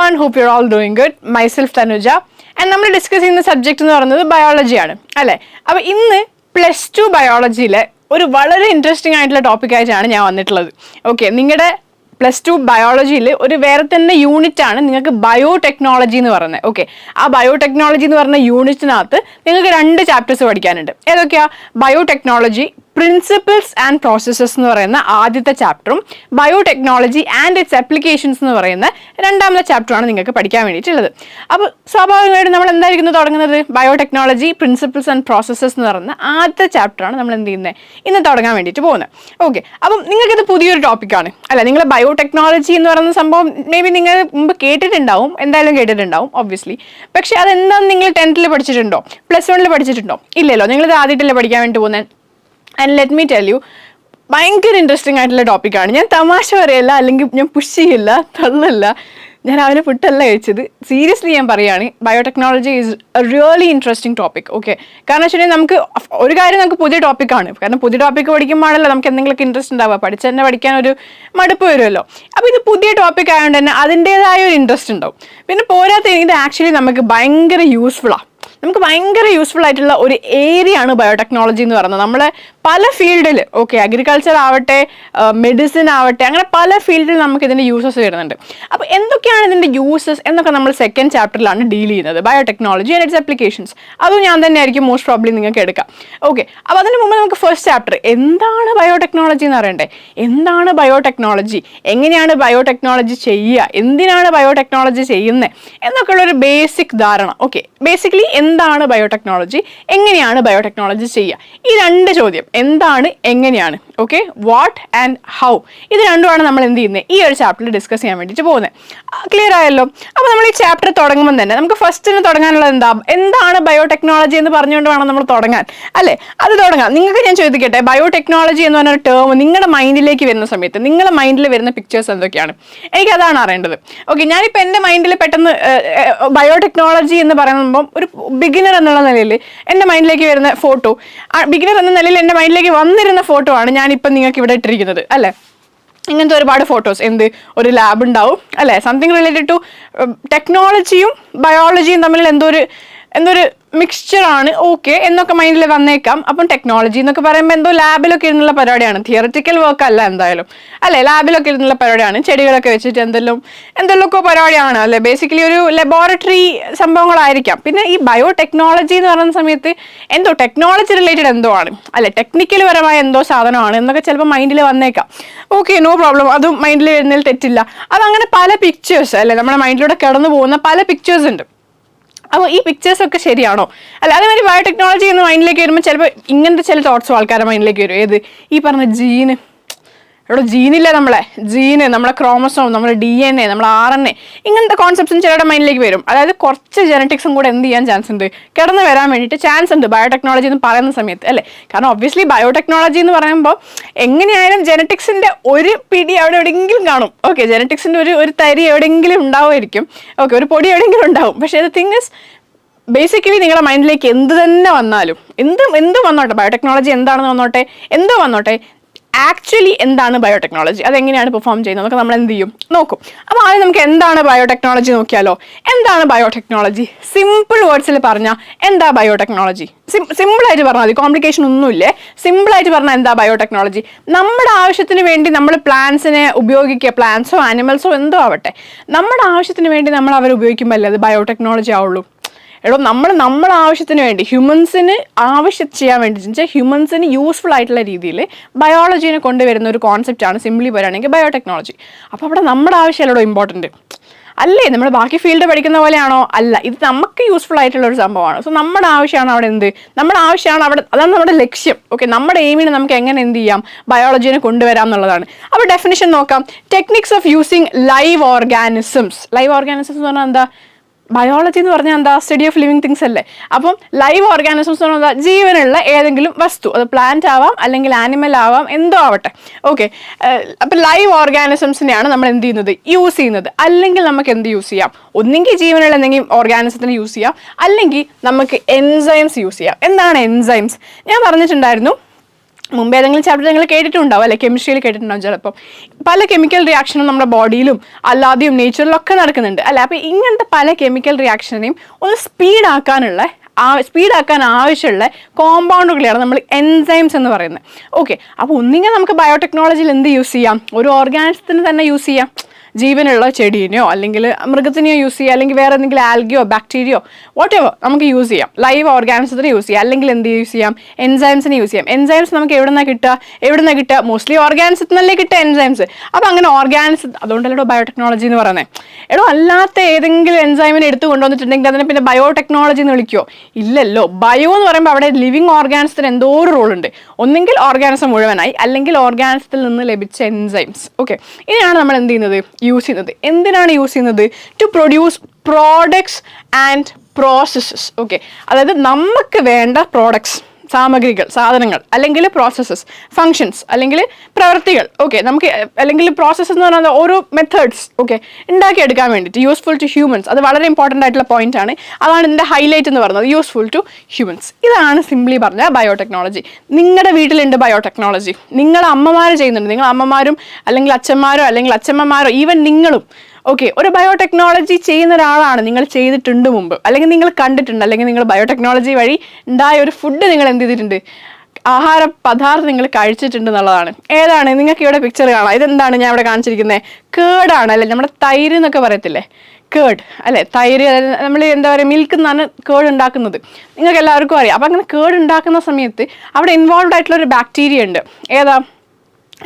everyone, hope you're all doing good. Myself Tanuja and നമ്മൾ discuss ചെയ്യുന്ന subject എന്ന് പറയുന്നത് ബയോളജിയാണ് അല്ലേ. അപ്പോൾ ഇന്ന് +2 ബയോളജിയിലെ ഒരു വളരെ ഇൻട്രസ്റ്റിംഗ് ആയിട്ടുള്ള ടോപ്പിക് ആയിട്ടാണ് ഞാൻ വന്നിട്ടുള്ളത്. ഓക്കെ, നിങ്ങളുടെ +2 ബയോളജിയിൽ ഒരു വേറെ തന്നെ യൂണിറ്റ് ആണ് നിങ്ങൾക്ക് ബയോടെക്നോളജി എന്ന് പറയുന്നത്. ഓക്കെ, ആ ബയോടെക്നോളജി എന്ന് പറയുന്ന യൂണിറ്റിനകത്ത് നിങ്ങൾക്ക് 2 ചാപ്റ്റേഴ്സ് പഠിക്കാനുണ്ട്. ഏതൊക്കെയാ? ബയോടെക്നോളജി പ്രിൻസിപ്പിൾസ് ആൻഡ് പ്രോസസ്സസ് എന്ന് പറയുന്ന ആദ്യത്തെ ചാപ്റ്ററും ബയോടെക്നോളജി ആൻഡ് ഇറ്റ്സ് ആപ്ലിക്കേഷൻസ് എന്ന് പറയുന്ന രണ്ടാമത്തെ ചാപ്റ്ററാണ് നിങ്ങൾക്ക് പഠിക്കാൻ വേണ്ടിയിട്ടുള്ളത്. അപ്പോൾ സ്വാഭാവികമായിട്ടും നമ്മൾ എന്തായിരിക്കും തുടങ്ങുന്നത്? ബയോടെക്നോളജി പ്രിൻസിപ്പിൾസ് ആൻഡ് പ്രോസസ്സസ് എന്ന് പറയുന്ന ആദ്യത്തെ ചാപ്റ്ററാണ് നമ്മൾ എന്ത് ചെയ്യുന്നത് ഇന്ന് തുടങ്ങാൻ വേണ്ടിയിട്ട് പോകുന്നത്. ഓക്കെ, അപ്പം നിങ്ങൾക്കിത് പുതിയൊരു ടോപ്പിക്കാണ് അല്ല. നിങ്ങൾ ബയോടെക്നോളജി എന്ന് പറയുന്ന സംഭവം മേ ബി നിങ്ങൾ മുമ്പ് കേട്ടിട്ടുണ്ടാവും, എന്തായാലും കേട്ടിട്ടുണ്ടാവും ഒബ്വിയസ്ലി. പക്ഷെ അതെന്താണെന്ന് നിങ്ങൾ 10th പഠിച്ചിട്ടുണ്ടോ, +1 പഠിച്ചിട്ടുണ്ടോ? ഇല്ലല്ലോ, നിങ്ങളിത് ആദ്യമായിട്ടല്ലേ പഠിക്കാൻ വേണ്ടി പോകുന്നത്. And let me tell U, ഭയങ്കര ഇൻട്രസ്റ്റിംഗ് ആയിട്ടുള്ള ടോപ്പിക്കാണ്. ഞാൻ തമാശ പറയല്ല, അല്ലെങ്കിൽ ഞാൻ പുഷ് ചെയ്യില്ല, തള്ളല്ല. ഞാൻ അവനെ ഫുഡല്ല കഴിച്ചത്. സീരിയസ്ലി ഞാൻ പറയുകയാണ്, biotechnology is A really interesting topic. Okay, കാരണം വെച്ചാൽ നമുക്ക് ഒരു കാര്യം നമുക്ക് പുതിയ ടോപ്പിക്കാണ്. കാരണം പുതിയ ടോപ്പിക്ക് പഠിക്കുമ്പോഴല്ലോ നമുക്ക് എന്തെങ്കിലുമൊക്കെ ഇൻട്രസ്റ്റ് ഉണ്ടാവുക. പഠിച്ച് തന്നെ പഠിക്കാൻ ഒരു മടുപ്പ് വരുമല്ലോ. അപ്പോൾ ഇത് പുതിയ ടോപ്പിക് ആയതുകൊണ്ട് തന്നെ അതിൻ്റേതായ ഒരു ഇൻട്രസ്റ്റ് ഉണ്ടാവും. പിന്നെ പോരാത്ത ഇത് ആക്ച്വലി നമുക്ക് ഭയങ്കര യൂസ്ഫുള്ളാണ്. നമുക്ക് ഭയങ്കര യൂസ്ഫുൾ ആയിട്ടുള്ള ഒരു ഏരിയ ആണ് ബയോടെക്നോളജി എന്ന് പറയുന്നത്. നമ്മൾ പല ഫീൽഡിൽ, ഓക്കെ, അഗ്രികൾച്ചർ ആവട്ടെ, മെഡിസിൻ ആവട്ടെ, അങ്ങനെ പല ഫീൽഡിൽ നമുക്ക് ഇതിൻ്റെ യൂസസ് വരുന്നുണ്ട്. അപ്പോൾ എന്തൊക്കെയാണ് ഇതിൻ്റെ യൂസസ് എന്നൊക്കെ നമ്മൾ 2nd ചാപ്റ്ററിലാണ് ഡീൽ ചെയ്യുന്നത്, ബയോടെക്നോളജി ആൻഡ് ഇറ്റ്സ് ആപ്ലിക്കേഷൻസ്. അതും ഞാൻ തന്നെ ആയിരിക്കും മോസ്റ്റ് പ്രോബ്ലി നിങ്ങൾക്ക് എടുക്കാം. ഓക്കെ, അപ്പോൾ അതിന് മുമ്പ് നമുക്ക് 1st ചാപ്റ്റർ എന്താണ് ബയോടെക്നോളജി എന്ന് അറിയണ്ടേ. എന്താണ് ബയോടെക്നോളജി, എങ്ങനെയാണ് ബയോടെക്നോളജി ചെയ്യുക, എന്തിനാണ് ബയോടെക്നോളജി ചെയ്യുന്നത് എന്നൊക്കെയുള്ളൊരു ബേസിക് ധാരണ. ഓക്കെ, ബേസിക്കലി എന്താണ് ബയോടെക്നോളജി, എങ്ങനെയാണ് ബയോടെക്നോളജി ചെയ്യുക, ഈ 2 ചോദ്യം, എന്താണ് എങ്ങനെയാണ്, ഓക്കെ, വാട്ട് ആൻഡ് ഹൗ, ഇത് രണ്ടുമാണ് നമ്മൾ എന്ത് ചെയ്യുന്നത് ഈ ഒരു ചാപ്റ്ററിൽ ഡിസ്കസ് ചെയ്യാൻ വേണ്ടിയിട്ട് പോകുന്നത്. ക്ലിയർ ആയല്ലോ? അപ്പോൾ നമ്മൾ ഈ ചാപ്റ്റർ തുടങ്ങുമ്പോൾ തന്നെ നമുക്ക് ഫസ്റ്റിന് തുടങ്ങാനുള്ളത് എന്താണ് ബയോടെക്നോളജി എന്ന് പറഞ്ഞുകൊണ്ട് വേണം നമ്മൾ തുടങ്ങാൻ അല്ലേ. അത് തുടങ്ങാം. നിങ്ങൾക്ക് ഞാൻ ചോദിക്കട്ടെ, ബയോടെക്നോളജി എന്ന് പറഞ്ഞൊരു ടേം നിങ്ങളുടെ മൈൻഡിലേക്ക് വരുന്ന സമയത്ത് നിങ്ങളുടെ മൈൻഡിൽ വരുന്ന പിക്ചേഴ്സ് എന്തൊക്കെയാണ്? എനിക്ക് അതാണ് അറിയേണ്ടത്. ഓക്കെ, ഞാനിപ്പോൾ എൻ്റെ മൈൻഡിൽ പെട്ടെന്ന് ബയോടെക്നോളജി എന്ന് പറയുമ്പോൾ ഒരു ബിഗിനർ എന്നുള്ള നിലയിൽ എൻ്റെ മൈൻഡിലേക്ക് വരുന്ന ഫോട്ടോ, ബിഗിനർ എന്ന നിലയിൽ എൻ്റെ മൈൻഡിലേക്ക് വന്നിരുന്ന ഫോട്ടോ ആണ് ഞാനിപ്പം നിങ്ങൾക്ക് ഇവിടെ ഇട്ടിരിക്കുന്നത് അല്ലേ. ഇങ്ങനത്തെ ഒരുപാട് ഫോട്ടോസ്, ഒരു ലാബ് ഉണ്ടാവും അല്ലേ, സംതിങ് റിലേറ്റഡ് ടു ടെക്നോളജിയും ബയോളജിയും തമ്മിൽ എന്തൊരു മിക്സ്ചറാണ്, ഓക്കെ എന്നൊക്കെ മൈൻഡിൽ വന്നേക്കാം. അപ്പം ടെക്നോളജി എന്നൊക്കെ പറയുമ്പോൾ എന്തോ ലാബിലൊക്കെ ഇരുന്നുള്ള പരിപാടിയാണ്, തിയററ്റിക്കൽ വർക്ക് അല്ല എന്തായാലും അല്ലേ. ലാബിലൊക്കെ ഇരുന്നുള്ള പരിപാടിയാണ്, ചെടികളൊക്കെ വെച്ചിട്ട് എന്തെല്ലൊക്കെ പരിപാടിയാണ് അല്ലേ. ബേസിക്കലി ഒരു ലബോറട്ടറി സംഭവങ്ങളായിരിക്കാം. പിന്നെ ഈ ബയോടെക്നോളജി എന്ന് പറയുന്ന സമയത്ത് എന്തോ ടെക്നോളജി റിലേറ്റഡ് എന്തോ ആണ് അല്ലെ, ടെക്നിക്കൽ പരമായ എന്തോ സാധനമാണ് എന്നൊക്കെ ചിലപ്പോൾ മൈൻഡിൽ വന്നേക്കാം. ഓക്കെ, നോ പ്രോബ്ലം, അതും മൈൻഡിൽ വരുന്നതിൽ തെറ്റില്ല. അതങ്ങനെ പല പിക്ചേഴ്സ് അല്ലെ, നമ്മുടെ മൈൻഡിലൂടെ കടന്നു പോകുന്ന പല പിക്ചേഴ്സ് ഉണ്ട്. അപ്പോൾ ഈ പിക്ചേഴ്സൊക്കെ ശരിയാണോ അല്ല. അതേമാതിരി ബയോടെക്നോളജി എന്ന് മൈൻഡിലേക്ക് വരുമ്പോൾ ചിലപ്പോൾ ഇങ്ങനത്തെ ചില തോട്ട്സും ആൾക്കാരുടെ മൈൻഡിലേക്ക് വരും. ഈ പറഞ്ഞ ജീന്, ഇവിടെ ജീനില്ലേ, നമ്മളെ ക്രോമസോം, നമ്മുടെ DNA, നമ്മളെ RNA, ഇങ്ങനത്തെ കോൺസെപ്റ്റ്സും ചിലരുടെ മൈൻഡിലേക്ക് വരും. അതായത് കുറച്ച് ജനറ്റിക്സും കൂടെ എന്ത് ചെയ്യാൻ ചാൻസ് ഉണ്ട്, കിടന്ന് വരാൻ വേണ്ടിയിട്ട് ചാൻസ് ഉണ്ട് ബയോടെക്നോളജി എന്ന് പറയുന്ന സമയത്ത് അല്ലേ. കാരണം ഒബ്വിയസ്ലി ബയോടെക്നോളജി എന്ന് പറയുമ്പോൾ എങ്ങനെയായാലും ജനറ്റിക്സിൻ്റെ ഒരു പിടി അവിടെ എവിടെയെങ്കിലും കാണും. ഓക്കെ, ജനറ്റിക്സിൻ്റെ ഒരു തരി എവിടെയെങ്കിലും ഉണ്ടാവുമായിരിക്കും. ഓക്കെ, ഒരു പൊടി എവിടെയെങ്കിലും ഉണ്ടാവും. പക്ഷേ ദ തിങ് ഇസ്, ബേസിക്കലി നിങ്ങളുടെ മൈൻഡിലേക്ക് എന്ത് തന്നെ വന്നാലും, എന്ത് വന്നോട്ടെ, ബയോടെക്നോളജി എന്താണെന്ന് വന്നോട്ടെ, എന്തോ വന്നോട്ടെ, ആക്ച്വലി എന്താണ് ബയോടെക്നോളജി, അതെങ്ങനെയാണ് പെർഫോം ചെയ്യുന്നത് എന്നൊക്കെ നമ്മൾ എന്ത് ചെയ്യും, നോക്കും. അപ്പോൾ ആദ്യം നമുക്ക് എന്താണ് ബയോടെക്നോളജി നോക്കിയാലോ. എന്താണ് ബയോടെക്നോളജി? സിമ്പിൾ വേർഡ്സിൽ പറഞ്ഞാൽ എന്താ ബയോടെക്നോളജി? സിമ്പിളായിട്ട് പറഞ്ഞാൽ മതി, കോംപ്ലിക്കേഷൻ ഒന്നുമില്ലേ. സിമ്പിളായിട്ട് പറഞ്ഞാൽ എന്താ ബയോടെക്നോളജി? നമ്മുടെ ആവശ്യത്തിന് വേണ്ടി നമ്മൾ പ്ലാന്റ്സിനെ ഉപയോഗിക്കുക, പ്ലാന്റ്സോ ആനിമൽസോ എന്തോ ആവട്ടെ, നമ്മുടെ ആവശ്യത്തിന് വേണ്ടി നമ്മൾ അവരെ ഉപയോഗിക്കുമ്പോൾ അല്ലേ അത് ബയോടെക്നോളജി ആവുള്ളൂ. നമ്മുടെ ആവശ്യത്തിന് വേണ്ടി, ഹ്യൂമൻസിന് ചെയ്യാൻ വേണ്ടി, ഹ്യൂമൻസിന് യൂസ്ഫുൾ ആയിട്ടുള്ള രീതിയിൽ ബയോളജീനെ കൊണ്ടുവരുന്ന ഒരു കോൺസെപ്റ്റാണ് സിംപ്ലി പറയുകയാണെങ്കിൽ ബയോടെക്നോളജി. അപ്പോൾ അവിടെ നമ്മുടെ ആവശ്യമല്ലോ ഇമ്പോർട്ടൻറ്റ് അല്ലേ. നമ്മൾ ബാക്കി ഫീൽഡ് പഠിക്കുന്ന പോലെയാണോ? അല്ല, ഇത് നമുക്ക് യൂസ്ഫുൾ ആയിട്ടുള്ള ഒരു സംഭവമാണ്. സോ നമ്മുടെ ആവശ്യമാണ് അവിടെ നമ്മുടെ ആവശ്യമാണ് അവിടെ, അതാണ് നമ്മുടെ ലക്ഷ്യം. ഓക്കെ, നമ്മുടെ എയിമിന് നമുക്ക് എങ്ങനെ എന്ത് ചെയ്യാം, ബയോളജീനെ കൊണ്ടുവരാം എന്നുള്ളതാണ്. അപ്പോൾ ഡെഫിനിഷൻ നോക്കാം. Techniques of using live organisms എന്ന് പറഞ്ഞാൽ എന്താ? ബയോളജി എന്ന് പറഞ്ഞാൽ എന്താ? സ്റ്റഡി ഓഫ് ലിവിങ് തിങ്സ് അല്ലേ. അപ്പം ലൈവ് ഓർഗാനിസംസ് എന്ന് പറഞ്ഞാൽ ജീവനുള്ള ഏതെങ്കിലും വസ്തു, അത് പ്ലാന്റ് ആവാം അല്ലെങ്കിൽ ആനിമൽ ആവാം, എന്തോ ആവട്ടെ. ഓക്കെ, അപ്പം ലൈവ് ഓർഗാനിസംസിനെയാണ് നമ്മൾ എന്ത് ചെയ്യുന്നത്, യൂസ് ചെയ്യുന്നത്. അല്ലെങ്കിൽ നമുക്ക് എന്ത് യൂസ് ചെയ്യാം? ഒന്നെങ്കിൽ ജീവനുള്ള എന്തെങ്കിലും ഓർഗാനിസത്തിന് യൂസ് ചെയ്യാം, അല്ലെങ്കിൽ നമുക്ക് എൻസൈംസ് യൂസ് ചെയ്യാം. എന്താണ് എൻസൈംസ്? ഞാൻ പറഞ്ഞിട്ടുണ്ടായിരുന്നു, മുമ്പ് ഏതെങ്കിലും ചാപ്റ്റർ നിങ്ങൾ കേട്ടിട്ടുണ്ടാവും അല്ലെ, കെമിസ്ട്രിയിൽ കേട്ടിട്ടുണ്ടാവും ചിലപ്പോൾ. പല കെമിക്കൽ റിയാക്ഷനും നമ്മുടെ ബോഡിയിലും അല്ലാതെയും നേച്ചറിലും ഒക്കെ നടക്കുന്നുണ്ട് അല്ലെ. അപ്പോൾ ഇങ്ങനത്തെ പല കെമിക്കൽ റിയാക്ഷനെയും ഒന്ന് സ്പീഡാക്കാൻ ആവശ്യമുള്ള കോമ്പൗണ്ടുകളെയാണ് നമ്മൾ എൻസൈംസ് എന്ന് പറയുന്നത്. ഓക്കെ, അപ്പോൾ ഒന്നിങ്ങനെ നമുക്ക് ബയോടെക്നോളജിയിൽ എന്ത് യൂസ് ചെയ്യാം? ഒരു ഓർഗാനിസത്തിന് തന്നെ യൂസ് ചെയ്യാം. ജീവനുള്ള ചെടീനെയോ അല്ലെങ്കിൽ മൃഗത്തിനെയോ യൂസ് ചെയ്യുക, അല്ലെങ്കിൽ വേറെ എന്തെങ്കിലും ആൽഗയോ ബാക്ടീരിയോ വാട്ട് എവർ നമുക്ക് യൂസ് ചെയ്യാം. ലൈവ് ഓർഗാനിസത്തിന് യൂസ് ചെയ്യാം, അല്ലെങ്കിൽ എന്ത് യൂസ് ചെയ്യാം? എൻസൈംസിന് യൂസ് ചെയ്യാം. എൻസൈംസ് നമുക്ക് എവിടെ നിന്നാണ് കിട്ടുക? മോസ്റ്റ്ലി ഓർഗാനിസത്തിനല്ലേ കിട്ടുക എൻസൈംസ്. അപ്പോൾ അങ്ങനെ അതുകൊണ്ടല്ലോ ബയോടെക്നോളജി എന്ന് പറയുന്നത്. അല്ലാത്ത ഏതെങ്കിലും എൻസൈമിനെ എടുത്ത് കൊണ്ടുവന്നിട്ടുണ്ടെങ്കിൽ അതിനെ പിന്നെ ബയോടെക്നോളജി എന്ന് വിളിക്കുമോ? ഇല്ലല്ലോ. ബയോ എന്ന് പറയുമ്പോൾ അവിടെ ലിവിങ് ഓർഗാനിസത്തിന് എന്തോ ഒരു റോളുണ്ട്. ഒന്നെങ്കിൽ ഓർഗാനിസം മുഴുവനായി, അല്ലെങ്കിൽ ഓർഗാനിസത്തിൽ നിന്ന് ലഭിച്ച എൻസൈംസ്. ഓക്കെ, ഇതിനാണ് നമ്മൾ എന്ത് ചെയ്യുന്നത്? യൂസ് ചെയ്യുന്നത്. എന്തിനാണ് യൂസ് ചെയ്യുന്നത്? To produce products and processes. Okay, അതായത് നമുക്ക് വേണ്ട പ്രോഡക്ട്സ്, സാമഗ്രികൾ, സാധനങ്ങൾ, അല്ലെങ്കിൽ പ്രോസസ്സസ്, ഫങ്ഷൻസ്, അല്ലെങ്കിൽ പ്രവൃത്തികൾ. ഓക്കെ, നമുക്ക് അല്ലെങ്കിൽ പ്രോസസ്സ് എന്ന് പറയുന്നത് ഓരോ മെത്തേഡ്സ് ഓക്കെ ഉണ്ടാക്കിയെടുക്കാൻ വേണ്ടിയിട്ട് യൂസ്ഫുൾ ടു ഹ്യൂമൻസ്. അത് വളരെ ഇമ്പോർട്ടൻ്റ് ആയിട്ടുള്ള പോയിന്റ് ആണ്. അതാണ് ഇതിൻ്റെ ഹൈലൈറ്റ് എന്ന് പറയുന്നത്, യൂസ്ഫുൾ ടു ഹ്യൂമൻസ്. ഇതാണ് സിംപ്ലി പറഞ്ഞ ബയോടെക്നോളജി. നിങ്ങളുടെ വീട്ടിലുണ്ട് ബയോടെക്നോളജി, നിങ്ങളുടെ അമ്മമാർ ചെയ്യുന്നുണ്ട്. നിങ്ങൾ അമ്മമാരും അല്ലെങ്കിൽ അച്ഛന്മാരോ അല്ലെങ്കിൽ അച്ഛമ്മമാരോ ഈവൻ നിങ്ങളും ഓക്കെ ഒരു ബയോടെക്നോളജി ചെയ്യുന്ന ഒരാളാണ്. നിങ്ങൾ ചെയ്തിട്ടുണ്ട് മുമ്പ്, അല്ലെങ്കിൽ നിങ്ങൾ കണ്ടിട്ടുണ്ട്, അല്ലെങ്കിൽ നിങ്ങൾ ബയോടെക്നോളജി വഴി ഉണ്ടായ ഒരു ഫുഡ് നിങ്ങൾ എന്ത് ചെയ്തിട്ടുണ്ട്, ആഹാര പദാർത്ഥം നിങ്ങൾ കഴിച്ചിട്ടുണ്ട് എന്നുള്ളതാണ്. ഏതാണ്? നിങ്ങൾക്ക് ഇവിടെ പിക്ചർ കാണാം. ഇതെന്താണ് ഞാൻ ഇവിടെ കാണിച്ചിരിക്കുന്നത്? കേടാണ് അല്ലേ, നമ്മുടെ തൈര് എന്നൊക്കെ പറയത്തില്ലേ, കേട് അല്ലേ, തൈര്. നമ്മൾ എന്താ പറയുക, മിൽക്ക് എന്നാണ് കേട് ഉണ്ടാക്കുന്നത്, നിങ്ങൾക്ക് എല്ലാവർക്കും അറിയാം. അപ്പം അങ്ങനെ കേട് ഉണ്ടാക്കുന്ന സമയത്ത് അവിടെ ഇൻവോൾവ് ആയിട്ടുള്ള ഒരു ബാക്ടീരിയ ഉണ്ട്. ഏതാ?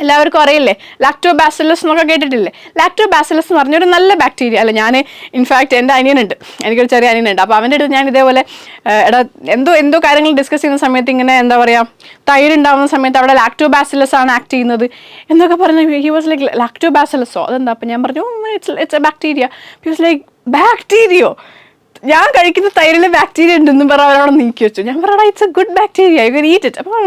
എല്ലാവർക്കും അറിയില്ലേ, ലാക്ടോബാസിലസ് എന്നൊക്കെ കേട്ടിട്ടില്ലേ? ലാക്ടോബാസിലസ് എന്ന് പറഞ്ഞൊരു നല്ല ബാക്ടീരിയ അല്ല. ഞാൻ ഇൻഫാക്ട് എൻ്റെ അനിയനുണ്ട്, എനിക്കൊരു ചെറിയ അനിയനുണ്ട്. അപ്പോൾ അവൻ്റെ അടുത്ത് ഞാൻ ഇതേപോലെ എന്തോ കാര്യങ്ങൾ ഡിസ്കസ് ചെയ്യുന്ന സമയത്ത് ഇങ്ങനെ എന്താ പറയുക, തൈര് ഉണ്ടാകുന്ന സമയത്ത് അവിടെ ലാക്ടോബാസിലസ് ആണ് ആക്ട് ചെയ്യുന്നത് എന്നൊക്കെ പറഞ്ഞു. ഹി വാസ് ലൈക്ക് ലാക്ടോബാസിലസോ അതെന്താ? അപ്പം ഞാൻ പറഞ്ഞു it's A bacteria. He was like bacterio? ഞാൻ കഴിക്കുന്ന തൈരിൽ ബാക്ടീരിയ ഉണ്ടെന്നും പറഞ്ഞ അവരവിടെ നീക്കി വെച്ചു. ഞാൻ പറയാം it's A good bacteria, you can eat it. അപ്പം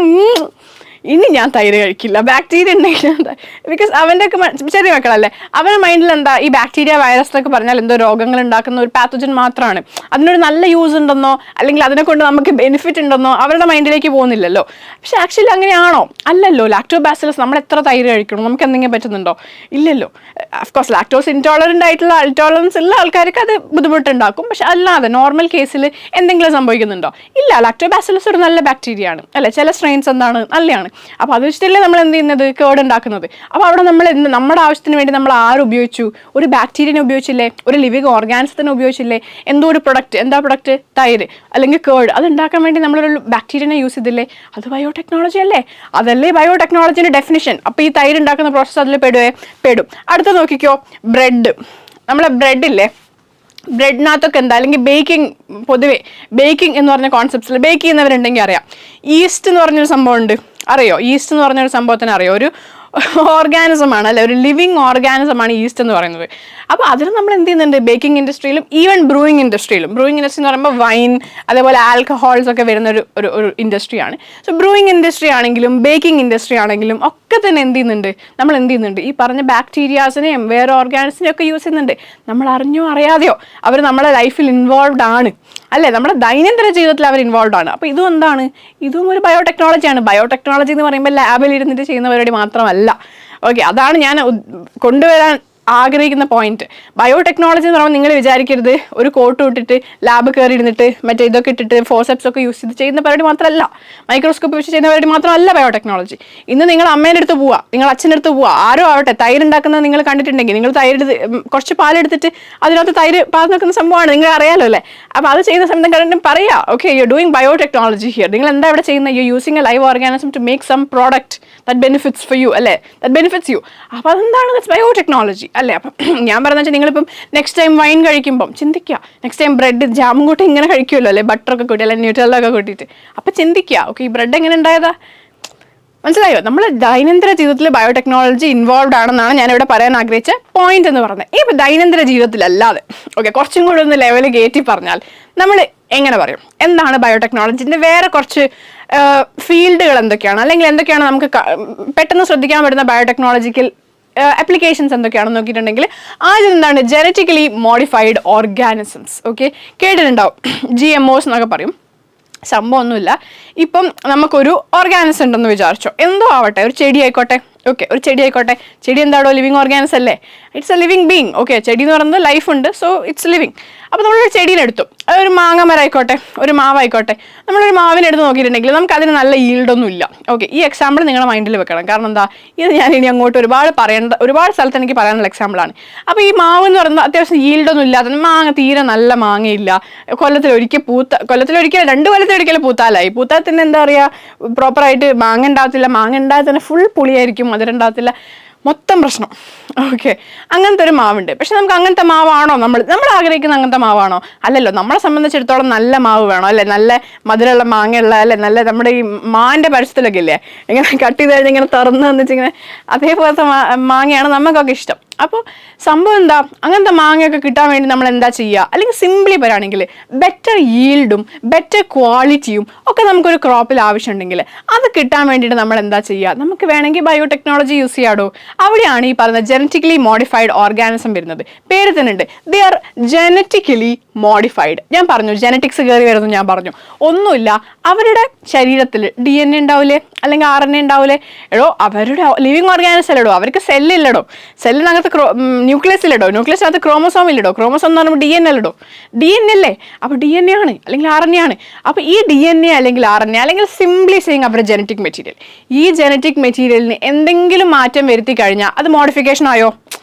ഇനി ഞാൻ തൈര് കഴിക്കില്ല, ബാക്ടീരിയ ഉണ്ടെങ്കിൽ. ബിക്കോസ് അവൻ്റെ ഒക്കെ ചെറിയ മക്കളല്ലേ, അവരുടെ മൈൻഡിൽ എന്താ ഈ ബാക്ടീരിയ വൈറസ് എന്നൊക്കെ പറഞ്ഞാൽ എന്തോ രോഗങ്ങൾ ഉണ്ടാക്കുന്ന ഒരു പാത്തോജൻ മാത്രമാണ്, അതിനൊരു നല്ല യൂസ് ഉണ്ടെന്നോ അല്ലെങ്കിൽ അതിനെ കൊണ്ട് നമുക്ക് ബെനിഫിറ്റ് ഉണ്ടെന്നോ അവരുടെ മൈൻഡിലേക്ക് പോകുന്നില്ലല്ലോ. പക്ഷെ ആക്ച്വലി അങ്ങനെയാണോ? അല്ലല്ലോ. ലാക്ടോബാസിലസ് നമ്മൾ എത്ര തൈര് കഴിക്കണം, നമുക്ക് എന്തെങ്കിലും പറ്റുന്നുണ്ടോ? ഇല്ലല്ലോ. അഫ്കോഴ്സ് ലാക്ടോസ് ഇൻടോളറൻ്റ് ആയിട്ടുള്ള ഇൻടോളറൻസ് ഉള്ള ആൾക്കാർക്ക് അത് ബുദ്ധിമുട്ടുണ്ടാക്കും. പക്ഷെ അല്ലാതെ നോർമൽ കേസിൽ എന്തെങ്കിലും സംഭവിക്കുന്നുണ്ടോ? ഇല്ല. ലാക്ടോബാസിലസ് ഒരു നല്ല ബാക്ടീരിയ ആണ് അല്ലെ. ചില സ്ട്രെയിൻസ് എന്താണ് നല്ലതാണ്. അപ്പോൾ അത് വെച്ചിട്ടല്ലേ നമ്മൾ എന്ത് ചെയ്യുന്നത്, കേട് ഉണ്ടാക്കുന്നത്. അപ്പോൾ അവിടെ നമ്മൾ നമ്മുടെ ആവശ്യത്തിന് വേണ്ടി നമ്മൾ ഉപയോഗിച്ചു? ഒരു ബാക്ടീരിയനെ ഉപയോഗിച്ചില്ലേ, ഒരു ലിവിങ് ഓർഗാനിസത്തിനെ ഉപയോഗിച്ചില്ലേ? എന്തോ ഒരു പ്രൊഡക്റ്റ്, എന്താ പ്രൊഡക്റ്റ്? തൈര് അല്ലെങ്കിൽ കേട്. അത് ഉണ്ടാക്കാൻ വേണ്ടി നമ്മളൊരു ബാക്ടീരിയനെ യൂസ് ചെയ്തില്ലേ? അത് ബയോടെക്നോളജി അല്ലേ? അതല്ലേ ബയോടെക്നോളജിൻ്റെ ഡെഫിനിഷൻ. അപ്പോൾ ഈ തൈര് ഉണ്ടാക്കുന്ന പ്രോസസ്സ് അതിൽ പെടും. അടുത്ത നോക്കിക്കോ, ബ്രെഡ്. നമ്മളെ ബ്രെഡില്ലേ, ബ്രെഡിനകത്തൊക്കെ എന്താ, അല്ലെങ്കിൽ ബേക്കിംഗ്, പൊതുവെ ബേക്കിംഗ് എന്ന് പറഞ്ഞ കോൺസെപ്റ്റ്സിൽ ബേക്ക് ചെയ്യുന്നവരുണ്ടെങ്കിൽ അറിയാം. ഈസ്റ്റ് എന്ന് പറഞ്ഞൊരു സംഭവം ഉണ്ട്, അറിയോ? ഈസ്റ്റ് എന്ന് പറഞ്ഞൊരു സംഭവത്തിന് അറിയോ? ഒരു ഓർഗാനിസമാണ് അല്ലെ, ഒരു ലിവിങ് ഓർഗാനിസമാണ് ഈസ്റ്റ് എന്ന് പറയുന്നത്. അപ്പോൾ അതിൽ നമ്മൾ എന്ത് ചെയ്യുന്നുണ്ട്, ബേക്കിംഗ് ഇൻഡസ്ട്രിയിലും ഈവൻ ബ്രൂയിങ് ഇൻഡസ്ട്രി എന്ന് പറയുമ്പോൾ വൈൻ അതേപോലെ ആൽക്കഹോൾസ് ഒക്കെ വരുന്ന ഒരു ഇൻഡസ്ട്രിയാണ്. സോ ബ്രൂയിങ് ഇൻഡസ്ട്രി ആണെങ്കിലും ബേക്കിംഗ് ഇൻഡസ്ട്രി ആണെങ്കിലും ഒക്കെ തന്നെ എന്ത് ചെയ്യുന്നുണ്ട്, ഈ പറഞ്ഞ ബാക്ടീരിയാസിനെയും വേറെ ഓർഗാനിസിനെയും ഒക്കെ യൂസ് ചെയ്യുന്നുണ്ട്. നമ്മൾ അറിഞ്ഞോ അറിയാതെയോ അവർ നമ്മളെ ലൈഫിൽ ഇൻവോൾവ് ആണ് അല്ലേ, നമ്മുടെ ദൈനംദിന ജീവിതത്തിൽ അവർ ഇൻവോൾവ് ആണ്. അപ്പോൾ ഇതും എന്താണ്, ഇതും ഒരു ബയോടെക്നോളജിയാണ്. ബയോടെക്നോളജി എന്ന് പറയുമ്പോൾ ലാബിൽ ഇരുന്നിട്ട് ചെയ്യുന്ന പരിപാടി മാത്രമല്ല. ഓക്കെ, അതാണ് ഞാൻ കൊണ്ടുവരാൻ ആഗ്രഹിക്കുന്ന പോയിന്റ്. ബയോടെക്നോളജി എന്ന് പറയുമ്പോൾ നിങ്ങൾ വിചാരിക്കരുത് ഒരു കോട്ട് ഇട്ടിട്ട് ലാബ് കയറി ഇരുന്നിട്ട് മറ്റേ ഇതൊക്കെ ഇട്ടിട്ട് ഫോർസെപ്സ് ഒക്കെ യൂസ് ചെയ്ത് ചെയ്യുന്ന പരിപാടി മാത്രമല്ല, മൈക്രോസ്കോപ്പ് വെച്ച് ചെയ്യുന്ന പരിപാടി മാത്രമല്ല ബയോടെക്നോളജി. ഇന്ന് നിങ്ങൾ അമ്മേൻ്റെ അടുത്ത് പോവുക, നിങ്ങൾ അച്ഛൻ്റെ അടുത്ത് പോവുക, ആരോ ആവട്ടെ, തൈര് ഉണ്ടാക്കുന്നത് നിങ്ങൾ കണ്ടിട്ടുണ്ടെങ്കിൽ നിങ്ങൾ കുറച്ച് പാലെടുത്തിട്ട് അതിനകത്ത് തൈര് പാൽ നിൽക്കുന്ന സംഭവമാണ്, നിങ്ങൾ അറിയാലോ അല്ലേ. അപ്പോൾ അത് ചെയ്യുന്ന സമയത്ത് കണ്ടിട്ടും പറയാം, okay you doing biotechnology here. നിങ്ങൾ എന്താ ഇവിടെ ചെയ്യുന്നത്? You using a live organism to make some product that benefits for you അല്ലേ, ദാറ്റ് ബെനിഫിറ്റ്സ് യു. അപ്പോൾ അതെന്താണ്, ദാറ്റ്സ് ബയോടെക്നോളജി അല്ലേ. അപ്പം ഞാൻ പറഞ്ഞ വെച്ചാൽ നിങ്ങളിപ്പം നെക്സ്റ്റ് ടൈം വൈൻ കഴിക്കുമ്പം ചിന്തിക്കുക, നെക്സ്റ്റ് ടൈം ബ്രെഡ് ജാമും കൂട്ടി ഇങ്ങനെ കഴിക്കുമല്ലോ അല്ലേ, ബട്ടറൊക്കെ കൂട്ടി അല്ലെങ്കിൽ ന്യൂട്രലൊക്കെ കൂട്ടിയിട്ട്. അപ്പം ചിന്തിക്കുക, ഓക്കെ ഈ ബ്രെഡ് എങ്ങനെ ഉണ്ടായതാ, മനസ്സിലായോ? നമ്മൾ ദൈനംദിന ജീവിതത്തിൽ ബയോടെക്നോളജി ഇൻവോൾവ് ആണെന്നാണ് ഞാനിവിടെ പറയാൻ ആഗ്രഹിച്ച പോയിന്റ് എന്ന് പറഞ്ഞത്. ഈ ദൈനംദിന ജീവിതത്തിലല്ലാതെ ഓക്കെ കുറച്ചും കൂടി ഒന്ന് ലെവൽ കയറ്റി പറഞ്ഞാൽ നമ്മൾ എങ്ങനെ പറയും എന്താണ് ബയോടെക്നോളജിൻ്റെ വേറെ കുറച്ച് ഫീൽഡുകൾ എന്തൊക്കെയാണ്, അല്ലെങ്കിൽ എന്തൊക്കെയാണ് നമുക്ക് പെട്ടെന്ന് ശ്രദ്ധിക്കാൻ പറ്റുന്ന ബയോടെക്നോളജിക്കൽ ആപ്ലിക്കേഷൻസ് എന്തൊക്കെയാണെന്ന് നോക്കിയിട്ടുണ്ടെങ്കിൽ ആദ്യം എന്താണ്, ജനറ്റിക്കലി മോഡിഫൈഡ് ഓർഗാനിസംസ്. ഓക്കെ, കേട്ടിട്ടുണ്ടാവും, GMOs എന്നൊക്കെ പറയും. സംഭവം ഒന്നുമില്ല. ഇപ്പം നമുക്കൊരു ഓർഗാനിസം ഉണ്ടെന്ന് വിചാരിച്ചോ, എന്തോ ആവട്ടെ, ഒരു ചെടി ആയിക്കോട്ടെ, ഓക്കെ, ഒരു ചെടി ആയിക്കോട്ടെ. ചെടി എന്താണോ ലിവിങ് ഓർഗാനിസം അല്ലേ, it's A living being. Okay, ചെടി എന്ന് പറയുന്നത് ലൈഫ് ഉണ്ട്, സോ ഇറ്റ്സ് ലിവിങ്. അപ്പോൾ നമ്മളൊരു ചെടീനെടുത്തു, അതൊരു മാങ്ങ മരം ആയിക്കോട്ടെ, ഒരു മാവായിക്കോട്ടെ. നമ്മളൊരു മാവിനെടുത്ത് നോക്കിയിട്ടുണ്ടെങ്കിൽ നമുക്ക് അതിന് നല്ല ഈൽഡൊന്നും ഇല്ല. ഓക്കെ, ഈ എക്സാമ്പിൾ നിങ്ങളുടെ മൈൻഡിൽ വെക്കണം. കാരണം എന്താ, ഇത് ഞാൻ ഇനി അങ്ങോട്ട് ഒരുപാട് സ്ഥലത്ത് എനിക്ക് പറയാനുള്ള എക്സാമ്പിളാണ്. അപ്പോൾ ഈ മാവ് എന്ന് പറയുന്നത് അത്യാവശ്യം ഈൽഡൊന്നും ഇല്ലാത്ത മാങ്ങ, തീരെ നല്ല മാങ്ങയില്ല, കൊല്ലത്തിലൊരിക്കൽ 2 കൊല്ലത്തിലൊരിക്കൽ പൂത്താൽ തന്നെ എന്താ പറയുക, പ്രോപ്പറായിട്ട് മാങ്ങ ഉണ്ടാകത്തില്ല. മാങ്ങ ഉണ്ടായാൽ തന്നെ ഫുൾ പുളിയായിരിക്കും, മധുരം ഉണ്ടാകത്തില്ല, മൊത്തം പ്രശ്നം. ഓക്കെ, അങ്ങനത്തെ ഒരു മാവുണ്ട്. പക്ഷെ നമുക്ക് അങ്ങനത്തെ മാവാണോ നമ്മൾ ആഗ്രഹിക്കുന്ന അങ്ങനത്തെ മാവാണോ? അല്ലല്ലോ. നമ്മളെ സംബന്ധിച്ചിടത്തോളം നല്ല മാവ് വേണം അല്ലേ, നല്ല മധുരമുള്ള മാങ്ങയുള്ള അല്ലേ, നല്ല നമ്മുടെ ഈ മാൻ്റെ പരിസരത്തിലൊക്കെ ഇല്ലേ, ഇങ്ങനെ കട്ട് ചെയ്ത് കഴിഞ്ഞാൽ ഇങ്ങനെ തുറന്ന് വന്നിച്ചിങ്ങനെ അതേപോലത്തെ മാങ്ങയാണ് നമുക്കൊക്കെ ഇഷ്ടം. അപ്പോൾ സംഭവം എന്താ, അങ്ങനത്തെ മാങ്ങയൊക്കെ കിട്ടാൻ വേണ്ടി നമ്മൾ എന്താ ചെയ്യുക? അല്ലെങ്കിൽ സിംപ്ലി പറയുകയാണെങ്കിൽ ബെറ്റർ ഈൽഡും ബെറ്റർ ക്വാളിറ്റിയും ഒക്കെ നമുക്കൊരു ക്രോപ്പിൽ ആവശ്യമുണ്ടെങ്കിൽ അത് കിട്ടാൻ വേണ്ടിയിട്ട് നമ്മൾ എന്താ ചെയ്യുക? നമുക്ക് വേണമെങ്കിൽ ബയോടെക്നോളജി യൂസ് ചെയ്യാടോ. അവിടെയാണ് ഈ പറയുന്ന ജനറ്റിക്കലി മോഡിഫൈഡ് ഓർഗാനിസം വരുന്നത്. പേര് തന്നെ ഉണ്ട്, ദേ ആർ ജനറ്റിക്കലി മോഡിഫൈഡ്. ഞാൻ പറഞ്ഞു ജനറ്റിക്സ് കയറി വരുന്നു, ഞാൻ പറഞ്ഞു ഒന്നുമില്ല. അവരുടെ ശരീരത്തിൽ DNA ഉണ്ടാവില്ലേ, അല്ലെങ്കിൽ RNA ഉണ്ടാവില്ലേ? എടോ, അവരുടെ ലിവിങ് ഓർഗാനിസം അല്ലടോ, അവർക്ക് സെല്ലില്ലടോ. സെല്ലിനകത്ത് ന്യൂക്ലിയസ് ഇല്ലടോ, ന്യൂക്ലിയസിനകത്ത് ക്രോമസോം ഇല്ലടോ, ക്രോമസോം എന്ന് പറയുമ്പോൾ DNA അല്ലടോ, DNA അല്ലേ? അപ്പോൾ DNA ആണ് അല്ലെങ്കിൽ RNA ആണ്. അപ്പോൾ ഈ DNA അല്ലെങ്കിൽ RNA അല്ലെങ്കിൽ സിംപ്ലി സെയിങ് അവരുടെ ജനറ്റിക് മെറ്റീരിയൽ, ഈ ജനറ്റിക് മെറ്റീരിയലിന് എന്തെങ്കിലും മാറ്റം വരുത്തി കഴിഞ്ഞാൽ അത് മോഡിഫിക്കേഷൻ ആയോ?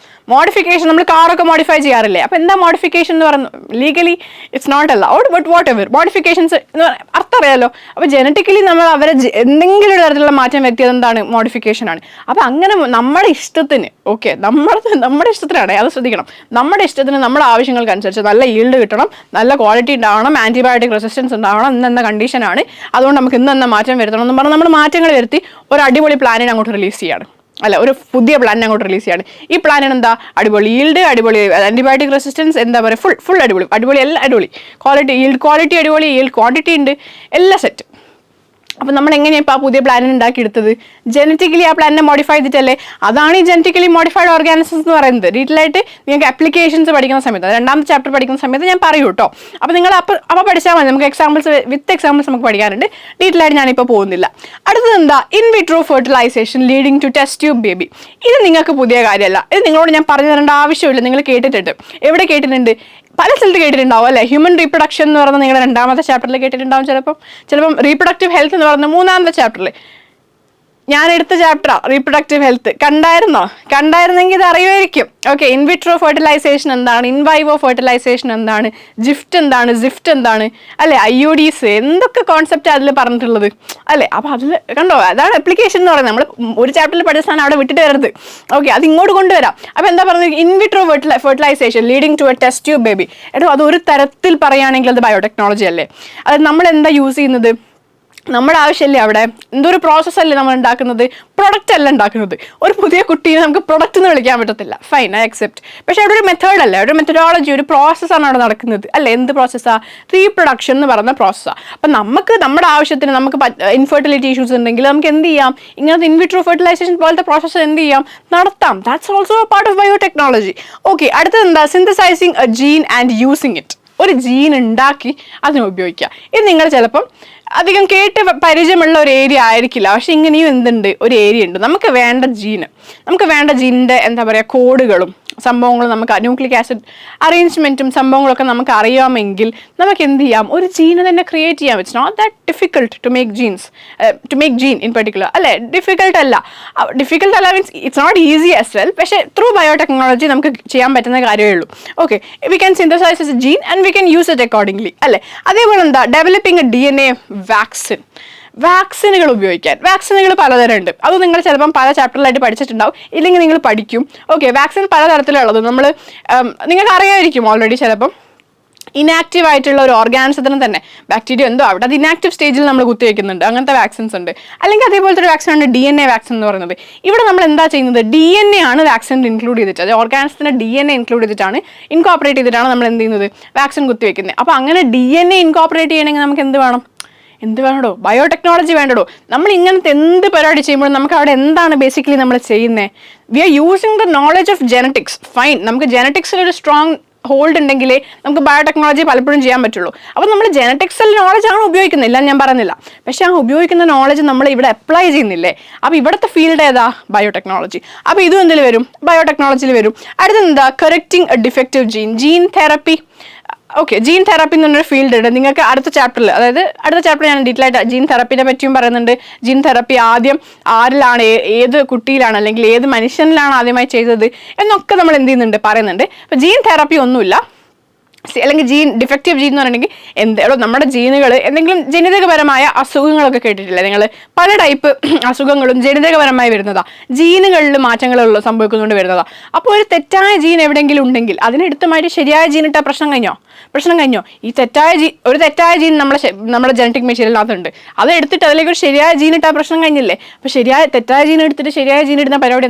മോഡിഫിക്കേഷൻ, നമ്മൾ കാറൊക്കെ മോഡിഫൈ ചെയ്യാറില്ലേ? അപ്പോൾ എന്താ മോഡിഫിക്കേഷൻ എന്ന് പറയുന്നത്? Legally it's not allowed, but whatever modifications എന്ന് പറയാൻ അർത്ഥം അറിയാലോ. അപ്പോൾ ജനറ്റിക്കലി നമ്മൾ അവരെ എന്തെങ്കിലും ഒരു തരത്തിലുള്ള മാറ്റം വരുത്തിയത് എന്താണ്? മോഡിഫിക്കേഷൻ ആണ്. അപ്പോൾ അങ്ങനെ നമ്മുടെ ഇഷ്ടത്തിന്, ഓക്കെ, നമ്മുടെ ഇഷ്ടത്തിനാണ്, അത് ശ്രദ്ധിക്കണം. നമ്മുടെ ഇഷ്ടത്തിന്, നമ്മുടെ ആവശ്യങ്ങൾക്കനുസരിച്ച് നല്ല ഈൽഡ് കിട്ടണം, നല്ല ക്വാളിറ്റി ഉണ്ടാവണം, ആൻറ്റിബയോട്ടിക് റെസിസ്റ്റൻസ് ഉണ്ടാവണം എന്ന കണ്ടീഷനാണ്. അതുകൊണ്ട് നമുക്ക് ഇന്ന് മാറ്റം വരുത്തണം എന്ന് പറഞ്ഞാൽ നമ്മൾ മാറ്റങ്ങൾ വരുത്തി ഒരു അടിപൊളി പ്ലാനിനെ അങ്ങോട്ട് റിലീസ് ചെയ്യാണ്, അല്ല, ഒരു പുതിയ പ്ലാൻ അങ്ങോട്ട് റിലീസ് ചെയ്യാണ്. ഈ പ്ലാനിന് എന്താ? അടിപൊളി ഈൽഡ്, അടിപൊളി ആൻറ്റിബയോട്ടിക് റെസിസ്റ്റൻസ്, എന്താ പറയുക, ഫുൾ അടിപൊളി എല്ലാം അടിപൊളി, ക്വാളിറ്റി അടിപൊളി, ഈൽഡ് ക്വാണ്ടിറ്റി ഉണ്ട്, എല്ലാം സെറ്റ്. അപ്പോൾ നമ്മൾ എങ്ങനെയാണ് ഇപ്പോൾ ആ പുതിയ പ്ലാനിന് ഉണ്ടാക്കിയെടുത്തത്? ജനറ്റിക്കലി ആ പ്ലാനിനെ മോഡിഫൈ ചെയ്തിട്ടല്ലേ? അതാണ് ഈ ജനറ്റിക്കലി മോഡിഫൈഡ് ഓർഗാനിസംസ് എന്ന് പറയുന്നത്. ഡീറ്റെയിൽ ആയിട്ട് നിങ്ങൾക്ക് ആപ്ലിക്കേഷൻസ് പഠിക്കുന്ന സമയത്ത്, 2ാമത്തെ ചാപ്റ്റർ പഠിക്കുന്ന സമയത്ത് ഞാൻ പറയൂ കേട്ടോ. അപ്പോൾ നിങ്ങൾ അപ്പോൾ പഠിച്ചാൽ മതി. നമുക്ക് വിത്ത് എക്സാമ്പിൾസ് നമുക്ക് പഠിക്കാറുണ്ട്. ഡീറ്റെയിൽ ആയിട്ട് ഞാനിപ്പോൾ പോകുന്നില്ല. അടുത്തത് എന്താ? In vitro fertilization leading to test tube baby. ഇത് നിങ്ങൾക്ക് പുതിയ കാര്യമല്ല, ഇത് നിങ്ങളോട് ഞാൻ പറഞ്ഞു തരേണ്ട ആവശ്യമില്ല. നിങ്ങൾ കേട്ടിട്ടുണ്ട്, എവിടെ കേട്ടിട്ടുണ്ട്? പല സ്ഥലത്ത് കേട്ടിട്ടുണ്ടാവും അല്ലേ? ഹ്യൂമൻ റീപ്രൊഡക്ഷൻ എന്ന് പറയുന്നത് നിങ്ങൾ 2ാമത്തെ ചാപ്റ്ററിൽ കേട്ടിട്ടുണ്ടാവും. ചിലപ്പം റീപ്രൊഡക്റ്റീവ് ഹെൽത്ത് എന്ന് പറയുന്നത് 3ാമത്തെ ചാപ്റ്ററിൽ. ഞാൻ എടുത്ത ചാപ്റ്ററാ റീപ്രൊഡക്റ്റീവ് ഹെൽത്ത്. കണ്ടായിരുന്നെങ്കിൽ ഇത് അറിയുമായിരിക്കും. ഓക്കെ, ഇൻവിട്രോ ഫെർട്ടിലൈസേഷൻ എന്താണ്, ഇൻവൈവോ ഫെർട്ടിലൈസേഷൻ എന്താണ്, ജിഫ്റ്റ് എന്താണ്, സിഫ്റ്റ് എന്താണ് അല്ലേ, IUDs, എന്തൊക്കെ കോൺസെപ്റ്റ് അതിൽ പറഞ്ഞിട്ടുള്ളത് അല്ലേ? അപ്പോൾ അതിൽ കണ്ടോ, അതാണ് ആപ്ലിക്കേഷൻ എന്ന് പറയുന്നത്. നമ്മൾ ഒരു ചാപ്റ്ററിൽ പഠിച്ച സാധനം അവിടെ വിട്ടിട്ട് വരരുത്. ഓക്കെ, അത് ഇങ്ങോട്ട് കൊണ്ടുവരാം. അപ്പോൾ എന്താ പറയുന്നത്? In vitro fertilization leading to a test tube baby. എടോ, അത് ഒരു തരത്തിൽ പറയുകയാണെങ്കിൽ അത് ബയോടെക്നോളജി അല്ലേ? അത് നമ്മൾ എന്താ യൂസ് ചെയ്യുന്നത്? നമ്മുടെ ആവശ്യമല്ലേ അവിടെ? എന്തൊരു പ്രോസസ്സല്ലേ നമ്മൾ ഉണ്ടാക്കുന്നത്, പ്രൊഡക്റ്റ് അല്ല ഉണ്ടാക്കുന്നത്. ഒരു പുതിയ കുട്ടീനെ നമുക്ക് പ്രൊഡക്റ്റ് എന്ന് വിളിക്കാൻ പറ്റത്തില്ല, ഫൈൻ, ഐ അക്സെപ്റ്റ്. പക്ഷേ അവിടെ ഒരു മെത്തേഡ് അല്ലേ, ഒരു മെത്തഡോളജി, ഒരു പ്രോസസ്സാണ് അവിടെ നടക്കുന്നത് അല്ലേ? എന്ത് പ്രോസസ്സാണ്? റീപ്രൊഡക്ഷൻ എന്ന് പറയുന്ന പ്രോസസ്സാണ്. അപ്പം നമുക്ക് നമ്മുടെ ആവശ്യത്തിന്, നമുക്ക് ഇൻഫെർട്ടിലിറ്റി ഇഷ്യൂസ് ഉണ്ടെങ്കിൽ നമുക്ക് എന്ത് ചെയ്യാം? ഇങ്ങനത്തെ ഇൻവിട്രോ ഫെർട്ടിലൈസേഷൻ പോലത്തെ പ്രോസസ്സ് എന്ത് ചെയ്യാം? നടത്താം. That's also a part of biotechnology. Okay, അടുത്തത് എന്താ? Synthesizing a gene and using it. ഒരു ജീൻ ഉണ്ടാക്കി അതിനെ ഉപയോഗിക്കുക. ഇത് നിങ്ങൾ ചിലപ്പം അധികം കേട്ട് പരിചയമുള്ള ഒരു ഏരിയ ആയിരിക്കില്ല. പക്ഷെ ഇങ്ങനെയും എന്തുണ്ട്, ഒരു ഏരിയ ഉണ്ട്. നമുക്ക് വേണ്ട ജീനിൻ്റെ എന്താ പറയുക, കോഡുകളും സംഭവങ്ങളും, നമുക്ക് ന്യൂക്ലിക് ആസിഡ് അറേഞ്ച്മെൻറ്റും സംഭവങ്ങളൊക്കെ നമുക്ക് അറിയാമെങ്കിൽ നമുക്ക് എന്ത് ചെയ്യാം? ഒരു ജീനെ തന്നെ ക്രിയേറ്റ് ചെയ്യാം. It's not that difficult to make gene in particular അല്ലേ? ഡിഫിക്കൽട്ട് അല്ല means it's not easy as well. പക്ഷേ ത്രൂ ബയോടെക്നോളജി നമുക്ക് ചെയ്യാൻ പറ്റുന്ന കാര്യമേ ഉള്ളൂ. Okay, we can synthesize a gene and we can use it accordingly അല്ലേ? അതേപോലെ എന്താ? ഡെവലപ്പിംഗ് എ DNA വാക്സിനുകൾ ഉപയോഗിക്കാൻ. വാക്സിനുകൾ പലതരം ഉണ്ട്. അത് നിങ്ങൾ ചിലപ്പം പല ചാപ്റ്ററിലായിട്ട് പഠിച്ചിട്ടുണ്ടാവും, ഇല്ലെങ്കിൽ നിങ്ങൾ പഠിക്കും. ഓക്കെ, വാക്സിൻ പലതരത്തിലുള്ളത് നിങ്ങൾക്ക് അറിയാമായിരിക്കും ഓൾറെഡി. ചിലപ്പം ഇനാക്റ്റീവ് ആയിട്ടുള്ള ഒരു ഓർഗാനിസത്തിന് തന്നെ, ബാക്ടീരിയ എന്തോ അവിടെ, അത് ഇനാക്റ്റീവ് സ്റ്റേജിൽ നമ്മൾ കുത്തിവെക്കുന്നുണ്ട്. അങ്ങനത്തെ വാക്സിൻസ് ഉണ്ട്. അല്ലെങ്കിൽ അതേപോലത്തെ ഒരു വാക്സിൻ ഉണ്ട്, DNA വാക്സിൻ എന്ന് പറയുന്നത്. ഇവിടെ നമ്മൾ എന്താ ചെയ്യുന്നത്? DNA ആണ് വാക്സിനിൽ ഇൻക്ലൂഡ് ചെയ്തിട്ട്, അത് ഓർഗാനിസത്തിന് DNA ഇൻക്ലൂഡ് ചെയ്തിട്ടാണ്, ഇൻകോപ്പറേറ്റ് ചെയ്തിട്ടാണ് നമ്മൾ എന്ത് ചെയ്യുന്നത്? വാക്സിൻ കുത്തിവെക്കുന്നത്. അപ്പോൾ അങ്ങനെ DNA ഇൻകോപ്പറേറ്റ് ചെയ്യണമെങ്കിൽ നമുക്ക് എന്ത് വേണോ? ബയോടെക്നോളജി വേണ്ടോ? നമ്മൾ ഇങ്ങനത്തെ എന്ത് പരിപാടി ചെയ്യുമ്പോഴും നമുക്ക് അവിടെ എന്താണ് ബേസിക്കലി നമ്മൾ ചെയ്യുന്നത്? We are using the knowledge of genetics. Fine, നമുക്ക് ജെനറ്റിക്സിൽ ഒരു സ്ട്രോങ് ഹോൾഡ് ഉണ്ടെങ്കിലേ നമുക്ക് ബയോടെക്നോളജി പലപ്പോഴും ചെയ്യാൻ പറ്റുള്ളൂ. അപ്പോൾ നമ്മൾ ജെനറ്റിക്സിൽ നോളജാണ് ഉപയോഗിക്കുന്നില്ല, ഞാൻ പറയുന്നില്ല. പക്ഷേ ആ ഉപയോഗിക്കുന്ന നോളജ് നമ്മൾ ഇവിടെ അപ്ലൈ ചെയ്യുന്നില്ലേ? അപ്പോൾ ഇവിടുത്തെ ഫീൽഡ് ഏതാ? ബയോടെക്നോളജി. അപ്പോൾ ഇതും എന്തിൽ വരും? ബയോടെക്നോളജിയിൽ വരും. അടുത്തെന്താ? Correcting a defective gene, gene therapy. Okay, gene therapy എന്ന് പറഞ്ഞൊരു ഫീൽഡ് ഉണ്ട്. നിങ്ങൾക്ക് അടുത്ത ചാപ്റ്ററിൽ, അതായത് അടുത്ത ചാപ്റ്റർ ഞാൻ ഡീറ്റെയിൽ ആയിട്ട് ജീൻ തെറാപ്പിനെ പറ്റിയും പറയുന്നുണ്ട്. ജീൻ തെറാപ്പി ആദ്യം ആരിലാണ്, ഏത് കുട്ടിയിലാണ് അല്ലെങ്കിൽ ഏത് മനുഷ്യനിലാണ് ആദ്യമായി ചെയ്തത് എന്നൊക്കെ നമ്മൾ എന്ത് ചെയ്യുന്നുണ്ട്, പറയുന്നുണ്ട്. അപ്പോൾ ജീൻ തെറാപ്പി ഒന്നുമില്ല, അല്ലെങ്കിൽ ജീൻ ഡിഫക്റ്റീവ് ജീൻ എന്ന് പറഞ്ഞിട്ടുണ്ടെങ്കിൽ എന്തോ നമ്മുടെ ജീനുകൾ എന്തെങ്കിലും ജനിതകപരമായ അസുഖങ്ങളൊക്കെ കേട്ടിട്ടില്ല നിങ്ങൾ? പല ടൈപ്പ് അസുഖങ്ങളും ജനിതകപരമായി വരുന്നതാണ്, ജീനുകളിൽ മാറ്റങ്ങൾ സംഭവിക്കുന്നുകൊണ്ട് വരുന്നതാണ്. അപ്പോൾ ഒരു തെറ്റായ ജീൻ എവിടെയെങ്കിലും ഉണ്ടെങ്കിൽ അതിനെടുത്തുമായിട്ട് ശരിയായ ജീൻ ഇട്ടാൽ പ്രശ്നം കഴിഞ്ഞോ? ഈ ഒരു തെറ്റായ ജീൻ നമ്മുടെ ജനറ്റിക് മെറ്റീരിയലിനകത്തുണ്ട്, അത് എടുത്തിട്ട് അതിലേക്ക് ഒരു ശരിയായ ജീൻ ഇട്ടാൽ പ്രശ്നം കഴിഞ്ഞില്ലേ? അപ്പോൾ തെറ്റായ ജീൻ എടുത്തിട്ട് ശരിയായ ജീൻ ഇടുന്ന പരിപാടി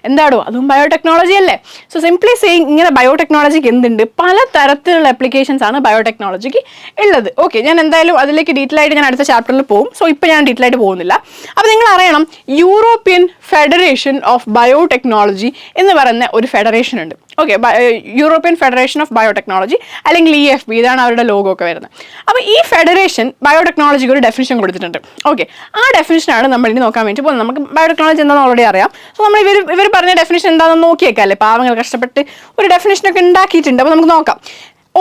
എന്താടോ? അതും ബയോടെക്നോളജി അല്ലേ? സോ സിംപ്ലി സെയിങ്, ഇങ്ങനെ ബയോടെക്നോളജിക്ക് എന്തുണ്ട്? പല തരത്തിലുള്ള ആപ്ലിക്കേഷൻസ് ആണ് ബയോടെക്നോളജിക്ക് ഉള്ളത്. ഓക്കെ, ഞാൻ എന്തായാലും അതിലേക്ക് ഡീറ്റെയിൽ ആയിട്ട് ഞാൻ അടുത്ത ചാപ്റ്ററിൽ പോകും. സോ ഇപ്പോൾ ഞാൻ ഡീറ്റെയിൽ ആയിട്ട് പോകുന്നില്ല. അപ്പോൾ നിങ്ങൾ അറിയണം, യൂറോപ്യൻ ഫെഡറേഷൻ ഓഫ് ബയോടെക്നോളജി എന്ന് പറയുന്ന ഒരു ഫെഡറേഷൻ ഉണ്ട്. Okay, European federation of biotechnology അല്ലെങ്കിൽ EFB, ഇതാണ് അവരുടെ ലോഗോ ഒക്കെ വരുന്നത്. അപ്പോൾ ഈ ഫെഡറേഷൻ ബയോടെക്നോളജിക്ക് ഒരു ഡെഫിനിഷൻ കൊടുത്തിട്ടുണ്ട്. ഓക്കെ, ആ ഡെഫിനിഷനാണ് നമ്മൾ ഇനി നോക്കാൻ വേണ്ടി പോകുന്നത്. നമുക്ക് ബയോടെക്നോളജി എന്താണെന്ന് ഓൾറെഡി അറിയാം. സോ നമ്മൾ ഇവർ പറഞ്ഞ ഡെഫിനിഷൻ എന്താണെന്ന് നോക്കിയേക്കല്ലേ, പാവങ്ങൾ കഷ്ടപ്പെട്ട് ഒരു ഡെഫിനിഷനൊക്കെ ഉണ്ടാക്കിയിട്ടുണ്ട്. അപ്പോൾ നമുക്ക് നോക്കാം,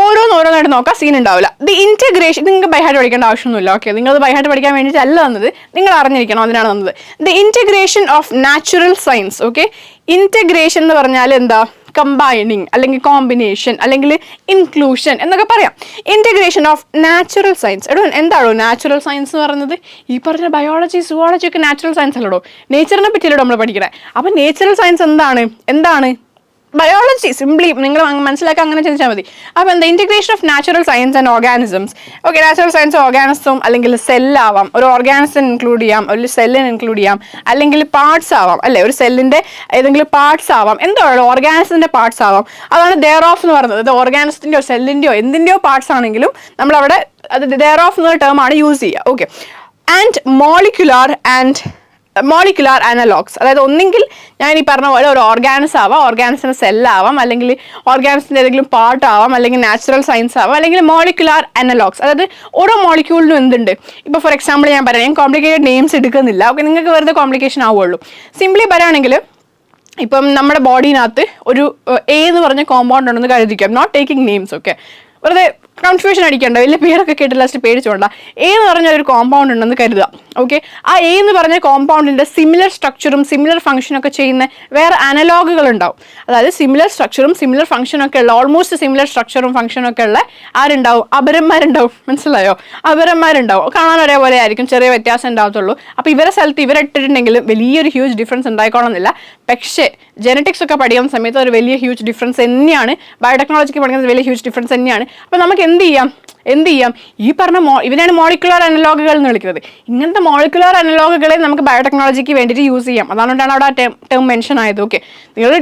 ഓരോന്നായിട്ട് നോക്കാം, സീൻ ഉണ്ടാവില്ല. ദി ഇൻറ്റഗ്രേഷൻ, നിങ്ങൾക്ക് ബൈഹാർട്ട് പഠിക്കേണ്ട ആവശ്യമൊന്നുമില്ല. ഓക്കെ, നിങ്ങൾ ബൈഹാർട്ട് പഠിക്കാൻ വേണ്ടിയിട്ടല്ല വന്നത്, നിങ്ങൾ അറിഞ്ഞിരിക്കണം, അതിനാണ് വന്നത്. The integration of natural science. Okay, integration എന്ന് പറഞ്ഞാൽ എന്താ? കമ്പൈനിങ് അല്ലെങ്കിൽ കോമ്പിനേഷൻ അല്ലെങ്കിൽ ഇൻക്ലൂഷൻ എന്നൊക്കെ പറയാം. Integration of natural science. എന്താണോ നാച്ചുറൽ സയൻസ് എന്ന് പറയുന്നത്? ഈ പറഞ്ഞ ബയോളജി, സുവോളജി ഒക്കെ നാച്ചുറൽ സയൻസ് അല്ലടോ, നേച്ചറിനെ പറ്റിയല്ലോ നമ്മൾ പഠിക്കണേ. അപ്പം നാച്ചുറൽ സയൻസ് എന്താണ്? ബയോളജി. സിംപ്ലി നിങ്ങൾ മനസ്സിലാക്കാൻ അങ്ങനെ ചിന്തിച്ചാൽ മതി. അപ്പോൾ എന്താ? Integration of natural science and organisms. Okay, natural science organism അല്ലെങ്കിൽ സെല്ലാവാം, ഒരു ഓർഗാനിസം ഇൻക്ലൂഡ് ചെയ്യാം, ഒരു സെല്ലിനെ ഇൻക്ലൂഡ് ചെയ്യാം, അല്ലെങ്കിൽ പാർട്സ് ആവാം, അല്ലേ? ഒരു സെല്ലിൻ്റെ ഏതെങ്കിലും പാർട്സ് ആവാം, എന്തോ ഓർഗാനിസത്തിൻ്റെ പാർട്സ് ആവാം. അതാണ് ദെയർ ഓഫ് എന്ന് പറയുന്നത്. ഇത് ഓർഗാനിസത്തിൻ്റെയോ സെല്ലിൻ്റെയോ എന്തിൻ്റെയോ പാർട്സ് ആണെങ്കിലും നമ്മളവിടെ അത് ദെയർ ഓഫ് എന്ന ടേമാണ് യൂസ് ചെയ്യുക. ഓക്കെ, ആൻഡ് മോളിക്കുലാർ അനലോഗ്സ്, അതായത് ഒന്നെങ്കിൽ ഞാൻ ഈ പറഞ്ഞ പോലെ ഒരു ഓർഗാനിസം ആവാം, ഓർഗാനിസിൻ്റെ സെല്ലാവാം, അല്ലെങ്കിൽ ഓർഗാനിസിൻ്റെ ഏതെങ്കിലും പാർട്ട് ആവാം, അല്ലെങ്കിൽ നാച്ചുറൽ സയൻസ് ആവാം, അല്ലെങ്കിൽ മോളിക്കുലാർ അനലോഗ്സ്. അതായത് ഓരോ മോളിക്യൂളിനും എന്തുണ്ട്? ഇപ്പോൾ ഫോർ എക്സാമ്പിൾ ഞാൻ പറയാം, ഞാൻ കോംപ്ലിക്കേറ്റഡ് നെയിംസ് എടുക്കുന്നില്ല. ഓക്കെ, നിങ്ങൾക്ക് വെറുതെ കോംപ്ലിക്കേഷൻ ആവുള്ളൂ. സിംപ്ലി പറയുകയാണെങ്കിൽ, ഇപ്പം നമ്മുടെ ബോഡിനകത്ത് ഒരു A എന്ന് പറഞ്ഞ കോമ്പൗണ്ട് ഉണ്ടെന്ന് കരുതിക്കാം, നോട്ട് ടേക്കിംഗ് നെയിംസ്. ഓക്കെ, വെറുതെ കൺഫ്യൂഷൻ അടിക്കേണ്ട, വലിയ പേരൊക്കെ കേട്ട് ലാസ്റ്റ് പേടിച്ചോണ്ട. A എന്ന് പറഞ്ഞ ഒരു കോമ്പൗണ്ട് ഉണ്ടെന്ന് കരുതുക. ഓക്കെ, ആ A എന്ന് പറഞ്ഞ കോമ്പൗണ്ടിൻ്റെ സിമിലർ സ്ട്രക്ചറും സിമിലർ ഫംഗ്ഷനും ഒക്കെ ചെയ്യുന്ന വേറെ അനലോഗുകൾ ഉണ്ടാവും. അതായത് സിമിലർ സ്ട്രക്ചറും സിമിലർ ഫംഗ്ഷനൊക്കെ ഉള്ള, ഓൾമോസ്റ്റ് സിമിലർ സ്ട്രക്ചറും ഫംഗ്ഷനും ഒക്കെ ഉള്ള ആരുണ്ടാവും? അപരന്മാരുണ്ടാവും. മനസ്സിലായോ? അപരന്മാരുണ്ടാവും. കാണാൻ ഒരേപോലെ ആയിരിക്കും, ചെറിയ വ്യത്യാസം ഉണ്ടാകത്തുള്ളൂ. അപ്പോൾ ഇവരെ സ്ഥലത്ത് ഇവരിട്ടിട്ടുണ്ടെങ്കിൽ വലിയൊരു ഹ്യൂജ് ഡിഫറൻസ് ഉണ്ടായിക്കോണമെന്നില്ല. പക്ഷേ ജെനറ്റിക്സ് ഒക്കെ പഠിക്കുന്ന സമയത്ത് ഒരു വലിയ ഹ്യൂജ് ഡിഫറൻസ് തന്നെയാണ്, ബയോടെക്നോളജിക്ക് പഠിക്കുന്നത് വലിയ ഹ്യൂജ് ഡിഫറൻസ് തന്നെയാണ്. അപ്പോൾ നമുക്ക് എന്ത് ചെയ്യാം? ഈ പറഞ്ഞ ഇവനാണ് മോളിക്കുലർ അനലോഗുകൾ എന്ന് വിളിക്കുന്നത്. ഇങ്ങനത്തെ മോളിക്കുലർ അനലോഗുകളെ നമുക്ക് ബയോടെക്നോളജിക്ക് വേണ്ടിയിട്ട് യൂസ് ചെയ്യാം. അതുകൊണ്ടാണ് അവിടെ ആ ടേം മെൻഷൻ ആയത്. ഓക്കെ, നിങ്ങൾ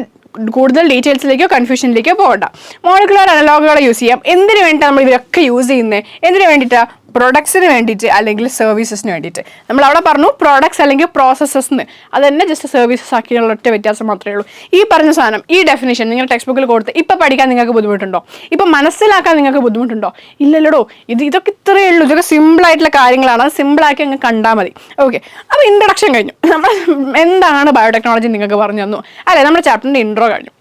കൂടുതൽ ഡീറ്റെയിൽസിലേക്കോ കൺഫ്യൂഷനിലേക്കോ പോകണ്ട. മോളിക്കുലർ അനലോഗുകളെ യൂസ് ചെയ്യാം. എന്തിനു വേണ്ടിയിട്ടാണ് നമ്മൾ ഇവരൊക്കെ യൂസ് ചെയ്യുന്നത്? എന്തിനു വേണ്ടിയിട്ടാണ്? പ്രൊഡക്ട്സിന് വേണ്ടിയിട്ട് അല്ലെങ്കിൽ സർവീസസിന് വേണ്ടിയിട്ട്. നമ്മൾ അവിടെ പറഞ്ഞു പ്രോഡക്ട്സ് അല്ലെങ്കിൽ പ്രോസസ്സസ് എന്ന്, അത് തന്നെ ജസ്റ്റ് സർവീസസ് ആക്കിയുള്ള ഒറ്റ വ്യത്യാസം മാത്രമേ ഉള്ളൂ. ഈ പറഞ്ഞ സാധനം, ഈ ഡെഫിനിഷൻ നിങ്ങൾ ടെക്സ്റ്റ് ബുക്കിൽ കൊടുത്ത് ഇപ്പം പഠിക്കാൻ നിങ്ങൾക്ക് ബുദ്ധിമുട്ടുണ്ടോ? ഇപ്പം മനസ്സിലാക്കാൻ നിങ്ങൾക്ക് ബുദ്ധിമുട്ടുണ്ടോ? ഇല്ലല്ലോ. ഇതൊക്കെ ഇത്രയേ ഉള്ളൂ. ഇതൊക്കെ സിമ്പിളായിട്ടുള്ള കാര്യങ്ങളാണ്. അത് സിമ്പിളാക്കി അങ്ങ് കണ്ടാൽ മതി. ഓക്കെ, അപ്പോൾ ഇൻട്രൊഡക്ഷൻ കഴിഞ്ഞു. നമ്മൾ എന്താണ് ബയോടെക്നോളജി നിങ്ങൾക്ക് പറഞ്ഞു തന്നു, അല്ലേ? നമ്മുടെ ചാപ്റ്ററിൻ്റെ ഇൻട്രോ കഴിഞ്ഞു.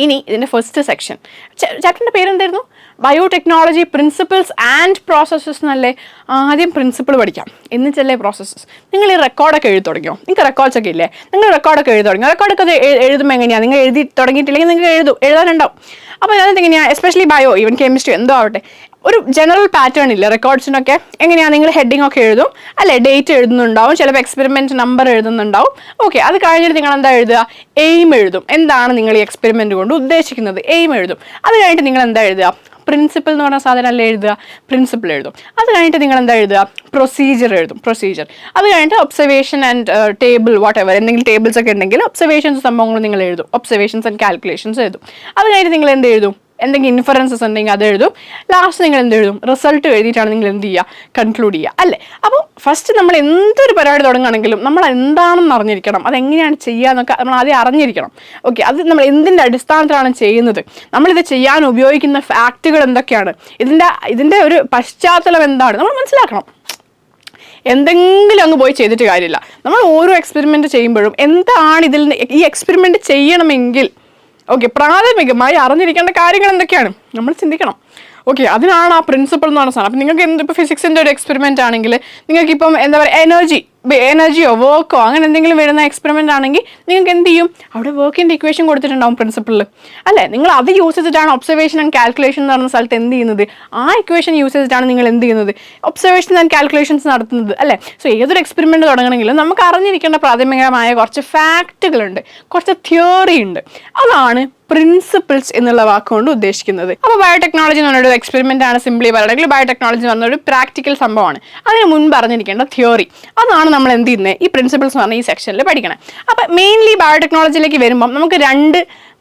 ഇനി ഇതിൻ്റെ ഫസ്റ്റ് സെക്ഷൻ, ചാപ്റ്ററിൻ്റെ പേരെന്തായിരുന്നു? ബയോടെക്നോളജി പ്രിൻസിപ്പിൾസ് ആൻഡ് പ്രോസസ്സസ് എന്നല്ലേ? ആദ്യം പ്രിൻസിപ്പിൾ പഠിക്കാം, എന്നിട്ടല്ലേ പ്രോസസ്സസ്. നിങ്ങൾ ഈ റെക്കോർഡൊക്കെ എഴുതി തുടങ്ങിയോ? നിങ്ങൾക്ക് റെക്കോർഡ്സ് ഒക്കെ ഇല്ലേ? നിങ്ങൾ റെക്കോർഡൊക്കെ എഴുതി തുടങ്ങിയോ? റെക്കോർഡൊക്കെ എഴുതുമ്പോൾ എങ്ങനെയാണ്? നിങ്ങൾ എഴുതി തുടങ്ങിയിട്ടില്ലെങ്കിൽ നിങ്ങൾക്ക് എഴുതാനുണ്ടാവും. അപ്പോൾ അതിനകത്ത് എങ്ങനെയാണ്? എസ്പെഷ്യലി ബയോ, ഈവൻ കെമിസ്ട്രി, എന്തോ ആവട്ടെ, ഒരു ജനറൽ പാറ്റേൺ ഇല്ല റെക്കോർഡ്സിനൊക്കെ. എങ്ങനെയാണ്? നിങ്ങൾ ഹെഡിങ് ഒക്കെ എഴുതും, അല്ലേ? ഡേറ്റ് എഴുതുന്നുണ്ടാവും, ചിലപ്പോൾ എക്സ്പെരിമെൻറ്റ് നമ്പർ എഴുതുന്നുണ്ടാവും. ഓക്കെ, അത് കഴിഞ്ഞിട്ട് നിങ്ങൾ എന്താ എഴുതുക? എയിം എഴുതും. എന്താണ് നിങ്ങൾ ഈ എക്സ്പെരിമെൻറ്റ് കൊണ്ട് ഉദ്ദേശിക്കുന്നത്? എയിം എഴുതും. അത് കഴിഞ്ഞിട്ട് നിങ്ങൾ എന്താ എഴുതുക? പ്രിൻസിപ്പിൾ എന്ന് പറഞ്ഞ സാധനം അല്ലേ എഴുതുക? പ്രിൻസിപ്പിൾ എഴുതും. അത് കഴിഞ്ഞിട്ട് നിങ്ങൾ എന്താ എഴുതുക? പ്രൊസീജിയർ എഴുതും. പ്രൊസീജിയർ. അത് കഴിഞ്ഞിട്ട് observation and table, what ever, എന്തെങ്കിലും ടേബിൾസ് ഒക്കെ ഉണ്ടെങ്കിൽ ഒബ്സർവേഷൻസ് സംഭവങ്ങൾ നിങ്ങൾ എഴുതും. ഒബ്സർവേഷൻസ് ആൻഡ് കാൽക്കുലേഷൻസ് എഴുതും. അത് കഴിഞ്ഞിട്ട് നിങ്ങൾ എന്ത് എഴുതും? എന്തെങ്കിലും ഇൻഫറൻസസ് ഉണ്ടെങ്കിൽ അത് എഴുതും. ലാസ്റ്റ് നിങ്ങൾ എന്ത് എഴുതും? റിസൾട്ട് എഴുതിയിട്ടാണ് നിങ്ങൾ എന്ത് ചെയ്യുക? കൺക്ലൂഡ് ചെയ്യുക അല്ലേ? അപ്പോൾ ഫസ്റ്റ് നമ്മൾ എന്തൊരു പരിപാടി തുടങ്ങുകയാണെങ്കിലും നമ്മൾ എന്താണെന്ന് അറിഞ്ഞിരിക്കണം, അതെങ്ങനെയാണ് ചെയ്യുക എന്നൊക്കെ നമ്മൾ ആദ്യം അറിഞ്ഞിരിക്കണം. ഓക്കെ, അത് നമ്മൾ എന്തിൻ്റെ അടിസ്ഥാനത്തിലാണ് ചെയ്യുന്നത്, നമ്മളിത് ചെയ്യാൻ ഉപയോഗിക്കുന്ന ഫാക്റ്റുകൾ എന്തൊക്കെയാണ്, ഇതിൻ്റെ ഒരു പശ്ചാത്തലം എന്താണ് നമ്മൾ മനസ്സിലാക്കണം. എന്തെങ്കിലും അങ്ങ് പോയി ചെയ്തിട്ട് കാര്യമില്ല. നമ്മൾ ഓരോ എക്സ്പെരിമെൻ്റ് ചെയ്യുമ്പോഴും എന്താണ് ഈ എക്സ്പെരിമെൻ്റ് ചെയ്യണമെങ്കിൽ പ്രാഥമികമായി അറിഞ്ഞിരിക്കേണ്ട കാര്യങ്ങൾ എന്തൊക്കെയാണ് നമ്മൾ ചിന്തിക്കണം. ഓക്കെ, അതിനാണ് ആ പ്രിൻസിപ്പിൾ എന്ന് പറഞ്ഞ സാധനം. അപ്പം നിങ്ങൾക്ക് ഇപ്പോൾ ഫിസിക്സിൻ്റെ ഒരു എക്സ്പെരിമെൻ്റ് ആണെങ്കിൽ നിങ്ങൾക്കിപ്പം എന്താ പറയുക, എനർജിയോ വർക്കോ അങ്ങനെ എന്തെങ്കിലും വരുന്ന എക്സ്പെരിമെൻ്റ് ആണെങ്കിൽ നിങ്ങൾക്ക് എന്ത് ചെയ്യും? അവിടെ വർക്കിൻ്റെ ഇക്വേഷൻ കൊടുത്തിട്ടുണ്ടാവും പ്രിൻസിപ്പിളിൽ അല്ലേ? നിങ്ങൾ അത് യൂസ് ചെയ്തിട്ടാണ് ഒബ്സർവേഷൻ ആൻഡ് കാൽക്കുലേഷൻ എന്ന് പറഞ്ഞ സ്ഥലത്ത് എന്ത് ചെയ്യുന്നത്? ആ ഇക്വേഷൻ യൂസ് ചെയ്തിട്ടാണ് നിങ്ങൾ എന്ത് ചെയ്യുന്നത്? ഒബ്സർവേഷൻ ആൻഡ് കാൽക്കുലേഷൻസ് നടത്തുന്നത് അല്ലേ? സോ ഏതൊരു എക്സ്പെരിമെൻ്റ് തുടങ്ങണമെങ്കിലും നമുക്ക് അറിഞ്ഞിരിക്കേണ്ട പ്രാഥമികമായ കുറച്ച് ഫാക്റ്റുകളുണ്ട്, കുറച്ച് തിയറി ഉണ്ട്. അതാണ് പ്രിൻസിപ്പിൾസ് എന്നുള്ള വാക്കുകൊണ്ട് ഉദ്ദേശിക്കുന്നത്. അപ്പോൾ ബയോടെക്നോളജി എന്ന് പറഞ്ഞൊരു എക്സ്പെരിമെൻ്റ് ആണ് സിംപ്ലി പറയുകയാണെങ്കിൽ. ബയോടെക്നോളജി എന്ന് പറഞ്ഞൊരു പ്രാക്ടിക്കൽ സംഭവമാണ്. അതിന് മുൻപ് അറിഞ്ഞിരിക്കേണ്ട തിയറി, അതാണ് നമ്മൾ എന്ത് ചെയ്യുന്നത് ഈ പ്രിൻസിപ്പിൾസ് എന്ന് പറഞ്ഞ ഈ സെക്ഷനിൽ പഠിക്കണം. അപ്പോൾ മെയിൻലി ബയോടെക്നോളജിയിലേക്ക് വരുമ്പം നമുക്ക് രണ്ട്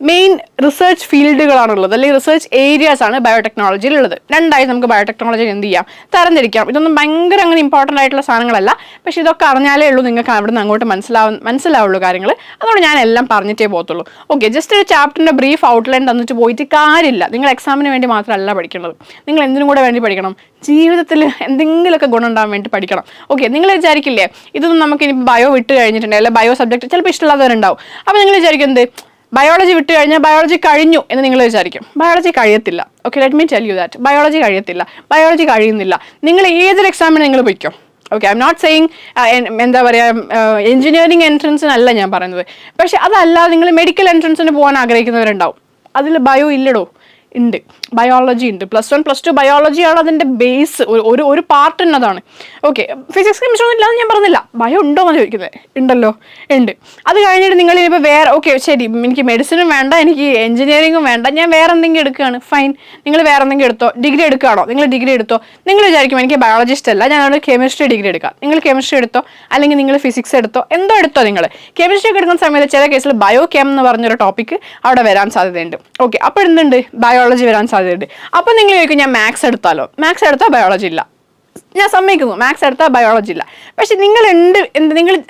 മെയിൻ റിസർച്ച് ഫീൽഡുകളാണുള്ളത്, അല്ലെങ്കിൽ റിസർച്ച് ഏരിയാസ് ആണ് ബയോടെക്നോളജിയിലുള്ളത്. രണ്ടായി നമുക്ക് ബയോടെക്നോളജി എന്ത് ചെയ്യാം? തരംതിരിക്കാം. ഇതൊന്നും ഭയങ്കര അങ്ങനെ ഇമ്പോർട്ടൻ്റ് ആയിട്ടുള്ള സാധനങ്ങളല്ല, പക്ഷേ ഇതൊക്കെ അറിഞ്ഞാലേ ഉള്ളൂ നിങ്ങൾക്ക് അവിടെ നിന്ന് അങ്ങോട്ട് മനസ്സിലാവുള്ളൂ കാര്യങ്ങൾ. അതുകൊണ്ട് ഞാൻ എല്ലാം പറഞ്ഞിട്ടേ പോകത്തുള്ളൂ. ഓക്കെ, ജസ്റ്റ് ഒരു ചാപ്റ്ററിൻ്റെ ബ്രീഫ് ഔട്ട്ലൈൻ തന്നിട്ട് പോയിട്ട് കാര്യമില്ല. നിങ്ങൾ എക്സാമിന് വേണ്ടി മാത്രമല്ല പഠിക്കുന്നത്, നിങ്ങൾ എന്തിനും കൂടെ വേണ്ടി പഠിക്കണം, ജീവിതത്തിൽ എന്തെങ്കിലുമൊക്കെ ഗുണം ഉണ്ടാകാൻ വേണ്ടി പഠിക്കണം. ഓക്കെ, നിങ്ങൾ വിചാരിക്കില്ലേ ഇതൊന്നും നമുക്ക് ഇനി ബയോ വിട്ട് കഴിഞ്ഞിട്ടുണ്ടെങ്കിൽ, അല്ലെങ്കിൽ ബയോ സബ്ജക്റ്റ് ചിലപ്പോൾ ഇഷ്ടമുള്ളവരുണ്ടാവും. അപ്പോൾ നിങ്ങൾ വിചാരിക്കുന്നത് ബയോളജി വിട്ട് കഴിഞ്ഞാൽ ബയോളജി കഴിഞ്ഞു എന്ന് നിങ്ങൾ വിചാരിക്കും. ബയോളജി കഴിയത്തില്ല. Okay, let me tell you that biology കഴിയത്തില്ല, ബയോളജി കഴിയുന്നില്ല. നിങ്ങൾ ഏതൊരു എക്സാമിന് നിങ്ങൾ പൊയ്ക്കോ. Okay, I'm not saying എന്താ പറയുക എഞ്ചിനീയറിംഗ് എൻട്രൻസിനല്ല ഞാൻ പറയുന്നത്, പക്ഷെ അതല്ലാതെ നിങ്ങൾ മെഡിക്കൽ എൻട്രൻസിന് പോകാൻ ആഗ്രഹിക്കുന്നവരുണ്ടാവും. അതിൽ ബയോ ഇല്ലടോ, ഉണ്ട്, ബയോളജി ഉണ്ട്. +1 +2 ബയോളജിയാണ് അതിൻ്റെ ബേസ്, ഒരു പാർട്ട് തന്നെ അതാണ്. ഓക്കെ, ഫിസിക്സ് കെമിസ്ട്രി ഒന്നും ഇല്ലാന്ന് ഞാൻ പറഞ്ഞില്ല. ബയോ ഉണ്ടോ എന്ന് ചോദിക്കുന്നത്, ഉണ്ടല്ലോ, ഉണ്ട്. അത് കഴിഞ്ഞിട്ട് നിങ്ങൾ ഇപ്പോൾ വേറെ ഓക്കെ ശരി എനിക്ക് മെഡിസിനും വേണ്ട, എനിക്ക് എഞ്ചിനീയറിംഗും വേണ്ട, ഞാൻ വേറെ എന്തെങ്കിലും എടുക്കുകയാണ്, ഫൈൻ, നിങ്ങൾ വേറെ എന്തെങ്കിലും എടുത്തോ. ഡിഗ്രി എടുക്കുകയാണോ, നിങ്ങൾ ഡിഗ്രി എടുത്തോ. നിങ്ങൾ വിചാരിക്കും എനിക്ക് ബയോളജിസ്റ്റ് അല്ല, ഞാനോട് കെമിസ്ട്രി ഡിഗ്രി എടുക്കാം. നിങ്ങൾ കെമിസ്ട്രി എടുത്തോ, അല്ലെങ്കിൽ നിങ്ങൾ ഫിസിക്സ് എടുത്തോ, എന്തോ എടുത്തോ. നിങ്ങൾ കെമിസ്ട്രി ഒക്കെ എടുക്കുന്ന സമയത്ത് ചില കേസിൽ ബയോ കെം എന്ന് പറഞ്ഞൊരു ടോപ്പിക്ക് അവിടെ വരാൻ സാധ്യതയുണ്ട്. ഓക്കെ, അപ്പോൾ എന്തുണ്ട്? ബയോളജി വരാൻ സാധ്യതയുണ്ട്. അപ്പോൾ നിങ്ങൾ ചോദിക്കും ഞാൻ മാത്സ് എടുത്താലോ? മാത്സ് എടുത്താൽ ബയോളജി ഇല്ല, ഞാൻ സമ്മതിക്കുന്നു, മാത്സ് എടുത്താൽ ബയോളജി ഇല്ല. പക്ഷെ നിങ്ങൾ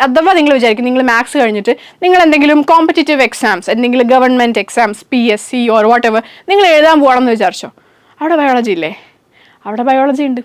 അഥവാ നിങ്ങൾ വിചാരിക്കും നിങ്ങൾ മാത്സ് കഴിഞ്ഞിട്ട് നിങ്ങൾ എന്തെങ്കിലും കോമ്പറ്റേറ്റീവ് എക്സാംസ്, എന്തെങ്കിലും government exams, PSC or what ever നിങ്ങൾ എഴുതാൻ പോകണമെന്ന് വിചാരിച്ചോ, അവിടെ ബയോളജി ഇല്ലേ? അവിടെ ബയോളജി ഉണ്ട്,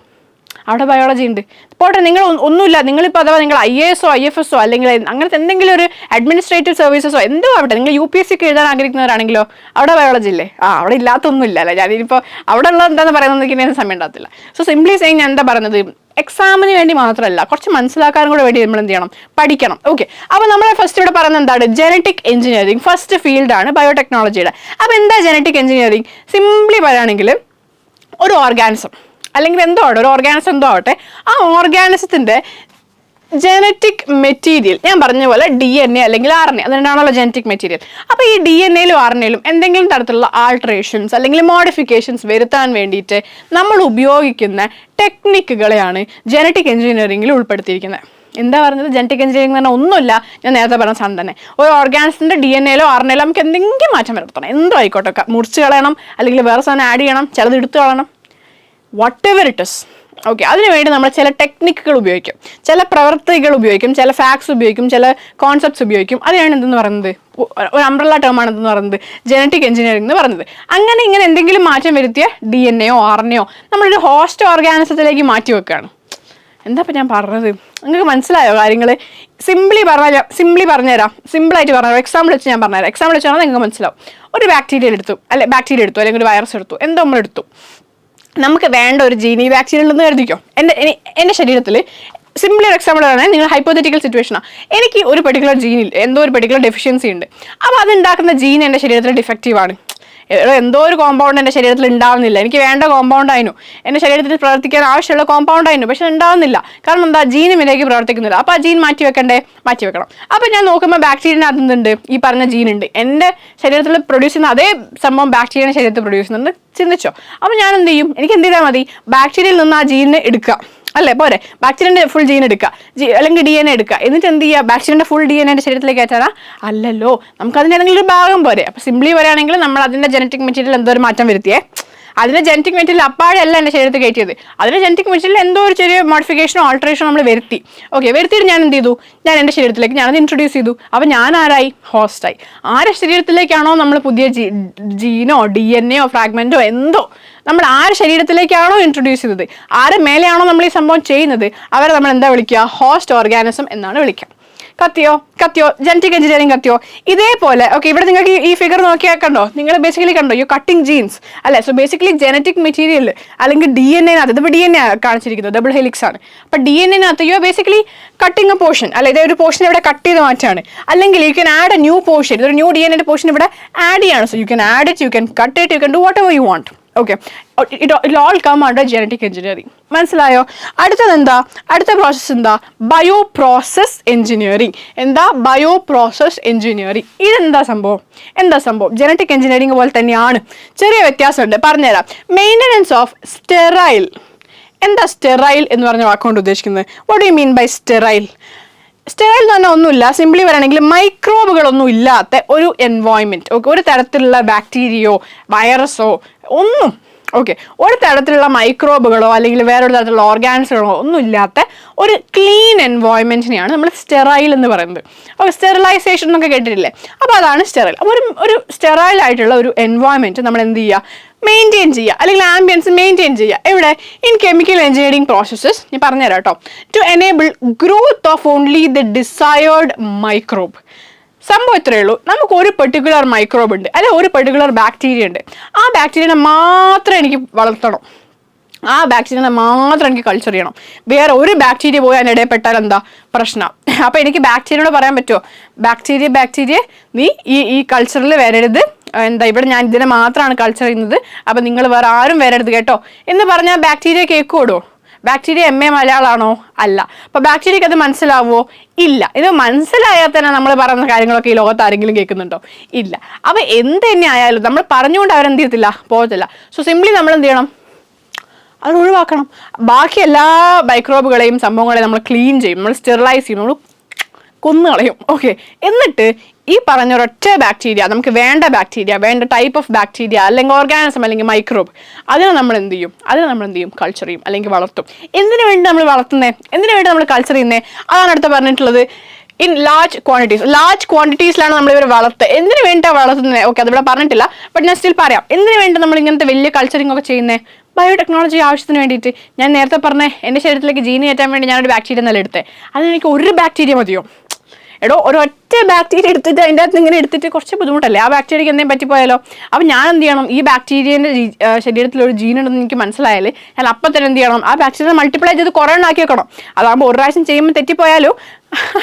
അവിടെ ബയോളജി ഉണ്ട്. പോട്ടെ, നിങ്ങൾ ഒന്നുമില്ല, നിങ്ങളിപ്പോൾ അഥവാ നിങ്ങൾ IAS IFS അല്ലെങ്കിൽ അങ്ങനത്തെ എന്തെങ്കിലും ഒരു അഡ്മിനിസ്ട്രേറ്റീവ് സർവീസസോ എന്തോ ആവട്ടെ, നിങ്ങൾ UPSC എഴുതാൻ ആഗ്രഹിക്കുന്നവരാണെങ്കിലോ അവിടെ ബയോളജി ഇല്ലേ? അവിടെ ഇല്ലാത്തൊന്നുമില്ല അല്ലേ? ഞാനിപ്പോൾ അവിടെ ഉള്ളത് എന്താണെന്ന് പറയുന്നത് സമയം ഉണ്ടാകത്തില്ല. സോ സിംപ്ലി സെയിങ് ഞാൻ എന്താ പറയുന്നത്, എക്സാമിന് വേണ്ടി മാത്രമല്ല, കുറച്ച് മനസ്സിലാക്കാനും കൂടെ വേണ്ടി നമ്മൾ എന്ത് ചെയ്യണം? പഠിക്കണം. ഓക്കെ, അപ്പോൾ നമ്മൾ ഫസ്റ്റ് ഇവിടെ പറയുന്നത് എന്താണ്? ജനറ്റിക് എഞ്ചിനീയറിംഗ് ഫസ്റ്റ് ഫീൽഡാണ് ബയോടെക്നോളജിയുടെ. അപ്പോൾ എന്താ ജനറ്റിക് എഞ്ചിനീയറിംഗ്? സിംപ്ലി പറയുകയാണെങ്കിൽ ഒരു ഓർഗാനിസം അല്ലെങ്കിൽ എന്തോ ആവട്ടെ, ഒരു ഓർഗാനിസം എന്തോ ആവട്ടെ, ആ ഓർഗാനിസത്തിൻ്റെ ജനറ്റിക് മെറ്റീരിയൽ, ഞാൻ പറഞ്ഞ പോലെ DNA അല്ലെങ്കിൽ RNA, അതുകൊണ്ടാണല്ലോ ജനറ്റിക് മെറ്റീരിയൽ. അപ്പോൾ ഈ DNAയിലും RNAയിലും എന്തെങ്കിലും തരത്തിലുള്ള ആൾട്ടറേഷൻസ് അല്ലെങ്കിൽ മോഡിഫിക്കേഷൻസ് വരുത്താൻ വേണ്ടിയിട്ട് നമ്മൾ ഉപയോഗിക്കുന്ന ടെക്നിക്കുകളെയാണ് ജനറ്റിക് എഞ്ചിനീയറിംഗിൽ ഉൾപ്പെടുത്തിയിരിക്കുന്നത്. എന്താ പറഞ്ഞത്? ജനറ്റിക് എഞ്ചിനീയറിംഗ് എന്ന് പറഞ്ഞാൽ ഒന്നുമില്ല, ഞാൻ നേരത്തെ പറഞ്ഞ സാധനം തന്നെ. ഒരു ഓർഗാനിസത്തിൻ്റെ DNAയിലോ RNAയിലോ നമുക്ക് എന്തെങ്കിലും മാറ്റം വരുത്തണം, എന്തോ ആയിക്കോട്ടെ, മുറിച്ച് കളയണം, അല്ലെങ്കിൽ വേറെ സാധനം ആഡ് ചെയ്യണം, ചിലത് എടുത്തു കളയണം, whatever it is. ഓക്കെ, അതിനുവേണ്ടി നമ്മൾ ചില ടെക്നിക്കുകൾ ഉപയോഗിക്കും, ചില പ്രവൃത്തികൾ ഉപയോഗിക്കും, ചില ഫാക്ട്സ് ഉപയോഗിക്കും, ചില കോൺസെപ്റ്റ്സ് ഉപയോഗിക്കും. അതിനാണ് എന്തെന്ന് പറയുന്നത്, ഒരു അംബ്രല്ല ടേമാണ് എന്തെന്ന് പറയുന്നത്, ജനറ്റിക് എഞ്ചിനീയറിംഗ് എന്ന് പറയുന്നത്. അങ്ങനെ ഇങ്ങനെ എന്തെങ്കിലും മാറ്റം വരുത്തിയ DNAയോ RNAയോ നമ്മളൊരു ഹോസ്റ്റ് ഓർഗാനിസത്തിലേക്ക് മാറ്റി വെക്കുകയാണ്. എന്താ ഇപ്പം ഞാൻ പറഞ്ഞത്? നിങ്ങൾക്ക് മനസ്സിലായോ കാര്യങ്ങൾ? സിംപ്ലി പറഞ്ഞുതരാം, സിമ്പിളായിട്ട് പറഞ്ഞുതരാം, എക്സാമ്പിൾ വെച്ച് ഞാൻ പറഞ്ഞുതരാം. എക്സാമ്പിൾ വെച്ച് പറഞ്ഞാൽ നിങ്ങൾക്ക് മനസ്സിലാവും. ഒരു ബാക്ടീരിയ എടുത്തു അല്ലെങ്കിൽ ഒരു വൈറസ് എടുത്തു, എന്തോ നമ്മൾ എടുത്തു, നമുക്ക് വേണ്ട ഒരു ജീൻ, ഈ വാക്സിൻ ഉണ്ടെന്ന് കരുതിക്കോ. എൻ്റെ ശരീരത്തിൽ സിംപ്ലി ഒരു എക്സാമ്പിൾ പറഞ്ഞാൽ, നിങ്ങൾ ഹൈപ്പോത്തറ്റിക്കൽ സിറ്റുവേഷനാണ്, എനിക്ക് ഒരു പെർട്ടിക്കുലർ ജീനിൽ എന്തോ ഒരു പെർട്ടിക്കുലർ ഡെഫിഷ്യൻസി ഉണ്ട്. അപ്പോൾ അതുണ്ടാക്കുന്ന ജീൻ എൻ്റെ ശരീരത്തിൽ ഡിഫക്റ്റീവാണ്. എന്തോ ഒരു കോമ്പൗണ്ട് എൻ്റെ ശരീരത്തിൽ ഉണ്ടാവുന്നില്ല, എനിക്ക് വേണ്ട കോമ്പൗണ്ട് ആയിരുന്നു, എൻ്റെ ശരീരത്തിൽ പ്രവർത്തിക്കാൻ ആവശ്യമുള്ള കോമ്പൗണ്ട് ആയിരുന്നു, പക്ഷെ ഉണ്ടാവുന്നില്ല. കാരണം എന്താ? ജീനും ഇതിലേക്ക് പ്രവർത്തിക്കുന്നില്ല. അപ്പോൾ ആ ജീൻ മാറ്റി വെക്കണം. അപ്പോൾ ഞാൻ നോക്കുമ്പോൾ ബാക്ടീരിയനകത്ത് എന്തുണ്ട്? ഈ പറഞ്ഞ ജീൻ ഉണ്ട്. എൻ്റെ ശരീരത്തിൽ പ്രൊഡ്യൂസ് ചെയ്യുന്ന അതേ സംഭവം ബാക്ടീരിയയുടെ ശരീരത്തിൽ പ്രൊഡ്യൂസ് ചെയ്യുന്നുണ്ട്. ചിന്തിച്ചോ? അപ്പോൾ ഞാൻ എന്ത് ചെയ്യും? എനിക്ക് എന്ത് ചെയ്താൽ മതി? ബാക്ടീരിയയിൽ നിന്ന് ആ ജീനിനെ എടുക്കുക, അല്ലേ? പോരെ? ബാക്ടീരിയൻ്റെ ഫുൾ ജീൻ എടുക്കുക, അല്ലെങ്കിൽ DNA എടുക്കുക, എന്നിട്ട് എന്ത് ചെയ്യുക? ബാക്ടീരിയൻ്റെ ഫുൾ DNA എൻ്റെ ശരീരത്തിലേക്ക് കയറ്റാനാ? അല്ലല്ലോ, നമുക്ക് അതിൻ്റെ ഏതെങ്കിലും ഒരു ഭാഗം പോരെ. അപ്പോൾ സിംപ്ലി പറയുകയാണെങ്കിൽ നമ്മൾ അതിൻ്റെ ജനറ്റിക് മെറ്റീരിയൽ എന്തോ ഒരു മാറ്റം വരുത്തിയേ. അതിൻ്റെ ജനറ്റിക് മെറ്റീരിയൽ അപ്പാഴല്ല എൻ്റെ ശരീരത്തിൽ കയറ്റിയത്, അതിൻ്റെ ജനറ്റിക് മെറ്റീരിയൽ എന്തോ ഒരു ചെറിയ മോഡിഫിക്കേഷനോ ആൾട്രേഷനോ നമ്മൾ വരുത്തി. ഓക്കെ, വരുത്തിയിട്ട് ഞാൻ എന്ത് ചെയ്തു? ഞാൻ എൻ്റെ ശരീരത്തിലേക്ക് ഞാനത് ഇൻട്രൊഡ്യൂസ് ചെയ്തു. അപ്പോൾ ഞാൻ ആരായി? ഹോസ്റ്റായി. ആരുടെ ശരീരത്തിലേക്കാണോ നമ്മൾ പുതിയ ജീനോ DNA ഫ്രാഗ്മെൻറ്റോ എന്തോ നമ്മൾ ആരുടെ ശരീരത്തിലേക്കാണോ ഇൻട്രൊഡ്യൂസ് ചെയ്തത്, ആരുടെ മേലെയാണോ നമ്മൾ ഈ സംഭവം ചെയ്യുന്നത്, അവരെ നമ്മൾ എന്താ വിളിക്കുക? ഹോസ്റ്റ് ഓർഗാനിസം എന്നാണ് വിളിക്കുക. കത്തിയോ ജനറ്റിക് എഞ്ചിനീയറിംഗ് കത്തിയോ? ഇതേപോലെ ഓക്കെ, ഇവിടെ നിങ്ങൾക്ക് ഈ ഫിഗർ നോക്കിയാൽ കണ്ടോ? നിങ്ങൾ ബേസിക്കലി കണ്ടോ യു കട്ടിങ് ജീൻസ് അല്ലേ? സോ ബേസിക്കലി ജനറ്റിക് മെറ്റീരിയൽ അല്ലെങ്കിൽ DNA ഇതിപ്പോൾ DNA കാണിച്ചിരിക്കുന്നത് ഡബിൾ ഹെലിക്സ് ആണ്. അപ്പോൾ DNA you basically cutting a portion അല്ലെ? ഇതേ ഒരു പോർഷൻ ഇവിടെ കട്ട് ചെയ്ത് മാറ്റാണ്. അല്ലെങ്കിൽ you can add a new portion, ഇതൊരു ന്യൂ DNA പോർഷൻ ഇവിടെ ആഡ് ചെയ്യാണ്. So you can add it, you can cut it, you can do whatever you want. Okay, it all come under genetic engineering. മനസ്സിലായോ? അടുത്തത് എന്താ? അടുത്ത process എന്താ? Bio process engineering. എന്താ? Bio process engineering. ഇതെന്താ സംഭവം? Genetic engineering പോലെ തന്നെയാണ്, ചെറിയ വ്യത്യാസമുണ്ട്, പറഞ്ഞുതരാം. Maintenance of sterile. എന്താ സ്റ്റെറൈൽ എന്ന് പറഞ്ഞ വാക്കുകൊണ്ട് ഉദ്ദേശിക്കുന്നത്? What do you mean by sterile? Sterile എന്ന് പറഞ്ഞാൽ ഒന്നുമില്ല, സിംപ്ലി പറയുകയാണെങ്കിൽ മൈക്രോബുകളൊന്നും ഇല്ലാത്ത ഒരു എൻവയോൺമെൻറ്റ്. ഓക്കെ, ഒരു തരത്തിലുള്ള ബാക്ടീരിയയോ വൈറസോ ഒന്നും, ഓക്കെ, ഒരു തരത്തിലുള്ള മൈക്രോബുകളോ അല്ലെങ്കിൽ വേറൊരു തരത്തിലുള്ള ഓർഗാനിസങ്ങളോ ഒന്നും ഇല്ലാത്ത ഒരു ക്ലീൻ എൻവയോൺമെൻറ്റിനെയാണ് നമ്മൾ സ്റ്റെറൈൽ എന്ന് പറയുന്നത്. അപ്പോൾ സ്റ്റെറിലൈസേഷൻ എന്നൊക്കെ കേട്ടിട്ടില്ലേ? അപ്പോൾ അതാണ് സ്റ്റെറൈൽ. അപ്പോൾ ഒരു സ്റ്റെറൈൽ ആയിട്ടുള്ള ഒരു എൻവയോൺമെൻറ്റ് നമ്മൾ എന്ത് ചെയ്യുക? മെയിൻറ്റെയിൻ ചെയ്യുക, അല്ലെങ്കിൽ ആംബിയൻസ് മെയിൻറ്റെയിൻ ചെയ്യുക. എവിടെ? In chemical engineering processes. ഞാൻ പറഞ്ഞുതരാം കേട്ടോ. To enable growth of only the desired microbe. സംഭവം ഇത്രയേ ഉള്ളൂ. നമുക്ക് ഒരു പെർട്ടിക്കുലർ മൈക്രോബ് ഉണ്ട്, അല്ലെ ഒരു പെർട്ടിക്കുലർ ബാക്ടീരിയ ഉണ്ട്. ആ ബാക്ടീരിയനെ മാത്രം എനിക്ക് വളർത്തണം, ആ ബാക്ടീരിയനെ മാത്രം എനിക്ക് കൾച്ചർ ചെയ്യണം. വേറെ ഒരു ബാക്ടീരിയ പോയി അതിൻ്റെ ഇടയിൽ പെട്ടാൽ എന്താ പ്രശ്നം? അപ്പോൾ എനിക്ക് ബാക്ടീരിയയോട് പറയാൻ പറ്റുമോ? ബാക്ടീരിയ നീ ഈ കൾച്ചറിൽ വരരുത്, എന്താ ഇവിടെ ഞാൻ ഇതിനെ മാത്രമാണ് കൾച്ചർ ചെയ്യുന്നത്, അപ്പം നിങ്ങൾ വേറെ ആരും വരരുത് കേട്ടോ എന്ന് പറഞ്ഞാൽ ബാക്ടീരിയ കേൾക്കുമോ? ബാക്ടീരിയ MA മലയാളമാണോ? അല്ല. അപ്പോൾ ബാക്ടീരിയക്ക് അത് മനസ്സിലാവുമോ? ഇല്ല. ഇത് മനസ്സിലായാൽ തന്നെ നമ്മൾ പറയുന്ന കാര്യങ്ങളൊക്കെ ഈ ലോകത്ത് ആരെങ്കിലും കേൾക്കുന്നുണ്ടോ? ഇല്ല. അപ്പോൾ എന്ത് തന്നെ ആയാലും നമ്മൾ പറഞ്ഞുകൊണ്ട് അവരെന്ത് ചെയ്യത്തില്ല, പോകത്തില്ല. സോ സിംപ്ലി നമ്മൾ എന്ത് ചെയ്യണം? അത് ഒഴിവാക്കണം. ബാക്കി എല്ലാ മൈക്രോബുകളെയും സംഭവങ്ങളെയും നമ്മൾ ക്ലീൻ ചെയ്യും, നമ്മൾ സ്റ്റെറിലൈസ് ചെയ്യും, നമ്മൾ കൊന്നുകളയും. ഓക്കെ, എന്നിട്ട് ഈ പറഞ്ഞ ഒരൊറ്റ ബാക്ടീരിയ, നമുക്ക് വേണ്ട ബാക്ടീരിയ, വേണ്ട ടൈപ്പ് ഓഫ് ബാക്ടീരിയ അല്ലെങ്കിൽ ഓർഗാനിസം അല്ലെങ്കിൽ മൈക്രോബ്, അതിനെ നമ്മൾ എന്ത് ചെയ്യും? കൾച്ചർ ചെയ്യും അല്ലെങ്കിൽ വളർത്തും. എന്തിനു വേണ്ടി നമ്മൾ വളർത്തുന്നത്? എന്തിനു വേണ്ടി നമ്മൾ കൾച്ചർ ചെയ്യുന്നത്? അതാണ് അടുത്ത പറഞ്ഞിട്ടുള്ളത്. ഇൻ ലാർജ് ക്വാണ്ടിറ്റീസിലാണ് നമ്മൾ ഇവർ വളർത്തുക. എന്തിനു വേണ്ടിയാണ് വളർത്തുന്നത്? ഓക്കെ, അതിവിടെ പറഞ്ഞിട്ടില്ല, ബട്ട് ഞാൻ സ്റ്റിൽ പറയാം. എന്തിനു വേണ്ടി നമ്മൾ ഇങ്ങനത്തെ വലിയ കൾച്ചറിങ് ഒക്കെ ചെയ്യുന്നത്? ബയോടെക്നോളജി ആവശ്യത്തിന് വേണ്ടിയിട്ട്. ഞാൻ നേരത്തെ പറഞ്ഞ എൻ്റെ ശരീരത്തിലേക്ക് ജീൻ കയറ്റാൻ വേണ്ടി ഞാനൊരു ബാക്ടീരിയ നല്ല എടുത്തത്, അതിനെനിക്ക് ഒരു ബാക്ടീരിയ മതിയോ? എടോ, ഒരൊറ്റ ബാക്ടീരിയ എടുത്തിട്ട് അതിൻ്റെ അകത്ത് ഇങ്ങനെ എടുത്തിട്ട് കുറച്ച് ബുദ്ധിമുട്ടല്ലേ? ആ ബാക്ടീരിയക്ക് എന്തെങ്കിലും പറ്റിപ്പോയാലോ? അപ്പോൾ ഞാൻ എന്ത് ചെയ്യണം? ഈ ബാക്ടീരിയൻ്റെ ശരീരത്തിലൊരു ജീൻ ഉണ്ടെന്ന് എനിക്ക് മനസ്സിലായാൽ ഞാൻ അപ്പം തന്നെ എന്ത് ചെയ്യണം? ആ ബാക്ടീരിയ മൾട്ടിപ്ലൈ ചെയ്ത് കുറേ ഉണ്ടാക്കി വെക്കണം. അതാകുമ്പോൾ ഒരു പ്രാവശ്യം ചെയ്യുമ്പോൾ തെറ്റിപ്പോയാലോ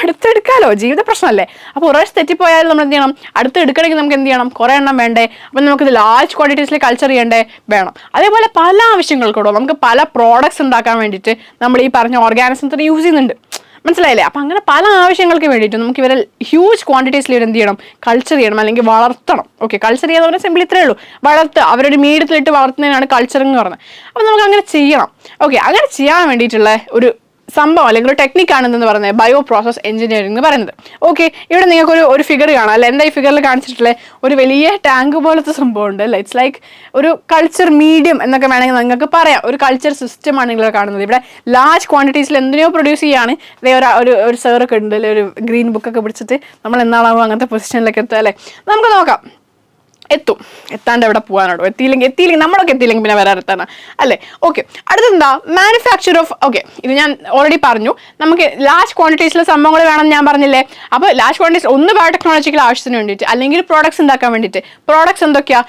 അടുത്തെടുക്കാമല്ലോ, ജീവിത പ്രശ്നമല്ലേ? അപ്പോൾ ഒരു പ്രാവശ്യം തെറ്റിപ്പോയാലും നമ്മൾ എന്ത് ചെയ്യണം? അടുത്തെടുക്കണമെങ്കിൽ നമുക്ക് എന്ത് ചെയ്യണം? കുറേ എണ്ണം വേണ്ടേ? അപ്പം നമുക്കിത് ലാർജ് ക്വാണ്ടിറ്റീസിൽ കൾച്ചർ ചെയ്യേണ്ടേ? വേണം. അതേപോലെ പല ആവശ്യങ്ങൾക്കൂടോ നമുക്ക് പല പ്രോഡക്ട്സ് ഉണ്ടാക്കാൻ വേണ്ടിയിട്ട് നമ്മൾ ഈ പറഞ്ഞ ഓർഗാനിസത്തിന് യൂസ് ചെയ്യുന്നുണ്ട്. മനസ്സിലായില്ലേ? അപ്പം അങ്ങനെ പല ആവശ്യങ്ങൾക്ക് വേണ്ടിയിട്ട് നമുക്ക് ഇവരെ ഹ്യൂജ് ക്വാണ്ടിറ്റീസിൽ ഇവർ എന്ത് ചെയ്യണം? കൾച്ചർ ചെയ്യണം അല്ലെങ്കിൽ വളർത്തണം. ഓക്കെ, കൾച്ചർ ചെയ്യാന്ന് പറഞ്ഞാൽ സിമ്പിൾ ഇത്രയേ ഉള്ളൂ, വളർത്തുക. അവരൊരു മീഡിയത്തിലിട്ട് വളർത്തുന്നതിനാണ് കൾച്ചറിങ് എന്ന് പറയുന്നത്. അപ്പം നമുക്ക് അങ്ങനെ ചെയ്യണം. ഓക്കെ, അങ്ങനെ ചെയ്യാൻ വേണ്ടിയിട്ടുള്ള ഒരു സംഭവം അല്ലെങ്കിൽ ഒരു ടെക്നിക്കാണ് എന്ന് പറയുന്നത് ബയോ പ്രോസസ് എഞ്ചിനീയറിംഗ് എന്ന് പറയുന്നത്. ഓക്കെ, ഇവിടെ നിങ്ങൾക്ക് ഒരു ഫിഗർ കാണാം അല്ലേ? എന്താ ഈ ഫിഗറിൽ കാണിച്ചിട്ടുള്ളത്? ഒരു വലിയ ടാങ്ക് പോലത്തെ സംഭവം ഉണ്ട് അല്ലേ? ഇറ്റ്സ് ലൈക്ക് ഒരു കൾച്ചർ മീഡിയം എന്നൊക്കെ വേണമെങ്കിൽ നിങ്ങൾക്ക് പറയാം. ഒരു കൾച്ചർ സിസ്റ്റമാണ് നിങ്ങൾ കാണുന്നത്. ഇവിടെ ലാർജ് ക്വാണ്ടിറ്റീസിൽ എന്തിനോ പ്രൊഡ്യൂസ് ചെയ്യാണ്. ഒരു സാറൊക്കെ ഉണ്ട് അല്ലെ, ഒരു ഗ്രീൻ ബുക്കൊക്കെ പിടിച്ചിട്ട് നമ്മൾ എന്നാളാവും അങ്ങനത്തെ പൊസിഷനിലൊക്കെ എത്തുക അല്ലേ? നമുക്ക് നോക്കാം. എത്താണ്ട് എവിടെ പോകാനാണോ? എത്തിയില്ലെങ്കിൽ നമ്മളൊക്കെ എത്തിയില്ലെങ്കിൽ പിന്നെ വരാൻ എത്താനാ അല്ലേ? ഓക്കെ, അടുത്തെന്താ? Manufacture of. ഓക്കെ, ഇത് ഞാൻ ഓൾറെഡി പറഞ്ഞു. നമുക്ക് ലാർജ് ക്വാണ്ടിറ്റീസിലെ സംഭവങ്ങൾ വേണമെന്ന് ഞാൻ പറഞ്ഞില്ലേ? അപ്പോൾ ലാർജ് ക്വാണ്ടിറ്റീസ് ഒന്ന് ബയോടെക്നോളജിക്കൽ ആവശ്യത്തിന് വേണ്ടിയിട്ട് അല്ലെങ്കിൽ പ്രോഡക്ട്സ് ഉണ്ടാക്കാൻ വേണ്ടിയിട്ട്. പ്രോഡക്ട്സ് എന്തൊക്കെയാ?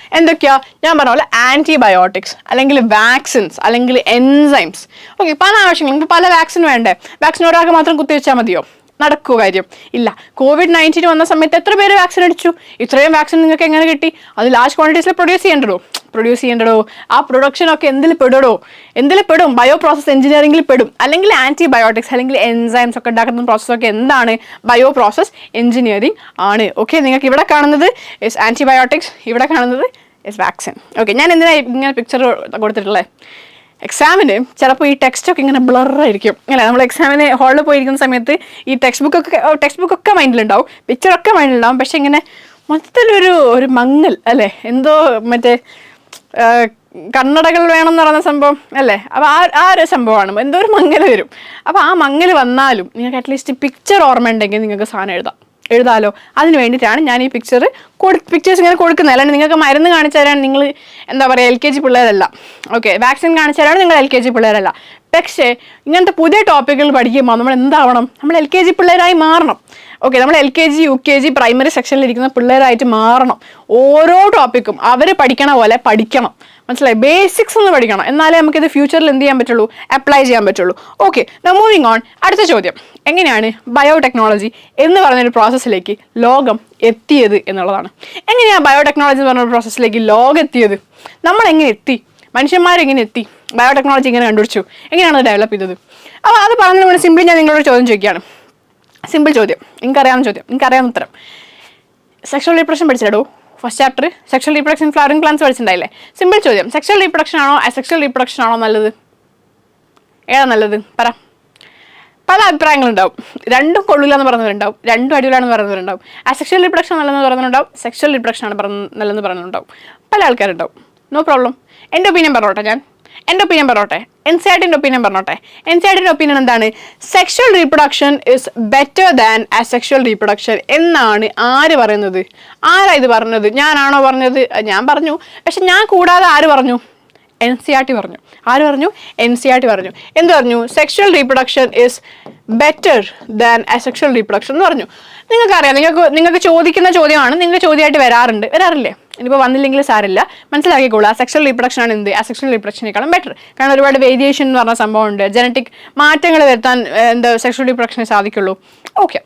ഞാൻ പറഞ്ഞ പോലെ ആൻറ്റിബയോട്ടിക്സ് അല്ലെങ്കിൽ വാക്സിൻസ് അല്ലെങ്കിൽ എൻസൈംസ്. ഓക്കെ, പല ആവശ്യങ്ങൾ. നമുക്ക് പല വാക്സിൻ വേണ്ടേ? വാക്സിൻ ഒരാൾക്ക് മാത്രം കുത്തിവെച്ചാൽ മതിയോ? നടക്കുമോ കാര്യം? ഇല്ല. COVID-19 വന്ന സമയത്ത് എത്ര പേര് വാക്സിൻ അടിച്ചു? ഇത്രയും വാക്സിൻ നിങ്ങൾക്ക് എങ്ങനെ കിട്ടി? അത് ലാർജ് ക്വാണ്ടിറ്റീസിൽ പ്രൊഡ്യൂസ് ചെയ്യേണ്ടടോ. ആ പ്രൊഡക്ഷനൊക്കെ എന്തിൽ പെടും? ബയോ പ്രോസസ് എഞ്ചിനീയറിംഗിൽ പെടും. അല്ലെങ്കിൽ ആൻറ്റിബയോട്ടിക്സ് അല്ലെങ്കിൽ എൻസൈംസ് ഒക്കെ ഉണ്ടാക്കുന്ന പ്രോസസ്സൊക്കെ എന്താണ്? ബയോ പ്രോസസ് എഞ്ചിനീയറിംഗ് ആണ്. ഓക്കെ, നിങ്ങൾക്ക് ഇവിടെ കാണുന്നത് ഇസ് ആൻറ്റിബയോട്ടിക്സ്, ഇവിടെ കാണുന്നത് ഇസ് വാക്സിൻ. ഓക്കെ, ഞാൻ എന്തിനാണ് ഇങ്ങനെ പിക്ചർ കൊടുത്തിട്ടുള്ളത്? എക്സാമിന് ചിലപ്പോൾ ഈ ടെക്സ്റ്റൊക്കെ ഇങ്ങനെ ബ്ലറായിരിക്കും അല്ലേ. നമ്മൾ എക്സാമിന് ഹാളിൽ പോയിരിക്കുന്ന സമയത്ത് ഈ ടെക്സ്റ്റ് ബുക്കൊക്കെ മൈൻഡിലുണ്ടാവും, പിക്ചറൊക്കെ മൈൻഡിലുണ്ടാവും, പക്ഷെ ഇങ്ങനെ മൊത്തത്തിലൊരു മങ്ങൽ അല്ലേ, എന്തോ മറ്റേ കണ്ണടകൾ വേണം എന്ന് പറയുന്ന സംഭവം അല്ലേ. അപ്പോൾ ആ ഒരു സംഭവമാണ്, എന്തോ ഒരു മങ്ങൽ വരും. അപ്പോൾ ആ മങ്ങൽ വന്നാലും നിങ്ങൾക്ക് അറ്റ്ലീസ്റ്റ് പിക്ചർ ഓർമ്മ ഉണ്ടെങ്കിൽ നിങ്ങൾക്ക് സാധനം എഴുതാലോ. അതിന് വേണ്ടിയിട്ടാണ് ഞാൻ ഈ പിക്ചേഴ്സ് ഇങ്ങനെ കൊടുക്കുന്നത്. അല്ലാണ്ട് നിങ്ങൾക്ക് മരുന്ന് കാണിച്ചു തരാൻ നിങ്ങൾ എന്താ പറയുക LKG പിള്ളേരല്ല, ഓക്കെ, വാക്സിൻ കാണിച്ചു തരാൻ നിങ്ങൾ LKG പിള്ളേരല്ല. പക്ഷേ ഇങ്ങനത്തെ പുതിയ ടോപ്പിക്കുകൾ പഠിക്കുമ്പോൾ നമ്മൾ എന്താവണം, നമ്മൾ LKG പിള്ളേരായി മാറണം. ഓക്കെ, നമ്മൾ LKG UKG പ്രൈമറി സെക്ഷനിൽ ഇരിക്കുന്ന പിള്ളേരായിട്ട് മാറണം. ഓരോ ടോപ്പിക്കും അവർ പഠിക്കണ പോലെ പഠിക്കണം, മനസ്സിലായി? ബേസിക്സ് ഒന്ന് പഠിക്കണം, എന്നാലേ നമുക്കിത് ഫ്യൂച്ചറിൽ എന്ത് ചെയ്യാൻ പറ്റുള്ളൂ, അപ്ലൈ ചെയ്യാൻ പറ്റുള്ളൂ. Okay, moving on. അടുത്ത ചോദ്യം, എങ്ങനെയാണ് ബയോടെക്നോളജി എന്ന് പറഞ്ഞൊരു പ്രോസസ്സിലേക്ക് ലോകം എത്തിയത് എന്നുള്ളതാണ്. എങ്ങനെയാണ് ബയോടെക്നോളജി എന്ന് പറഞ്ഞ പ്രോസസ്സിലേക്ക് ലോകം എത്തിയത്? നമ്മളെങ്ങനെ എത്തി, മനുഷ്യന്മാരെങ്ങനെ എത്തി, ബയോടെക്നോളജി എങ്ങനെ കണ്ടുപിടിച്ചു, എങ്ങനെയാണ് അത് ഡെവലപ്പ് ചെയ്തത്? അപ്പോൾ അത് പറഞ്ഞതിന് മുന്നേ സിംപിളി ഞാൻ നിങ്ങളോട് ചോദ്യം ചോദിക്കുകയാണ്. സിമ്പിൾ ചോദ്യം, എനിക്കറിയാവുന്ന ചോദ്യം, എനിക്കറിയാവുന്ന ഉത്തരം. സെക്ഷൽ റീപ്രൊഡക്ഷൻ പഠിച്ചിട്ടോ? First chapter sexual reproduction flowering plants പഠിച്ചിട്ടുണ്ടായില്ലേ? സിമ്പിൾ ചോദ്യം, സെക്ഷൽ റീപ്രൊഡക്ഷൻ ആണോ അസെക്ഷൽ റീപ്രൊഡക്ഷൻ ആണോ നല്ലത്? ഏതാ നല്ലത് പറ. പല അഭിപ്രായങ്ങളുണ്ടാവും. രണ്ടും കൊള്ളില്ല എന്ന് പറയുന്നവരുണ്ടാവും, രണ്ടും അടിപൊളിയാണെന്ന് പറയുന്നവരുണ്ടാവും. അസെക്ഷൽ റീപ്രൊഡക്ഷൻ നല്ലതെന്ന് പറയുന്നുണ്ടാവും, സെക്ഷൽ റീപ്രൊഡക്ഷൻ ആണ് നല്ലതെന്ന് പറയുന്നുണ്ടാവും. പല ആൾക്കാരുണ്ടാവും, നോ പ്രോബ്ലം. എൻ്റെ ഒപ്പീനിയൻ പറഞ്ഞോട്ടെ, NCERTന്റെ ഒപ്പീനിയൻ പറഞ്ഞോട്ടെ. NCERTന്റെ ഒപ്പീനിയൻ എന്താണ്? Sexual reproduction is better than asexual reproduction എന്നാണ്. ആര് പറയുന്നത്? ആരാ ഇത് പറഞ്ഞത്? ഞാനാണോ പറഞ്ഞത്? ഞാൻ പറഞ്ഞു. പക്ഷെ ഞാൻ കൂടാതെ ആര് പറഞ്ഞു? NCERT പറഞ്ഞു. ആര് പറഞ്ഞു? NCERT പറഞ്ഞു. എന്ത് പറഞ്ഞു? Sexual reproduction is better than asexual reproduction എന്ന് പറഞ്ഞു. നിങ്ങൾക്കറിയാം, നിങ്ങൾക്ക് ചോദിക്കുന്ന ചോദ്യമാണ്, നിങ്ങൾക്ക് ചോദ്യമായിട്ട് വരാറില്ലേ? ഇനിയിപ്പോൾ വന്നില്ലെങ്കിൽ സാരില്ല, മനസ്സിലാക്കിക്കോളൂ. സെക്ഷൽ റീപ്രൊഡക്ഷൻ ആണ് എന്ത്, അസെക്ഷൽ റീപ്രൊഡക്ഷനേക്കാളും ബെറ്റർ. കാരണം ഒരുപാട് വേരിയേഷൻ എന്ന് പറഞ്ഞ സംഭവമുണ്ട്, ജനറ്റിക് മാറ്റങ്ങൾ വരുത്താൻ സെക്ഷൽ റീപ്രൊഡക്ഷനെ സാധിക്കുള്ളൂ. ഓക്കെ,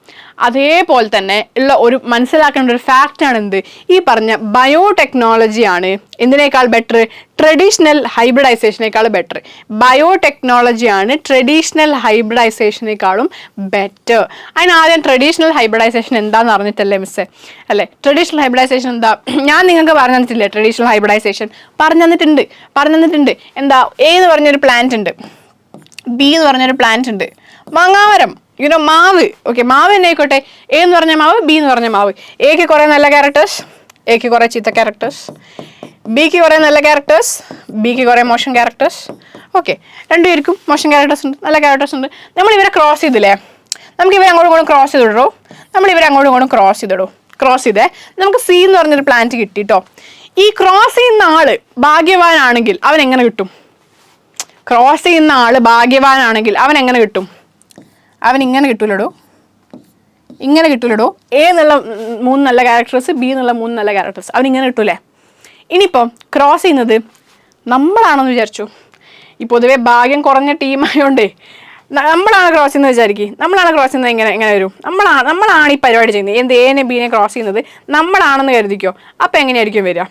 അതേപോലെ തന്നെ ഉള്ള ഒരു മനസ്സിലാക്കേണ്ട ഒരു ഫാക്റ്റാണ് എന്ത്, ഈ പറഞ്ഞ ബയോടെക്നോളജിയാണ് എന്തിനേക്കാൾ ബെറ്റർ? ട്രഡീഷണൽ ഹൈബ്രിഡൈസേഷനേക്കാൾ ബെറ്റർ. ബയോടെക്നോളജിയാണ് ട്രഡീഷണൽ ഹൈബ്രിഡൈസേഷനേക്കാളും ബെറ്റർ. അതിനാദ്യം ട്രഡീഷണൽ ഹൈബ്രിഡൈസേഷൻ എന്താണെന്ന് അറിഞ്ഞിട്ടല്ലേ മിസ്സേ, അല്ലേ? ട്രഡീഷണൽ ഹൈബ്രിഡൈസേഷൻ എന്താ? ഞാൻ നിങ്ങൾക്ക് പറഞ്ഞു തന്നിട്ടില്ലേ? ട്രഡീഷണൽ ഹൈബ്രിഡൈസേഷൻ പറഞ്ഞു തന്നിട്ടുണ്ട്. എന്താ? A എന്ന് പറഞ്ഞൊരു പ്ലാന്റ് ഉണ്ട്, B എന്ന് പറഞ്ഞൊരു പ്ലാന്റ് ഉണ്ട്, മാങ്ങാമരം, മാവ്. ഓക്കെ, മാവ് തന്നെ ആയിക്കോട്ടെ. A എന്ന് പറഞ്ഞ മാവ്, B എന്ന് പറഞ്ഞ മാവ്. Aക്ക് കുറേ നല്ല ക്യാരക്ടേഴ്സ്, Aക്ക് കുറേ ചീത്ത ക്യാരക്ടേഴ്സ്, Bക്ക് കുറേ നല്ല ക്യാരക്ടേഴ്സ്, Bക്ക് കുറേ മോശം ക്യാരക്ടേഴ്സ്. ഓക്കെ, രണ്ടുപേർക്കും മോശം ക്യാരക്ടേഴ്സ് ഉണ്ട്, നല്ല ക്യാരക്ടേഴ്സ് ഉണ്ട്. നമ്മൾ ഇവരെ ക്രോസ് ചെയ്തില്ലേ? നമുക്ക് ഇവരെ അങ്ങോട്ടും ഇങ്ങോട്ടും ക്രോസ് ചെയ്തിടോ. ക്രോസ് ചെയ്തേ നമുക്ക് C എന്ന് പറഞ്ഞൊരു പ്ലാന്റ് കിട്ടിട്ടോ. ഈ ക്രോസ് ചെയ്യുന്ന ആള് ഭാഗ്യവാനാണെങ്കിൽ അവൻ എങ്ങനെ കിട്ടും? ക്രോസ് ചെയ്യുന്ന ആള് ഭാഗ്യവാനാണെങ്കിൽ അവൻ എങ്ങനെ കിട്ടും? അവൻ ഇങ്ങനെ കിട്ടൂലടോ. A എന്നുള്ള 3 നല്ല ക്യാരക്ടേഴ്സ്, B എന്നുള്ള 3 നല്ല ക്യാരക്ടേഴ്സ്, അവൻ ഇങ്ങനെ കിട്ടൂലേ? ഇനിയിപ്പം ക്രോസ് ചെയ്യുന്നത് നമ്മളാണെന്ന് വിചാരിച്ചു. ഈ പൊതുവെ ഭാഗ്യം കുറഞ്ഞ ടീമായോണ്ടേ നമ്മളാണ് ക്രോസ് ചെയ്യുന്നത് വിചാരിക്കും. നമ്മളാണ് ക്രോസ് ചെയ്യുന്നത്, എങ്ങനെ വരും? നമ്മളാണ് ഈ പരിപാടി ചെയ്യുന്നത്, എന്ത് Aനെ Bനെ ക്രോസ് ചെയ്യുന്നത് നമ്മളാണെന്ന് കരുതിക്കോ. അപ്പം എങ്ങനെയായിരിക്കും വരിക?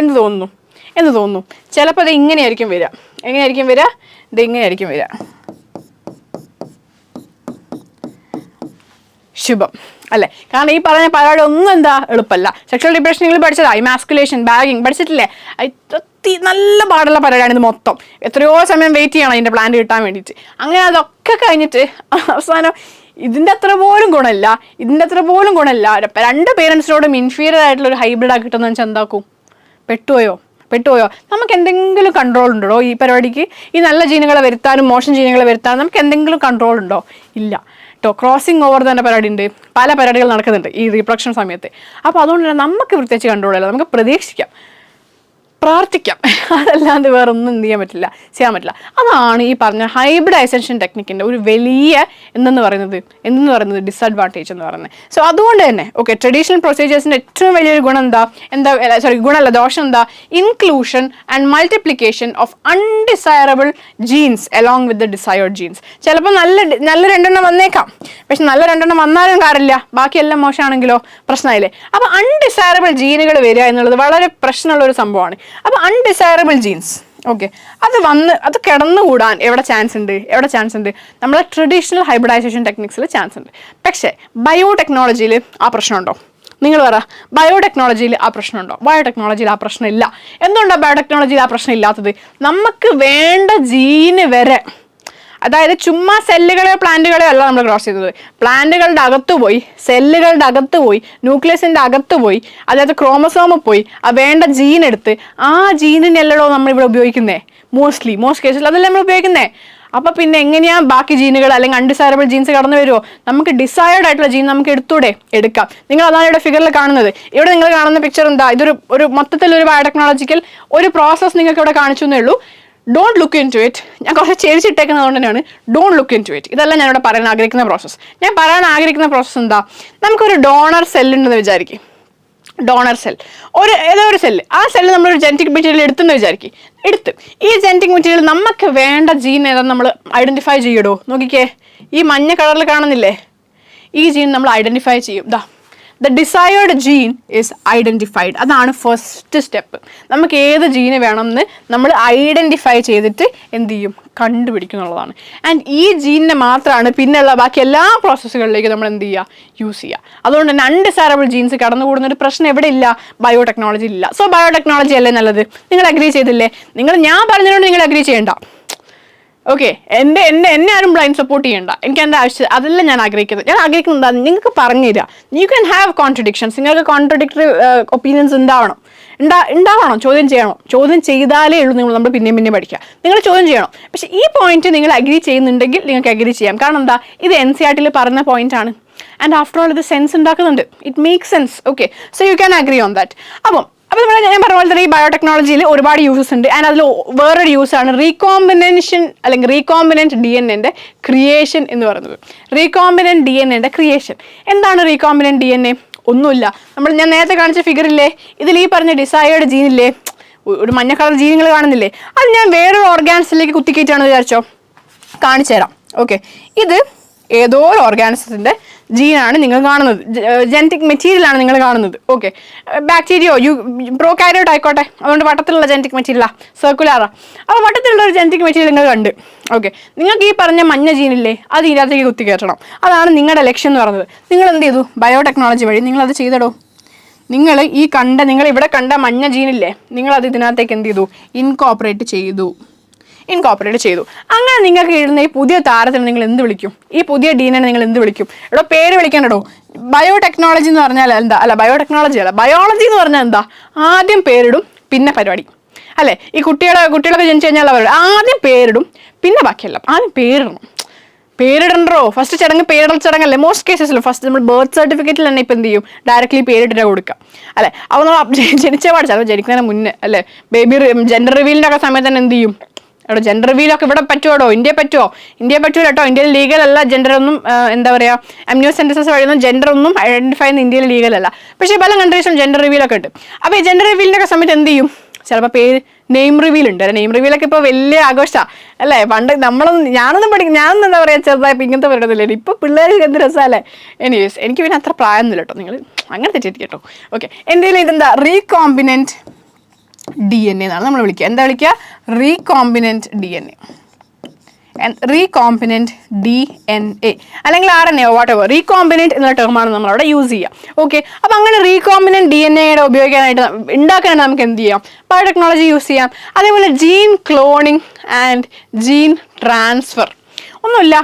എന്ത് തോന്നുന്നു? ചിലപ്പോൾ അത് ഇങ്ങനെയായിരിക്കും വരിക. എങ്ങനെയായിരിക്കും വരിക? ഇത് ഇങ്ങനെയായിരിക്കും വരിക. ശുഭം അല്ലേ? കാരണം ഈ പറഞ്ഞ പരിപാടി ഒന്നും എന്താ എളുപ്പമല്ല. സെക്ഷൽ റീപ്രൊഡക്ഷൻ നിങ്ങൾ പഠിച്ചതാ, ഇമാസ്കുലേഷൻ, ബാഗിങ് പഠിച്ചിട്ടില്ലേ? നല്ല പാടുള്ള പരിപാടിയാണ് ഇത് മൊത്തം. എത്രയോ സമയം വെയിറ്റ് ചെയ്യണം അതിൻ്റെ പ്ലാന്റ് കിട്ടാൻ വേണ്ടിയിട്ട്. അങ്ങനെ അതൊക്കെ കഴിഞ്ഞിട്ട് അവസാനം ഇതിൻ്റെ അത്ര പോലും ഗുണമില്ല. 2 പേരൻസിനോടും ഇൻഫീരിയർ ആയിട്ടുള്ള ഒരു ഹൈബ്രിഡ് കിട്ടുന്ന വെച്ചാൽ എന്താക്കും? പെട്ടുപോയോ? നമുക്ക് എന്തെങ്കിലും കൺട്രോൾ ഉണ്ടോ ഈ പരിപാടിക്ക്? ഈ നല്ല ജീനുകളെ വരുത്താനും മോശം ജീനുകളെ വരുത്താനും നമുക്ക് എന്തെങ്കിലും കൺട്രോൾ ഉണ്ടോ? ഇല്ല. ക്രോസിംഗ് ഓവർ തന്നെ പരിപാടി ഉണ്ട്, പല പരിപാടികൾ നടക്കുന്നുണ്ട് ഈ റീപ്രൊഡക്ഷൻ സമയത്ത്. അപ്പോൾ അതുകൊണ്ട് തന്നെ നമുക്ക് പ്രത്യേകിച്ച് കൺട്രോൾ ഇല്ല, നമുക്ക് പ്രതീക്ഷിക്കാം, പ്രാർത്ഥിക്കാം, അതല്ലാതെ വേറെ ഒന്നും ചെയ്യാൻ പറ്റില്ല. അതാണ് ഈ പറഞ്ഞ ഹൈബ്രിഡൈസേഷൻ ടെക്നിക്കിൻ്റെ ഒരു വലിയ എന്തെന്ന് പറയുന്നത് ഡിസഡ്വാൻറ്റേജ് എന്ന് പറയുന്നത്. സോ അതുകൊണ്ട് തന്നെ ഓക്കെ, ട്രഡീഷണൽ പ്രൊസീജിയേഴ്സിൻ്റെ ഏറ്റവും വലിയൊരു ഗുണം ദോഷം എന്താ? Inclusion and multiplication of undesirable genes along with the desired genes. ചിലപ്പോൾ നല്ല 2 വന്നേക്കാം, പക്ഷെ നല്ല 2 വന്നാലും കാര്യമില്ല, ബാക്കിയെല്ലാം മോശമാണെങ്കിലോ പ്രശ്നമായില്ലേ? അപ്പോൾ അൺഡിസൈറബിൾ ജീനുകൾ വരിക എന്നുള്ളത് വളരെ പ്രശ്നമുള്ള ഒരു സംഭവമാണ്. അപ്പോൾ അൺഡിസൈറബിൾ ജീൻസ് ഓക്കെ, അത് കിടന്നുകൂടാൻ എവിടെ ചാൻസ് ഉണ്ട്? നമ്മളെ ട്രഡീഷണൽ ഹൈബ്രിഡൈസേഷൻ ടെക്നിക്സിൽ ചാൻസ് ഉണ്ട്. പക്ഷേ ബയോടെക്നോളജിയിൽ ആ പ്രശ്നമുണ്ടോ? നിങ്ങൾ പറ, ബയോടെക്നോളജിയിൽ ആ പ്രശ്നമുണ്ടോ? ബയോടെക്നോളജിയിൽ ആ പ്രശ്നമില്ല. എന്തുകൊണ്ടാണ് ബയോടെക്നോളജിയിൽ ആ പ്രശ്നം ഇല്ലാത്തത്? നമുക്ക് വേണ്ട ജീന് വരെ, അതായത് ചുമ്മാ സെല്ലുകളെയോ പ്ലാന്റുകളെയോ അല്ല നമ്മൾ ക്രോസ് ചെയ്തത്. പ്ലാന്റുകളുടെ അകത്ത് പോയി, സെല്ലുകളുടെ അകത്ത് പോയി, ന്യൂക്ലിയസിന്റെ അകത്ത് പോയി, അതായത് ക്രോമസോമിൽ പോയി ആ വേണ്ട ജീൻ എടുത്ത് ആ ജീനിനെല്ലടോ നമ്മൾ ഇവിടെ ഉപയോഗിക്കുന്നേ. മോസ്റ്റ് കേസിൽ അതല്ലേ നമ്മൾ ഉപയോഗിക്കുന്നേ. അപ്പൊ പിന്നെ എങ്ങനെയാ ബാക്കി ജീനുകൾ അല്ലെങ്കിൽ അൺഡിസൈറബിൾ ജീൻസ് കടന്നു വരുമോ? നമുക്ക് ഡിസൈർഡ് ആയിട്ടുള്ള ജീൻ നമുക്ക് എടുക്കാം. നിങ്ങൾ അതാണ് ഇവിടെ ഫിഗറിൽ കാണുന്നത്. ഇവിടെ നിങ്ങൾ കാണുന്ന പിക്ചർ എന്താ? ഇതൊരു മൊത്തത്തിൽ ഒരു ബയോടെക്നോളജിക്കൽ ഒരു പ്രോസസ് നിങ്ങൾക്ക് ഇവിടെ കാണിച്ചു എന്നേ ഉള്ളൂ. Don't look into it. ഞാൻ കുറച്ച് ചേരിച്ചിട്ടേക്കുന്നത് കൊണ്ട് തന്നെയാണ് don't look into it. ഇതല്ല ഞാനിവിടെ പറയാൻ ആഗ്രഹിക്കുന്ന പ്രോസസ്സ്. ഞാൻ പറയാൻ ആഗ്രഹിക്കുന്ന പ്രോസസ്സ് എന്താ? നമുക്കൊരു ഡോണർ സെല്ലുണ്ടെന്ന് വിചാരിക്കും. ഡോണർ സെൽ, ഏതോ ഒരു സെല്ല്, ആ സെല്ല് നമ്മളൊരു ജെനറ്റിക് മെറ്റീരിയൽ എടുത്തെന്ന് വിചാരിക്കും. ഈ ജെനറ്റിക് മെറ്റീരിയൽ നമുക്ക് വേണ്ട ജീൻ ഏതാ നമ്മൾ ഐഡന്റിഫൈ ചെയ്യടോ. നോക്കിക്കേ, ഈ മഞ്ഞ കളറിൽ കാണുന്നില്ലേ? ഈ ജീൻ നമ്മൾ ഐഡന്റിഫൈ ചെയ്യും. The desired gene is identified. അതാണ് ഫസ്റ്റ് സ്റ്റെപ്പ്. നമുക്ക് ഏത് ജീന് വേണമെന്ന് നമ്മൾ ഐഡന്റിഫൈ ചെയ്തിട്ട് എന്ത് ചെയ്യും? കണ്ടുപിടിക്കുന്നുള്ളതാണ്. ആൻഡ് ഈ ജീനിനെ മാത്രമാണ് പിന്നെയുള്ള ബാക്കി എല്ലാ പ്രോസസ്സുകളിലേക്ക് നമ്മൾ എന്ത് ചെയ്യുക? യൂസ് ചെയ്യുക. അതുകൊണ്ട് തന്നെ അൺഡിസൈറബിൾ ജീൻസ് കടന്നുകൂടുന്ന ഒരു പ്രശ്നം എവിടെ ഇല്ല? ബയോടെക്നോളജി ഇല്ല. സോ ബയോടെക്നോളജി അല്ലേ നല്ലത്? നിങ്ങൾ അഗ്രി ചെയ്തില്ലേ? ഞാൻ പറഞ്ഞതുകൊണ്ട് നിങ്ങൾ അഗ്രി ചെയ്യണ്ട. ഓക്കെ, എന്നെ ആരും ബ്ലൈൻഡ് സപ്പോർട്ട് ചെയ്യണ്ട. എനിക്ക് എൻ്റെ ആവശ്യം അതല്ല ഞാൻ ആഗ്രഹിക്കുന്നത്. ഞാൻ ആഗ്രഹിക്കുന്നത് എന്താ? നിങ്ങൾക്ക് പറഞ്ഞു തരിക. You can have contradictions. നിങ്ങൾക്ക് കോൺട്രഡിക്ടറി ഒപ്പീനിയൻസ് ഉണ്ടാവണം. ചോദ്യം ചെയ്യണം. ചോദ്യം ചെയ്താലേ ഉള്ളൂ നമ്മൾ പിന്നെ പഠിക്കുക. നിങ്ങൾ ചോദ്യം ചെയ്യണം. പക്ഷേ ഈ പോയിന്റ് നിങ്ങൾ അഗ്രി ചെയ്യുന്നുണ്ടെങ്കിൽ നിങ്ങൾക്ക് അഗ്രി ചെയ്യാം. കാരണം എന്താ? ഇത് NCERT പറഞ്ഞ പോയിന്റ് ആണ്. ആൻഡ് ആഫ്റ്റർ ഓൾ ഇത് സെൻസ് ഉണ്ടാക്കുന്നുണ്ട്. It make sense. Okay, so you can agree on that. അപ്പോൾ ഞാൻ പറഞ്ഞ പോലെ തന്നെ ഈ ബയോടെക്നോളജിയിൽ ഒരുപാട് യൂസസ് ഉണ്ട്. ആൻഡ് അതിൽ വേറൊരു യൂസാണ് റീകോമ്പിനേഷൻ അല്ലെങ്കിൽ റീകോമ്പിനൻറ്റ് DNA ക്രിയേഷൻ എന്ന് പറയുന്നത്. Recombinant DNA creation. എന്താണ് റീകോമ്പിനൻറ്റ് DNA? ഒന്നുമില്ല. ഞാൻ നേരത്തെ കാണിച്ച ഫിഗറില്ലേ, ഇതിൽ ഈ പറഞ്ഞ ഡിസൈർഡ് ജീനില്ലേ, ഒരു മഞ്ഞ കളർ ജീനുകൾ കാണുന്നില്ലേ, അത് ഞാൻ വേറൊരു ഓർഗാനിസത്തിലേക്ക് കുത്തിക്കയറ്റാണെന്ന് വിചാരിച്ചോ. കാണിച്ചു തരാം. ഓക്കെ, ഇത് ഏതോ ഒരു ഓർഗാനിസത്തിൻ്റെ ജീനാണ് നിങ്ങൾ കാണുന്നത്. ജെനറ്റിക് മെറ്റീരിയലാണ് നിങ്ങൾ കാണുന്നത്. ഓക്കെ, ബാക്ടീരിയോ പ്രോകാരിയോട്ട് ആയിക്കോട്ടെ, അതുകൊണ്ട് വട്ടത്തിലുള്ള ജെനറ്റിക് മെറ്റീരിയലാണ്, സർക്കുലാറാണ്. അപ്പോൾ വട്ടത്തിലുള്ള ഒരു ജെനറ്റിക് മെറ്റീരിയൽ നിങ്ങൾ കണ്ട്. ഓക്കെ, നിങ്ങൾക്ക് ഈ പറഞ്ഞ മഞ്ഞ ജീനില്ലേ, അത് ഇതിനകത്തേക്ക് കുത്തിക്കയറ്റണം. അതാണ് നിങ്ങളുടെ ലക്ഷ്യം എന്ന് പറയുന്നത്. നിങ്ങൾ എന്ത് ചെയ്തു? ബയോടെക്നോളജി വഴി നിങ്ങളത് ചെയ്തടോ. നിങ്ങൾ ഇവിടെ കണ്ട മഞ്ഞ ജീനില്ലേ, നിങ്ങളത് ഇതിനകത്തേക്ക് എന്ത് ചെയ്തു? ഇൻകോപ്പറേറ്റ് ചെയ്തു. അങ്ങനെ നിങ്ങൾക്ക് ഇടുന്ന ഈ പുതിയ താരത്തിന് നിങ്ങൾ എന്ത് വിളിക്കും? ഈ പുതിയ DNA നിങ്ങൾ എന്ത് വിളിക്കും? പേര് വിളിക്കണ്ടോ? ബയോടെക്നോളജി എന്ന് പറഞ്ഞാൽ എന്താ? ബയോടെക്നോളജി അല്ല, ബയോളജി എന്ന് പറഞ്ഞാൽ എന്താ? ആദ്യം പേരിടും, പിന്നെ പരിപാടി അല്ലേ? ഈ കുട്ടികളൊക്കെ ജനിച്ചു കഴിഞ്ഞാൽ അവരുടെ ആദ്യം പേരിടും, പിന്നെ ബാക്കിയെല്ലാം. ആദ്യം പേരിടണ്ടോ? ഫസ്റ്റ് ചടങ്ങ് പേരിടൽ ചടങ്ങല്ലേ മോസ്റ്റ് കേസസിലും. ഫസ്റ്റ് നമ്മൾ ബർത്ത് സർട്ടിഫിക്കറ്റിൽ തന്നെ ഇപ്പം എന്ത് ചെയ്യും? ഡയറക്റ്റ്ലി പേരിട്ടിട്ട് കൊടുക്കാം അല്ലേ? അപ്പോൾ നമ്മൾ ജനിച്ച പാട് ചിലപ്പോൾ ജനിക്കുന്നതിന് മുന്നേ അല്ലേ, ബേബി ജെൻഡർ റിവീലിൻ്റെ ഒക്കെ സമയത്ത് തന്നെ എന്ത് ചെയ്യും? ജെൻഡർ റിവീലൊക്കെ ഇവിടെ പറ്റുമോ? ഇന്ത്യ പറ്റൂല കേട്ടോ. ഇന്ത്യയിൽ ലീഗൽ അല്ല ജെൻഡർ ഒന്നും. എന്താ പറയുക, അമ്നിയോസെൻസസ് വഴിയൊന്നും ജെൻഡർ ഒന്നും ഐഡന്റിഫൈ ചെയ്യുന്ന ഇന്ത്യയിൽ ലീഗൽ അല്ല. പക്ഷേ പല കൺട്രീസിലും ജെൻഡർ റിവീലൊക്കെ ഉണ്ട്. അപ്പോൾ ഈ ജെൻഡർ റിവീലിൻ്റെ ഒക്കെ സമയത്ത് എന്ത് ചെയ്യും? ചിലപ്പോൾ പേര് നെയിം റിവീൽ ഉണ്ട്. നെയിം റിവീലൊക്കെ ഇപ്പോൾ വലിയ ആഘോഷമാണ് അല്ലേ? ഞാനൊന്നും എന്താ പറയുക, ചെറുതായപ്പോൾ ഇങ്ങനത്തെ പറയുന്നില്ല. ഇപ്പോൾ പിള്ളേർക്ക് എന്ത് രസമല്ലേ? എനിവേസ്, എനിക്ക് പിന്നെ അത്ര പ്രായമൊന്നുമില്ല കേട്ടോ. നിങ്ങൾ അങ്ങനെ തെറ്റിയിരിക്കും കേട്ടോ. ഓക്കെ, എന്തെങ്കിലും ഇതെന്താ? റീകോമ്പിനൻറ്റ് DNA എന്നാണ് നമ്മൾ വിളിക്കുക. എന്താ വിളിക്കുക? Recombinant DNA. അല്ലെങ്കിൽ RNA വാട്ടെവർ. റീകോമ്പിനൻറ്റ് എന്നുള്ള ടേമാണ് നമ്മളവിടെ യൂസ് ചെയ്യുക. ഓക്കെ, അപ്പോൾ അങ്ങനെ റീകോമ്പിനൻറ്റ് DNA ഉണ്ടാക്കാനായിട്ട് നമുക്ക് എന്ത് ചെയ്യാം? ബയോടെക്നോളജി യൂസ് ചെയ്യാം. അതേപോലെ gene cloning and gene transfer. ഒന്നുമില്ല,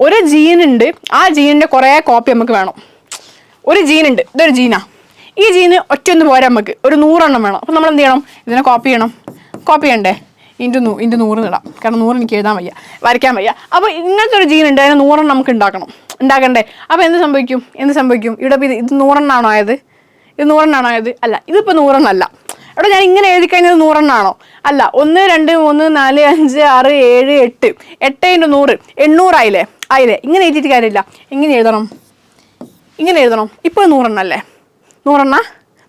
ഒരു ജീനുണ്ട്, ആ ജീനിൻ്റെ കുറേ കോപ്പി നമുക്ക് വേണം. ഒരു ജീനുണ്ട്, ഇതൊരു ജീനാണ്. ഈ ജീന് ഒറ്റൊന്ന് പോരാ, നമുക്ക് ഒരു 100 എണ്ണം വേണം. അപ്പോൾ നമ്മൾ എന്ത് ചെയ്യണം? ഇതിനെ കോപ്പി ചെയ്യണ്ടേ? ഇൻറ്റു 100 ഇടാം. കാരണം 100 എനിക്ക് വരയ്ക്കാൻ വയ്യ. അപ്പോൾ ഇങ്ങനത്തെ ഒരു ജീൻ ഉണ്ട്, അതിന് 100 എണ്ണം നമുക്ക് ഉണ്ടാക്കണ്ടേ? അപ്പോൾ എന്ത് സംഭവിക്കും? ഇവിടെ ഇത് 100 എണ്ണമാണോ ആയത്? അല്ല, ഇതിപ്പോൾ 100 എണ്ണമല്ല. ഞാൻ ഇങ്ങനെ എഴുതി കഴിഞ്ഞത് 100 എണ്ണമാണോ? അല്ല. 1 2 3 4 5 6 7 8 8 × 100 800 ആയില്ലേ? ഇങ്ങനെ എഴുതിയിട്ട് കാര്യമില്ല. ഇങ്ങനെ എഴുതണം. ഇപ്പോൾ 100 എണ്ണം അല്ലേ? 100 എണ്ണ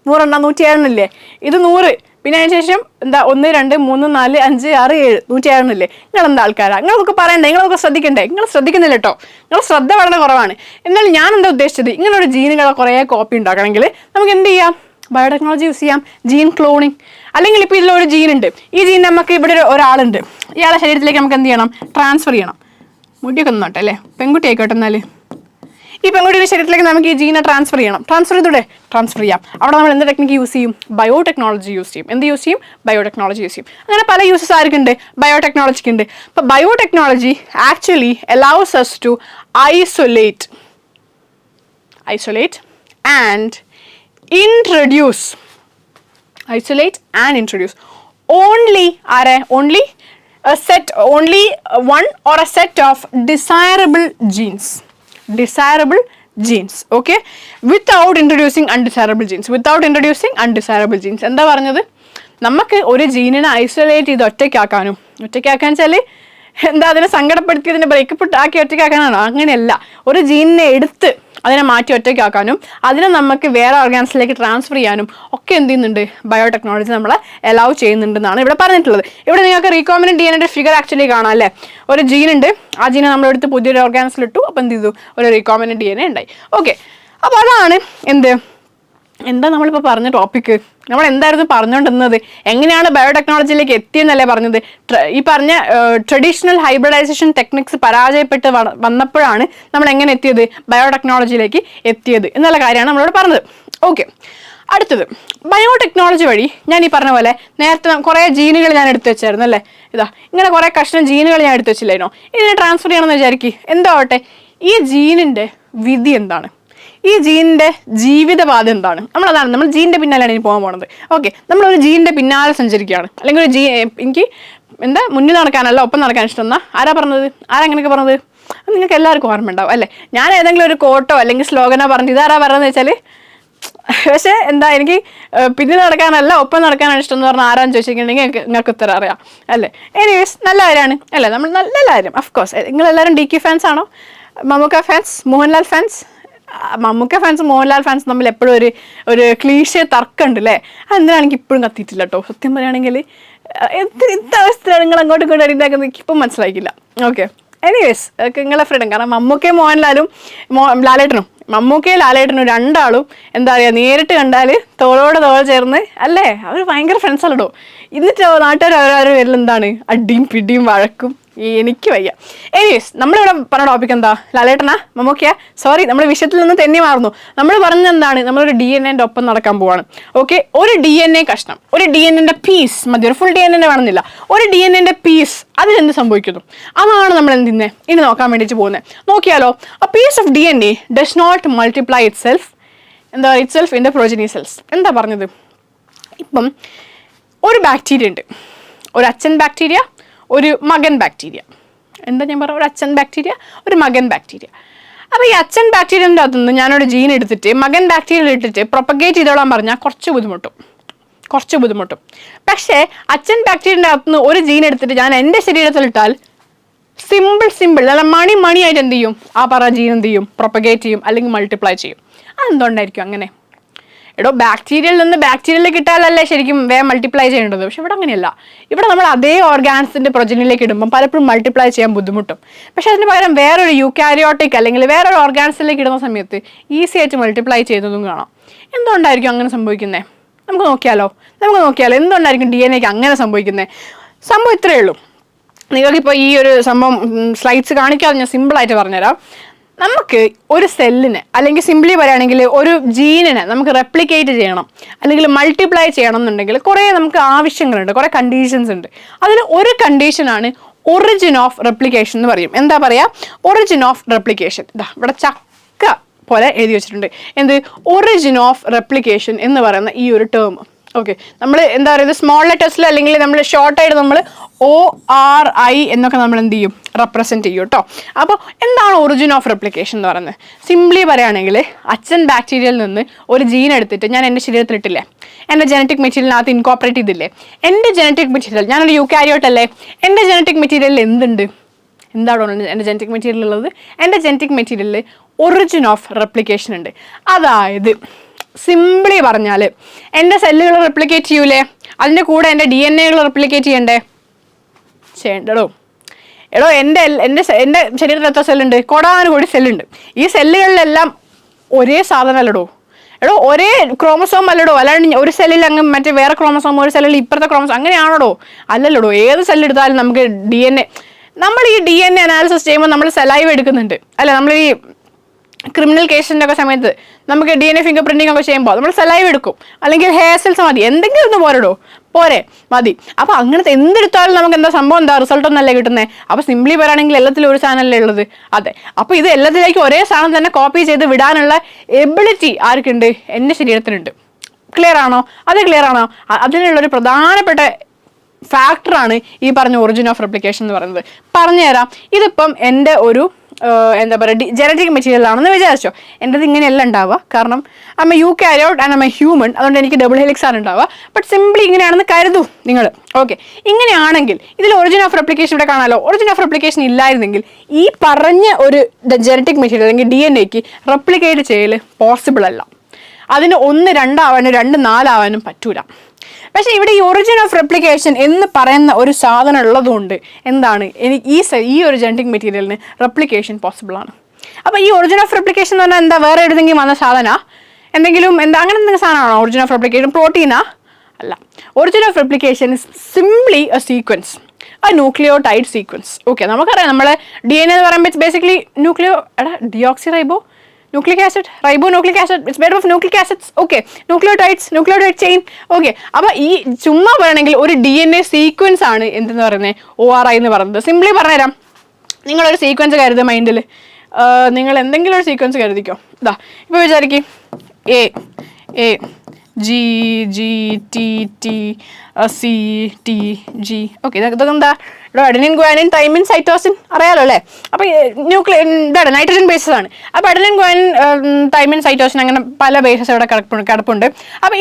107 ഇല്ലേ? ഇത് 100. പിന്നെ അതിന് ശേഷം എന്താ? 1 2 3 4 5 6 7 107 ഇല്ലേ? നിങ്ങളെന്താ ആൾക്കാരാ? നിങ്ങളൊക്കെ പറയണ്ടേ? നിങ്ങളൊക്കെ ശ്രദ്ധിക്കണ്ടേ? നിങ്ങൾ ശ്രദ്ധിക്കുന്നില്ല കേട്ടോ. നിങ്ങൾ ശ്രദ്ധ വളരെ കുറവാണ്. എന്നാലും ഞാൻ എന്താ ഉദ്ദേശിച്ചത്? ഇങ്ങനെ ഒരു ജീനുകളെ കുറേ കോപ്പി ഉണ്ടാക്കണമെങ്കിൽ നമുക്ക് എന്ത് ചെയ്യാം? ബയോടെക്നോളജി യൂസ് ചെയ്യാം. Gene cloning. അല്ലെങ്കിൽ ഇപ്പോൾ ഇതിലൊരു ജീനുണ്ട്, ഈ ജീൻ നമുക്ക് ഇവിടെ ഒരാളുണ്ട്, ഇയാളുടെ ശരീരത്തിലേക്ക് നമുക്ക് എന്ത് ചെയ്യണം? ട്രാൻസ്ഫർ ചെയ്യണം. മുടിയൊക്കെ നോട്ടെ അല്ലേ, പെൺകുട്ടി ആയിക്കോട്ടെ. എന്നാൽ ഈ പെൺകുട്ടിയുടെ ശരീരത്തിലേക്ക് നമുക്ക് ഈ ജീനെ ട്രാൻസ്ഫർ ചെയ്തൂടെ? ട്രാൻസ്ഫർ ചെയ്യാം. അവിടെ നമ്മൾ എന്ത് ടെക്നിക്ക് യൂസ് ചെയ്യും? ബയോടെക്നോളജി യൂസ് ചെയ്യും. എന്ത് യൂസ് ചെയ്യും? ബയോടെക്നോളജി യൂസ് ചെയ്യും. അങ്ങനെ പല യൂസസ് ആർക്കുണ്ട്? ബയോടെക്നോളജിക്ക് ഉണ്ട്. അപ്പോൾ biotechnology actually allows us to isolate and introduce only one or a set of desirable genes, okay, without introducing undesirable genes. എന്താ പറഞ്ഞത്? നമുക്ക് ഒരു ജീനിനെ ഐസൊലേറ്റ് ചെയ്ത് ഒറ്റയ്ക്കാക്കാൻ വെച്ചാൽ എന്താ, അതിനെ സങ്കടപ്പെടുത്തി അതിനെ ബ്രേക്കപ്പ് ആക്കി ഒറ്റയ്ക്കാക്കാനാണോ? അങ്ങനെയല്ല. ഒരു ജീനിനെ എടുത്ത് അതിനെ മാറ്റി ഒറ്റയ്ക്കാക്കാനും അതിനെ നമുക്ക് വേറെ ഓർഗാൻസിലേക്ക് ട്രാൻസ്ഫർ ചെയ്യാനും ഒക്കെ എന്ത് ചെയ്യുന്നുണ്ട്? ബയോടെക്നോളജി നമ്മളെ അലൗ ചെയ്യുന്നുണ്ടെന്നാണ് ഇവിടെ പറഞ്ഞിട്ടുള്ളത്. ഇവിടെ നിങ്ങൾക്ക് റീകോമിനന്റ് DNA ഫിഗർ ആക്ച്വലി കാണാം അല്ലേ? ഒരു ജീനുണ്ട്, ആ ജീനെ നമ്മളെടുത്ത് പുതിയൊരു ഓർഗാൻസിലിട്ടു, അപ്പോൾ എന്ത് ചെയ്തു? ഒരു റീകോമിനന്റ് DNA ഉണ്ടായി. ഓക്കെ, അപ്പോൾ അതാണ് എന്താ നമ്മളിപ്പോൾ പറഞ്ഞ ടോപ്പിക്ക്. നമ്മൾ എന്തായിരുന്നു പറഞ്ഞുകൊണ്ടിരുന്നത്? എങ്ങനെയാണ് ബയോടെക്നോളജിയിലേക്ക് എത്തിയെന്നല്ലേ പറഞ്ഞത്? ഈ പറഞ്ഞ ട്രഡീഷണൽ ഹൈബ്രിഡൈസേഷൻ ടെക്നിക്സ് പരാജയപ്പെട്ട് വന്നപ്പോഴാണ് നമ്മൾ എങ്ങനെ എത്തിയത്? ബയോടെക്നോളജിയിലേക്ക് എത്തിയത് എന്നുള്ള കാര്യമാണ് നമ്മളോട് പറഞ്ഞത്. ഓക്കെ, അടുത്തത് ബയോടെക്നോളജി വഴി ഞാൻ ഈ പറഞ്ഞ പോലെ നേരത്തെ കുറേ ജീനുകൾ ഞാൻ എടുത്തു വെച്ചായിരുന്നു അല്ലേ? ഇങ്ങനെ കുറേ കഷ്ണം ജീനുകൾ ഞാൻ എടുത്തു വെച്ചില്ലായിരുന്നോ? ഇതിനെ ട്രാൻസ്ഫർ ചെയ്യണമെന്ന് വിചാരിക്കുക. എന്താവട്ടെ, ഈ ജീനിൻ്റെ വിധി എന്താണ്? ഈ ജീനിൻ്റെ ജീവിതപാത എന്താണ്? നമ്മൾ ജീനിൻ്റെ പിന്നാലെയാണ് ഇനി പോകാൻ പോകുന്നത്. ഓക്കെ, നമ്മളൊരു ജീനിൻ്റെ പിന്നാലെ സഞ്ചരിക്കുകയാണ്, അല്ലെങ്കിൽ ഒരു എനിക്ക് മുന്നിൽ നടക്കാനല്ല ഒപ്പം നടക്കാൻ ഇഷ്ടം എന്നാ ആരാ പറഞ്ഞത്? അങ്ങനെയൊക്കെ പറഞ്ഞത്? നിങ്ങൾക്ക് എല്ലാവർക്കും ഓർമ്മ ഉണ്ടാവും അല്ലേ? ഞാൻ ഏതെങ്കിലും ഒരു കോട്ടോ അല്ലെങ്കിൽ സ്ലോഗനോ പറഞ്ഞത് ഇതാരാ പറഞ്ഞതെന്ന് വെച്ചാൽ, പക്ഷേ എനിക്ക് പിന്നിൽ നടക്കാനല്ല ഒപ്പം നടക്കാനാണ് ഇഷ്ടം എന്ന് പറഞ്ഞാൽ ആരാന്ന് ചോദിച്ചിട്ടുണ്ടെങ്കിൽ നിങ്ങൾക്ക് ഉത്തരം അറിയാം അല്ലേ? എനിവേസ്, നല്ല കാര്യമാണ് അല്ലേ? നമ്മൾ നല്ല കാര്യം. അഫ്കോഴ്സ് നിങ്ങളെല്ലാവരും DK ഫാൻസ് ആണോ? Mammookka fans? Mohanlal fans? Mammookka fans Mohanlal fans തമ്മിൽ എപ്പോഴും ഒരു ക്ലീഷേ തർക്കമുണ്ട് അല്ലേ? അതെന്തിനാണ് എനിക്ക് ഇപ്പോഴും കത്തിയിട്ടില്ല കേട്ടോ. സത്യം പറയുകയാണെങ്കിൽ ഇത്ര അവസ്ഥയാണ് നിങ്ങൾ അങ്ങോട്ടും ഇങ്ങോട്ടും അടിണ്ടാക്കുന്നത്, എനിക്ക് ഇപ്പം മനസ്സിലാക്കില്ല. ഓക്കെ, എനിവേസ്, നിങ്ങളെ ഫ്രീഡം. കാരണം മമ്മൂക്കയും മോഹൻലാലും ലാലേട്ടനും രണ്ടാളും എന്താ പറയുക, നേരിട്ട് കണ്ടാൽ തോളോട് തോൾ ചേർന്ന് അല്ലേ? അവർ ഭയങ്കര ഫ്രണ്ട്സ് അല്ലടോ. എന്നിട്ട് നാട്ടുകാർ ഓരോരോ പേരിൽ എന്താണ് അടിയും പിടിയും വഴക്കും. എനിക്ക് വയ്യ. എനിവേസ്, നമ്മളിവിടെ പറഞ്ഞ ടോപ്പിക് എന്താ? ലാലേട്ടനാ മമ്മൂക്കയാ? സോറി, നമ്മൾ വിഷയത്തിൽ നിന്ന് തെന്നി മാറുന്നു. നമ്മൾ പറഞ്ഞത് എന്താണ്? നമ്മളൊരു DNA ഒപ്പം നടക്കാൻ പോവാണ്. ഓക്കെ, ഒരു DNA കഷ്ണം, ഒരു DNA പീസ് മതി, ഒരു ഫുൾ DNA വേണമെന്നില്ല. ഒരു DNA പീസ്, അതിനെന്ത് സംഭവിക്കുന്നു? അതാണ് നമ്മൾ ഇനി നോക്കാൻ വേണ്ടിയിട്ട് പോകുന്നത്. നോക്കിയാലോ, a piece of DNA does not multiply itself in the progeny cells. എന്താ പറഞ്ഞത്? ഇപ്പം ഒരു ബാക്ടീരിയ ഉണ്ട്, ഒരു അച്ഛൻ ബാക്ടീരിയ, ഒരു മകൻ ബാക്ടീരിയ. ഒരു അച്ഛൻ ബാക്ടീരിയ, ഒരു മകൻ ബാക്ടീരിയ. അപ്പോൾ ഈ അച്ഛൻ ബാക്ടീരിയൻ്റെ അകത്തുനിന്ന് ഞാനൊരു ജീൻ എടുത്തിട്ട് മകൻ ബാക്ടീരിയയിൽ ഇട്ടിട്ട് പ്രൊപ്പഗേറ്റ് ചെയ്തോളാൻ പറഞ്ഞാൽ കുറച്ച് ബുദ്ധിമുട്ടും. പക്ഷേ അച്ഛൻ ബാക്ടീരിയൻ്റെ അകത്തുനിന്ന് ഒരു ജീൻ എടുത്തിട്ട് ഞാൻ എൻ്റെ ശരീരത്തിലിട്ടാൽ സിമ്പിൾ അല്ല, മണിയായിട്ട് എന്ത് ചെയ്യും? ആ പറഞ്ഞ ജീൻ എന്ത് ചെയ്യും? പ്രൊപ്പഗേറ്റ് ചെയ്യും, അല്ലെങ്കിൽ മൾട്ടിപ്ലൈ ചെയ്യും. അതെന്തുകൊണ്ടായിരിക്കും അങ്ങനെ? ബാക്ടീരിയയിൽ നിന്ന് ബാക്ടീരിയയിലേക്ക് ഇട്ടാലല്ലേ ശരിക്കും വേഗം മൾട്ടിപ്ലൈ ചെയ്യേണ്ടത്. പക്ഷെ ഇവിടെ അങ്ങനെയല്ല. ഇവിടെ നമ്മൾ അതേ ഓർഗാൻസിൻ്റെ പ്രൊജനിലേക്ക് ഇടുമ്പം പലപ്പോഴും മൾട്ടിപ്ലൈ ചെയ്യാൻ ബുദ്ധിമുട്ടും. പക്ഷെ അതിന് പകരം വേറൊരു യൂക്കാരിയോട്ടിക് അല്ലെങ്കിൽ വേറൊരു ഓർഗാൻസിലേക്ക് ഇടുന്ന സമയത്ത് ഈസി ആയിട്ട് മൾട്ടിപ്ലൈ ചെയ്യുന്നതും കാണാം. എന്തുകൊണ്ടായിരിക്കും അങ്ങനെ സംഭവിക്കുന്നത്? നമുക്ക് നോക്കിയാലോ എന്തുകൊണ്ടായിരിക്കും DNA അങ്ങനെ സംഭവിക്കുന്നത്? സംഭവം ഇത്രയേ ഉള്ളൂ. നിങ്ങൾക്കിപ്പോൾ ഈ ഒരു സംഭവം സ്ലൈഡ്സ് കാണിക്കാതെ ഞാൻ സിമ്പിളായിട്ട് പറഞ്ഞുതരാം. നമുക്ക് ഒരു സെല്ലിനെ, അല്ലെങ്കിൽ സിംപ്ലി പറയുകയാണെങ്കിൽ ഒരു ജീനിനെ നമുക്ക് റെപ്ലിക്കേറ്റ് ചെയ്യണം അല്ലെങ്കിൽ മൾട്ടിപ്ലൈ ചെയ്യണം എന്നുണ്ടെങ്കിൽ കുറേ നമുക്ക് ആവശ്യങ്ങളുണ്ട്, കുറേ കണ്ടീഷൻസ് ഉണ്ട്. അതിൽ ഒരു കണ്ടീഷനാണ് ഒറിജിൻ ഓഫ് റെപ്ലിക്കേഷൻ എന്ന് പറയും. എന്താ പറയുക? Origin of replication. ഇവിടെ ചക്ക പോലെ എഴുതി വെച്ചിട്ടുണ്ട്. ഒറിജിൻ ഓഫ് റെപ്ലിക്കേഷൻ എന്ന് പറയുന്ന ഈ ഒരു ടേം. ഓക്കെ, നമ്മൾ എന്താ പറയുന്നത്, സ്മോൾ ലെറ്റേഴ്സിൽ അല്ലെങ്കിൽ നമ്മൾ ഷോർട്ടായിട്ട് നമ്മൾ ORI എന്നൊക്കെ നമ്മൾ എന്ത് ചെയ്യും? റെപ്രസെൻറ്റ് ചെയ്യും കേട്ടോ. അപ്പോൾ എന്താണ് ഒറിജിൻ ഓഫ് റെപ്ലിക്കേഷൻ എന്ന് പറയുന്നത്? സിംപ്ലി പറയുകയാണെങ്കിൽ അച്ഛൻ ബാക്ടീരിയയിൽ നിന്ന് ഒരു ജീൻ എടുത്തിട്ട് ഞാൻ എൻ്റെ ശരീരത്തിലിട്ടില്ലേ, എൻ്റെ ജനറ്റിക് മെറ്റീരിയലിനകത്ത് ഇൻകോപ്പറേറ്റ് ചെയ്തില്ലേ? എൻ്റെ ജനറ്റിക് മെറ്റീരിയൽ, ഞാനൊരു യൂക്കാരിയോട്ട് അല്ലേ, എൻ്റെ ജനറ്റിക് മെറ്റീരിയലിൽ എന്തുണ്ട്? എന്താണോ എൻ്റെ ജനറ്റിക് മെറ്റീരിയൽ ഉള്ളത്? എൻ്റെ ജനറ്റിക് മെറ്റീരിയലിൽ ഒറിജിൻ ഓഫ് റെപ്ലിക്കേഷൻ ഉണ്ട്. അതായത് സിംപ്ലി പറഞ്ഞാൽ എൻ്റെ സെല്ലുകൾ റെപ്ലിക്കേറ്റ് ചെയ്യൂലേ, അതിൻ്റെ കൂടെ എൻ്റെ DNA റെപ്ലിക്കേറ്റ് ചെയ്യണ്ടോ? എൻ്റെ ശരീരത്തിൽ എത്ര സെല്ലുണ്ട്? കോടാനുകൂടി സെല്ലുണ്ട്. ഈ സെല്ലുകളിലെല്ലാം ഒരേ സാധനം അല്ലടോ. ഒരേ ക്രോമസോം അല്ലടോ. അല്ലാണ്ട് ഒരു സെല്ലിൽ അങ്ങ് മറ്റേ വേറെ ക്രോമസോം, ഒരു സെല്ലിൽ ഇപ്പുറത്തെ ക്രോമസോം, അങ്ങനെയാണോ? അല്ലല്ലോ. ഏത് സെല്ലെടുത്താലും നമുക്ക് നമ്മൾ ഈ DNA അനാലിസിസ് ചെയ്യുമ്പോൾ നമ്മൾ സലൈവ എടുക്കുന്നുണ്ട് അല്ലേ? നമ്മൾ ഈ ക്രിമിനൽ കേസിൻ്റെ ഒക്കെ സമയത്ത് നമുക്ക് DNA ഫിംഗർ പ്രിൻറ്റിംഗ് ഒക്കെ ചെയ്യുമ്പോൾ നമ്മൾ സലൈവ് എടുക്കും, അല്ലെങ്കിൽ ഹെയർ സെൽസ് മതി, എന്തെങ്കിലും ഒന്ന് പോരെ മതി. അപ്പോൾ അങ്ങനത്തെ എന്തെടുത്താലും നമുക്ക് എന്താ സംഭവം, എന്താ റിസൾട്ട് ഒന്നല്ലേ കിട്ടുന്നത്. അപ്പോൾ സിംപ്ലി പറയുകയാണെങ്കിൽ എല്ലാത്തിലും ഒരു സാധനമല്ലേ ഉള്ളത്. അതെ, അപ്പോൾ ഇത് എല്ലാത്തിലേക്കും ഒരേ സാധനം തന്നെ കോപ്പി ചെയ്ത് വിടാനുള്ള എബിലിറ്റി ആർക്കുണ്ട്? എൻ്റെ ശരീരത്തിനുണ്ട്. ക്ലിയർ ആണോ? അത് ക്ലിയർ ആണോ? അതിനുള്ളൊരു പ്രധാനപ്പെട്ട ഫാക്ടറാണ് ഈ പറഞ്ഞ ഒറിജിൻ ഓഫ് റെപ്ലിക്കേഷൻ എന്ന് പറയുന്നത്. പറഞ്ഞുതരാം. ഇതിപ്പം എൻ്റെ ഒരു എന്താ പറയുക ജനറ്റിക് മെറ്റീരിയൽ ആണെന്ന് വിചാരിച്ചോ. എൻ്റെത് ഇങ്ങനെയല്ല ഉണ്ടാവുക, കാരണം അമ്മ യൂക്കാരിയോട്ട് ആൻഡ് അമ്മ ഹ്യൂമൻ, അതുകൊണ്ട് എനിക്ക് ഡബിൾ ഹെലിക്സ് ആണ് ഉണ്ടാവുക. ബട്ട് സിംപ്ലി ഇങ്ങനെയാണെന്ന് കരുതൂ നിങ്ങൾ. ഓക്കെ, ഇങ്ങനെയാണെങ്കിൽ ഇതിൽ ഒറിജിൻ ഓഫ് റെപ്ലിക്കേഷൻ ഇവിടെ കാണാമല്ലോ. ഒറിജിൻ ഓഫ് റെപ്ലിക്കേഷൻ ഇല്ലായിരുന്നെങ്കിൽ ഈ പറഞ്ഞ ഒരു ജനറ്റിക് മെറ്റീരിയൽ അല്ലെങ്കിൽ DNA റെപ്ലിക്കേറ്റ് ചെയ്യൽ പോസിബിൾ അല്ല. അതിന് 1, 2 ആവാനും 2, 4 ആവാനും പറ്റൂല. പക്ഷെ ഇവിടെ ഈ ഒറിജിൻ ഓഫ് റെപ്ലിക്കേഷൻ എന്ന് പറയുന്ന ഒരു സാധനം ഉള്ളതുകൊണ്ട് എന്താണ്, എനിക്ക് ഈ ഒരു ജനറ്റിക് മെറ്റീരിയലിന് റെപ്ലിക്കേഷൻ പോസിബിൾ ആണ്. അപ്പോൾ ഈ ഒറിജിൻ ഓഫ് റെപ്ലിക്കേഷൻ എന്ന് പറഞ്ഞാൽ എന്താ, വേറെ എവിടെയെങ്കിലും വന്ന സാധന, എന്തെങ്കിലും എന്താ അങ്ങനെ എന്തെങ്കിലും സാധനമാണോ ഒറിജിൻ ഓഫ് റെപ്ലിക്കേഷൻ? പ്രോട്ടീനാ? അല്ല. Origin of replication is simply A sequence, A nucleotide sequence. Okay, നമുക്കറിയാം നമ്മളെ DNA എന്ന് പറയുമ്പോൾ basically ഡിയോക്സിറൈബോ nucleic acid, ribonucleic acid, it's made of nucleic acids. Okay, nucleotide chain. Okay, അപ്പോൾ ഈ ചുമ്മാ പറയണമെങ്കിൽ ഒരു DNA സീക്വൻസ് ആണ് എന്തെന്ന് പറയുന്നത്, ORI എന്ന് പറയുന്നത്. സിംപ്ലി പറഞ്ഞുതരാം. നിങ്ങളൊരു സീക്വൻസ് കരുതുക മൈൻഡിൽ, നിങ്ങൾ എന്തെങ്കിലും ഒരു സീക്വൻസ് കരുതിക്കോ. ഇതാ ഇപ്പോൾ വിചാരിക്കും A G T T C T G. Okay, ഇതൊക്കെ എന്താ, ഇവിടെ അഡനിൻ, ഗുവാനിൻ, തൈമിൻ, സൈറ്റോസിൻ അറിയാലോ അല്ലേ. അപ്പോൾ ഇതാണ് നൈട്രജൻ ബേസസ് ആണ്. അപ്പോൾ അഡനിൻ, ഗുവാനിൻ, തൈമിൻ, സൈറ്റോസിൻ അങ്ങനെ പല ബേസസ് ഇവിടെ കിടപ്പുണ്ട്. അപ്പോൾ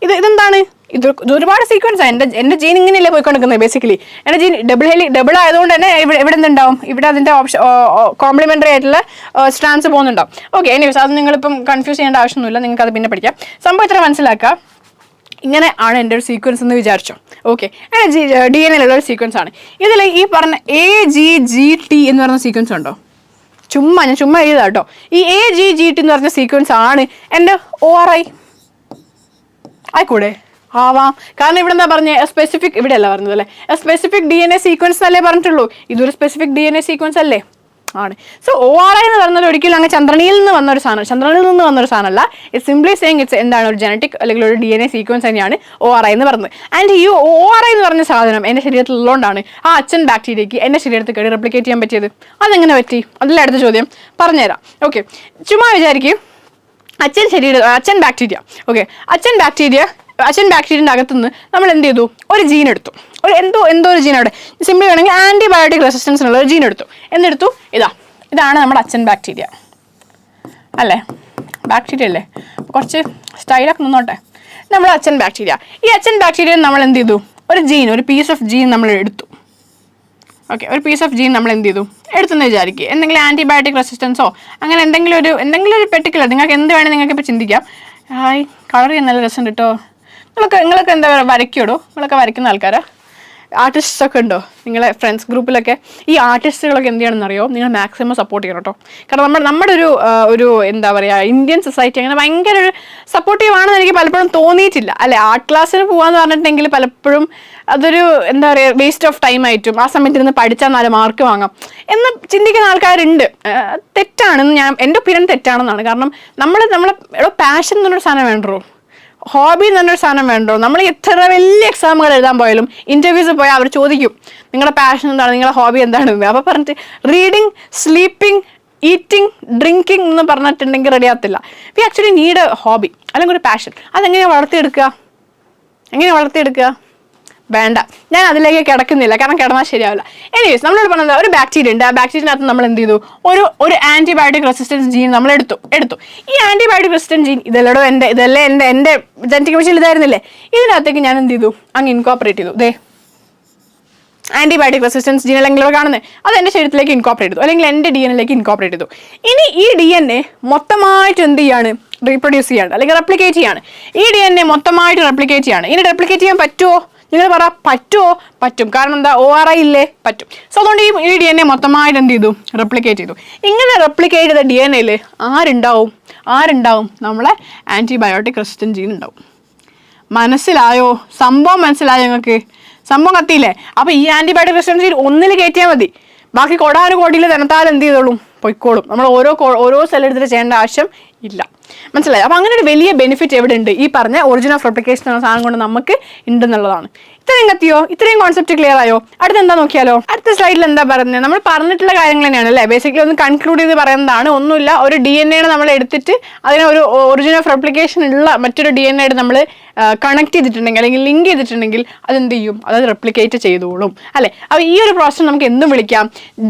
ഇതെന്താണ്, ഇത് ഒരുപാട് സീക്വൻസ് ആണ്. എൻ്റെ ജീൻ ഇങ്ങനെയല്ലേ പോയിക്കൊണ്ടിരിക്കുന്നത്. ബേസിക്കലി എൻ്റെ ജീൻ ഡബിൾ ആയതുകൊണ്ട് തന്നെ ഇവിടെ എന്തുണ്ടാവും, ഇവിടെ അതിൻ്റെ കോംപ്ലിമെൻ്ററി ആയിട്ടുള്ള സ്ട്രാൻഡ്സ് പോകുന്നുണ്ടാവും. ഓക്കെ, എനിവേസ് അത് നിങ്ങളിപ്പം കൺഫ്യൂസ് ചെയ്യേണ്ട ആവശ്യമൊന്നുമില്ല, നിങ്ങൾക്ക് അത് പിന്നെ പഠിക്കാം. സംഭവം ഇത്ര മനസ്സിലാക്കുക. ഇങ്ങനെ ആണ് എൻ്റെ ഒരു സീക്വൻസ് എന്ന് വിചാരിച്ചോ. ഓക്കെ, DNA ഒരു സീക്വൻസ് ആണ്. ഇതിൽ ഈ പറഞ്ഞ AGGT എന്ന് പറയുന്ന സീക്വൻസ് ഉണ്ടോ? ഞാൻ ചുമ്മാ എഴുതാം കേട്ടോ. ഈ AGGT എന്ന് പറഞ്ഞ സീക്വൻസ് ആണ് എൻ്റെ ORI. ആയിക്കൂടെ? ആവാം. കാരണം ഇവിടെ എന്താ പറഞ്ഞത്, സ്പെസിഫിക്, ഇവിടെ അല്ല പറഞ്ഞത് അല്ലേ, സ്പെസിഫിക് DNA സീക്വൻസ് അല്ലേ പറഞ്ഞിട്ടുള്ളൂ. ഇതൊരു സ്പെസിഫിക് DNA സീക്വൻസ് അല്ലേ? ആണ്. സോ ORI എന്ന് പറയുന്നത് ഒരിക്കലും അങ്ങ് ചന്ദ്രനിൽ നിന്ന് വന്നൊരു സാധനമല്ല. ഇറ്റ് സിംപ്ലി സേയിങ് ഇറ്റ്സ് എന്താണ്, ഒരു ജനറ്റിക് അല്ലെങ്കിൽ ഒരു DNA സീക്വൻസ് തന്നെയാണ് ORI എന്ന് പറയുന്നത്. ആൻഡ് ഈ ORI എന്ന് പറഞ്ഞ സാധനം എൻ്റെ ശരീരത്തിൽ ഉള്ളതുകൊണ്ടാണ് ആ അച്ഛൻ ബാക്ടീരിയയ്ക്ക് എൻ്റെ ശരീരത്തിൽ കയറി റെപ്ലിക്കേറ്റ് ചെയ്യാൻ പറ്റിയത്. അതെങ്ങനെ പറ്റി? അതിലെ അടുത്ത ചോദ്യം പറഞ്ഞുതരാം. ഓക്കെ, ചുമ്മാ വിചാരിക്കും അച്ഛൻ ബാക്ടീരിയ. ഓക്കെ, അച്ഛൻ ബാക്ടീരിയൻ്റെ അകത്തുനിന്ന് നമ്മൾ എന്ത് ചെയ്തു, ഒരു ജീൻ എടുത്തു, എന്തോ ഒരു ജീൻ അവിടെ സിംപ്ലി വേണമെങ്കിൽ ആൻറ്റിബയോട്ടിക് റെസിസ്റ്റൻസിനുള്ള ഒരു ജീൻ എടുത്തു. എന്തെടുത്തു? ഇതാണ് നമ്മുടെ അച്ഛൻ ബാക്ടീരിയ അല്ലേ, ബാക്ടീരിയ അല്ലേ, കുറച്ച് സ്റ്റൈലൊക്കെ നിന്നോട്ടെ. നമ്മുടെ അച്ഛൻ ബാക്ടീരിയ. ഈ അച്ഛൻ ബാക്ടീരിയ നമ്മൾ എന്ത് ചെയ്തു, ഒരു പീസ് ഓഫ് ജീൻ നമ്മൾ എടുത്തു. ഓക്കെ, ഒരു പീസ് ഓഫ് ജീൻ നമ്മൾ എന്ത് ചെയ്തു, എടുത്തെന്ന് വിചാരിക്കുക. എന്തെങ്കിലും ആൻറ്റിബയോട്ടിക് റെസിസ്റ്റൻസോ അങ്ങനെ എന്തെങ്കിലും ഒരു പെർട്ടിക്കുലർ, നിങ്ങൾക്ക് എന്ത് വേണമെങ്കിൽ നിങ്ങൾക്ക് ഇപ്പോൾ ചിന്തിക്കാം. ഹായ്, കളർ ചെയ്യാൻ നല്ല രസം കേട്ടോ. നിങ്ങളൊക്കെ എന്താ വരയ്ക്കോടോ? നിങ്ങളൊക്കെ വരയ്ക്കുന്ന ആൾക്കാരാ? ആർട്ടിസ്റ്റ്സ് ഒക്കെ ഉണ്ടോ നിങ്ങളെ ഫ്രണ്ട്സ് ഗ്രൂപ്പിലൊക്കെ? ഈ ആർട്ടിസ്റ്റുകളൊക്കെ എന്ത് ചെയ്യണമെന്നറിയോ, നിങ്ങൾ മാക്സിമം സപ്പോർട്ട് ചെയ്യണം കേട്ടോ. കാരണം നമ്മുടെ ഒരു എന്താ പറയുക, ഇന്ത്യൻ സൊസൈറ്റി അങ്ങനെ ഭയങ്കര ഒരു സപ്പോർട്ടീവ് ആണെന്ന് എനിക്ക് പലപ്പോഴും തോന്നിയിട്ടില്ല അല്ലേ. ആർട്ട് ക്ലാസ്സിന് പോകാമെന്ന് പറഞ്ഞിട്ടുണ്ടെങ്കിൽ പലപ്പോഴും അതൊരു എന്താ പറയുക, വേസ്റ്റ് ഓഫ് ടൈം ആയിട്ടും ആ സമയത്ത് ഇരുന്ന് പഠിച്ചാൽ 4 മാർക്ക് വാങ്ങാം എന്ന് ചിന്തിക്കുന്ന ആൾക്കാരുണ്ട്. തെറ്റാണെന്ന് എൻ്റെ ഒപ്പീനിയൻ തെറ്റാണെന്നാണ്. കാരണം നമ്മളെ പാഷൻ എന്നൊരു സാധനം വേണ്ടോ, ഹോബി എന്ന് പറഞ്ഞൊരു സാധനം വേണ്ടോ. നമ്മൾ എത്ര വലിയ എക്സാമുകൾ എഴുതാൻ പോയാലും ഇൻ്റർവ്യൂസ് പോയാൽ അവർ ചോദിക്കും നിങ്ങളുടെ പാഷൻ എന്താണ്, നിങ്ങളുടെ ഹോബി എന്താണെന്ന്. അപ്പോൾ പറഞ്ഞിട്ട് റീഡിങ്, സ്ലീപ്പിംഗ്, ഈറ്റിംഗ്, ഡ്രിങ്കിങ് എന്ന് പറഞ്ഞിട്ടുണ്ടെങ്കിൽ റെഡി ആകത്തില്ല. We actually need a hobby അല്ലെങ്കിൽ ഒരു പാഷൻ. അതെങ്ങനെയാണ് വളർത്തിയെടുക്കുക? വേണ്ട, ഞാൻ അതിലേക്ക് കിടക്കുന്നില്ല, കാരണം കിടന്നാൽ ശരിയാവില്ല. എനിവേസ്, നമ്മളോട് പറഞ്ഞത് ഒരു ബാക്ടീരിയ ഉണ്ട്. ആ ബാക്ടീരിയനകത്ത് നമ്മൾ എന്ത് ചെയ്തു, ഒരു ആൻറ്റിബയോട്ടിക് റെസിസ്റ്റൻസ് ജീൻ നമ്മൾ എടുത്തു. ഈ ആൻറ്റിബയോട്ടിക് റെസിസ്റ്റൻസ് ജീൻ ഇതല്ലേ എൻ്റെ ജനറ്റിക് മെറ്റീരിയൽ ഇതായിരുന്നില്ലേ, ഇതിനകത്തേക്ക് ഞാൻ എന്ത് ചെയ്തു, അങ്ങ് ഇൻകോപ്പറേറ്റ് ചെയ്തു. ആൻറ്റിബയോട്ടിക് റെസിസ്റ്റൻസ് ജീൻ അല്ലെങ്കിൽ കാണുന്നത് അത് എൻ്റെ ശരീരത്തിലേക്ക് ഇൻകോപ്പറേറ്റ് ചെയ്തു, അല്ലെങ്കിൽ എൻ്റെ DNA ഇൻകോപ്പറേറ്റ് ചെയ്തു. ഇനി ഈ DNA മൊത്തമായിട്ട് എന്ത് ചെയ്യാണ്, റീപ്രൊഡ്യൂസ് ചെയ്യാണ് അല്ലെങ്കിൽ റെപ്ലിക്കേറ്റ് ചെയ്യാണ്. ഈ DNA മൊത്തമായിട്ട് റെപ്ലിക്കേറ്റ് ചെയ്യാണ്. ഇനി റെപ്ലിക്കേറ്റ് ചെയ്യാൻ പറ്റുമോ? നിങ്ങൾ പറ, പറ്റും. കാരണം എന്താ, ORI ഇല്ലേ, പറ്റും. സോ അതുകൊണ്ട് ഈ DNA മൊത്തമായിട്ട് എന്ത് ചെയ്തു, റെപ്ലിക്കേറ്റ് ചെയ്തു. ഇങ്ങനെ റെപ്ലിക്കേറ്റ് ചെയ്ത DNAയിൽ ആരുണ്ടാവും? നമ്മളെ ആൻറ്റിബയോട്ടിക് റെസിസ്റ്റൻറ്റ് ജീൻ ഉണ്ടാവും. മനസ്സിലായോ? സംഭവം മനസ്സിലായോ നിങ്ങൾക്ക്? സംഭവം കത്തിയില്ലേ? അപ്പോൾ ഈ ആൻറ്റിബയോട്ടിക് റെസിസ്റ്റൻറ്റ് ജീൻ ഒന്നിൽ കയറ്റിയാൽ മതി, ബാക്കി കോടാനുകോടിയിൽ തനത്താൽ എന്ത് ചെയ്തോളും, പൊയ്ക്കോളും. നമ്മൾ ഓരോ സെൽ എടുത്തിട്ട് ചെയ്യേണ്ട ആവശ്യം ഇല്ല. മനസ്സിലായി? അപ്പോൾ അങ്ങനെ ഒരു വലിയ ബെനിഫിറ്റ് എവിടെ ഉണ്ട്? ഈ പറഞ്ഞ ഒറിജിൻ ഓഫ് റെപ്ലിക്കേഷൻ എന്ന സാധനം കൊണ്ട് നമുക്ക് ഉണ്ടെന്നുള്ളതാണ്. ഇത്രയും കത്തിയോ? ഇത്രയും കോൺസെപ്റ്റ് ക്ലിയർ ആയോ? അടുത്ത് എന്താ നോക്കിയാലോ? അടുത്ത സ്ലൈഡിൽ എന്താ പറയുന്നത്? നമ്മൾ പറഞ്ഞിട്ടുള്ള കാര്യങ്ങൾ തന്നെയാണ് അല്ലേ? ബേസിക്കലി ഒന്ന് കൺക്ലൂഡ് ചെയ്ത് പറയുന്നതാണ്. ഒന്നുമില്ല, ഒരു DNA നമ്മൾ എടുത്തിട്ട് അതിനെ ഒരു ഒറിജിൻ ഓഫ് റെപ്ലിക്കേഷൻ ഉള്ള മറ്റൊരു DNA നമ്മൾ കണക്ട് ചെയ്തിട്ടുണ്ടെങ്കിൽ അല്ലെങ്കിൽ ലിങ്ക് ചെയ്തിട്ടുണ്ടെങ്കിൽ അതെന്ത് ചെയ്യും? അത് റെപ്ലിക്കേറ്റ് ചെയ്തോളും അല്ലേ? അപ്പോൾ ഈ ഒരു പ്രോസസ് നമുക്ക് എന്തും വിളിക്കാം,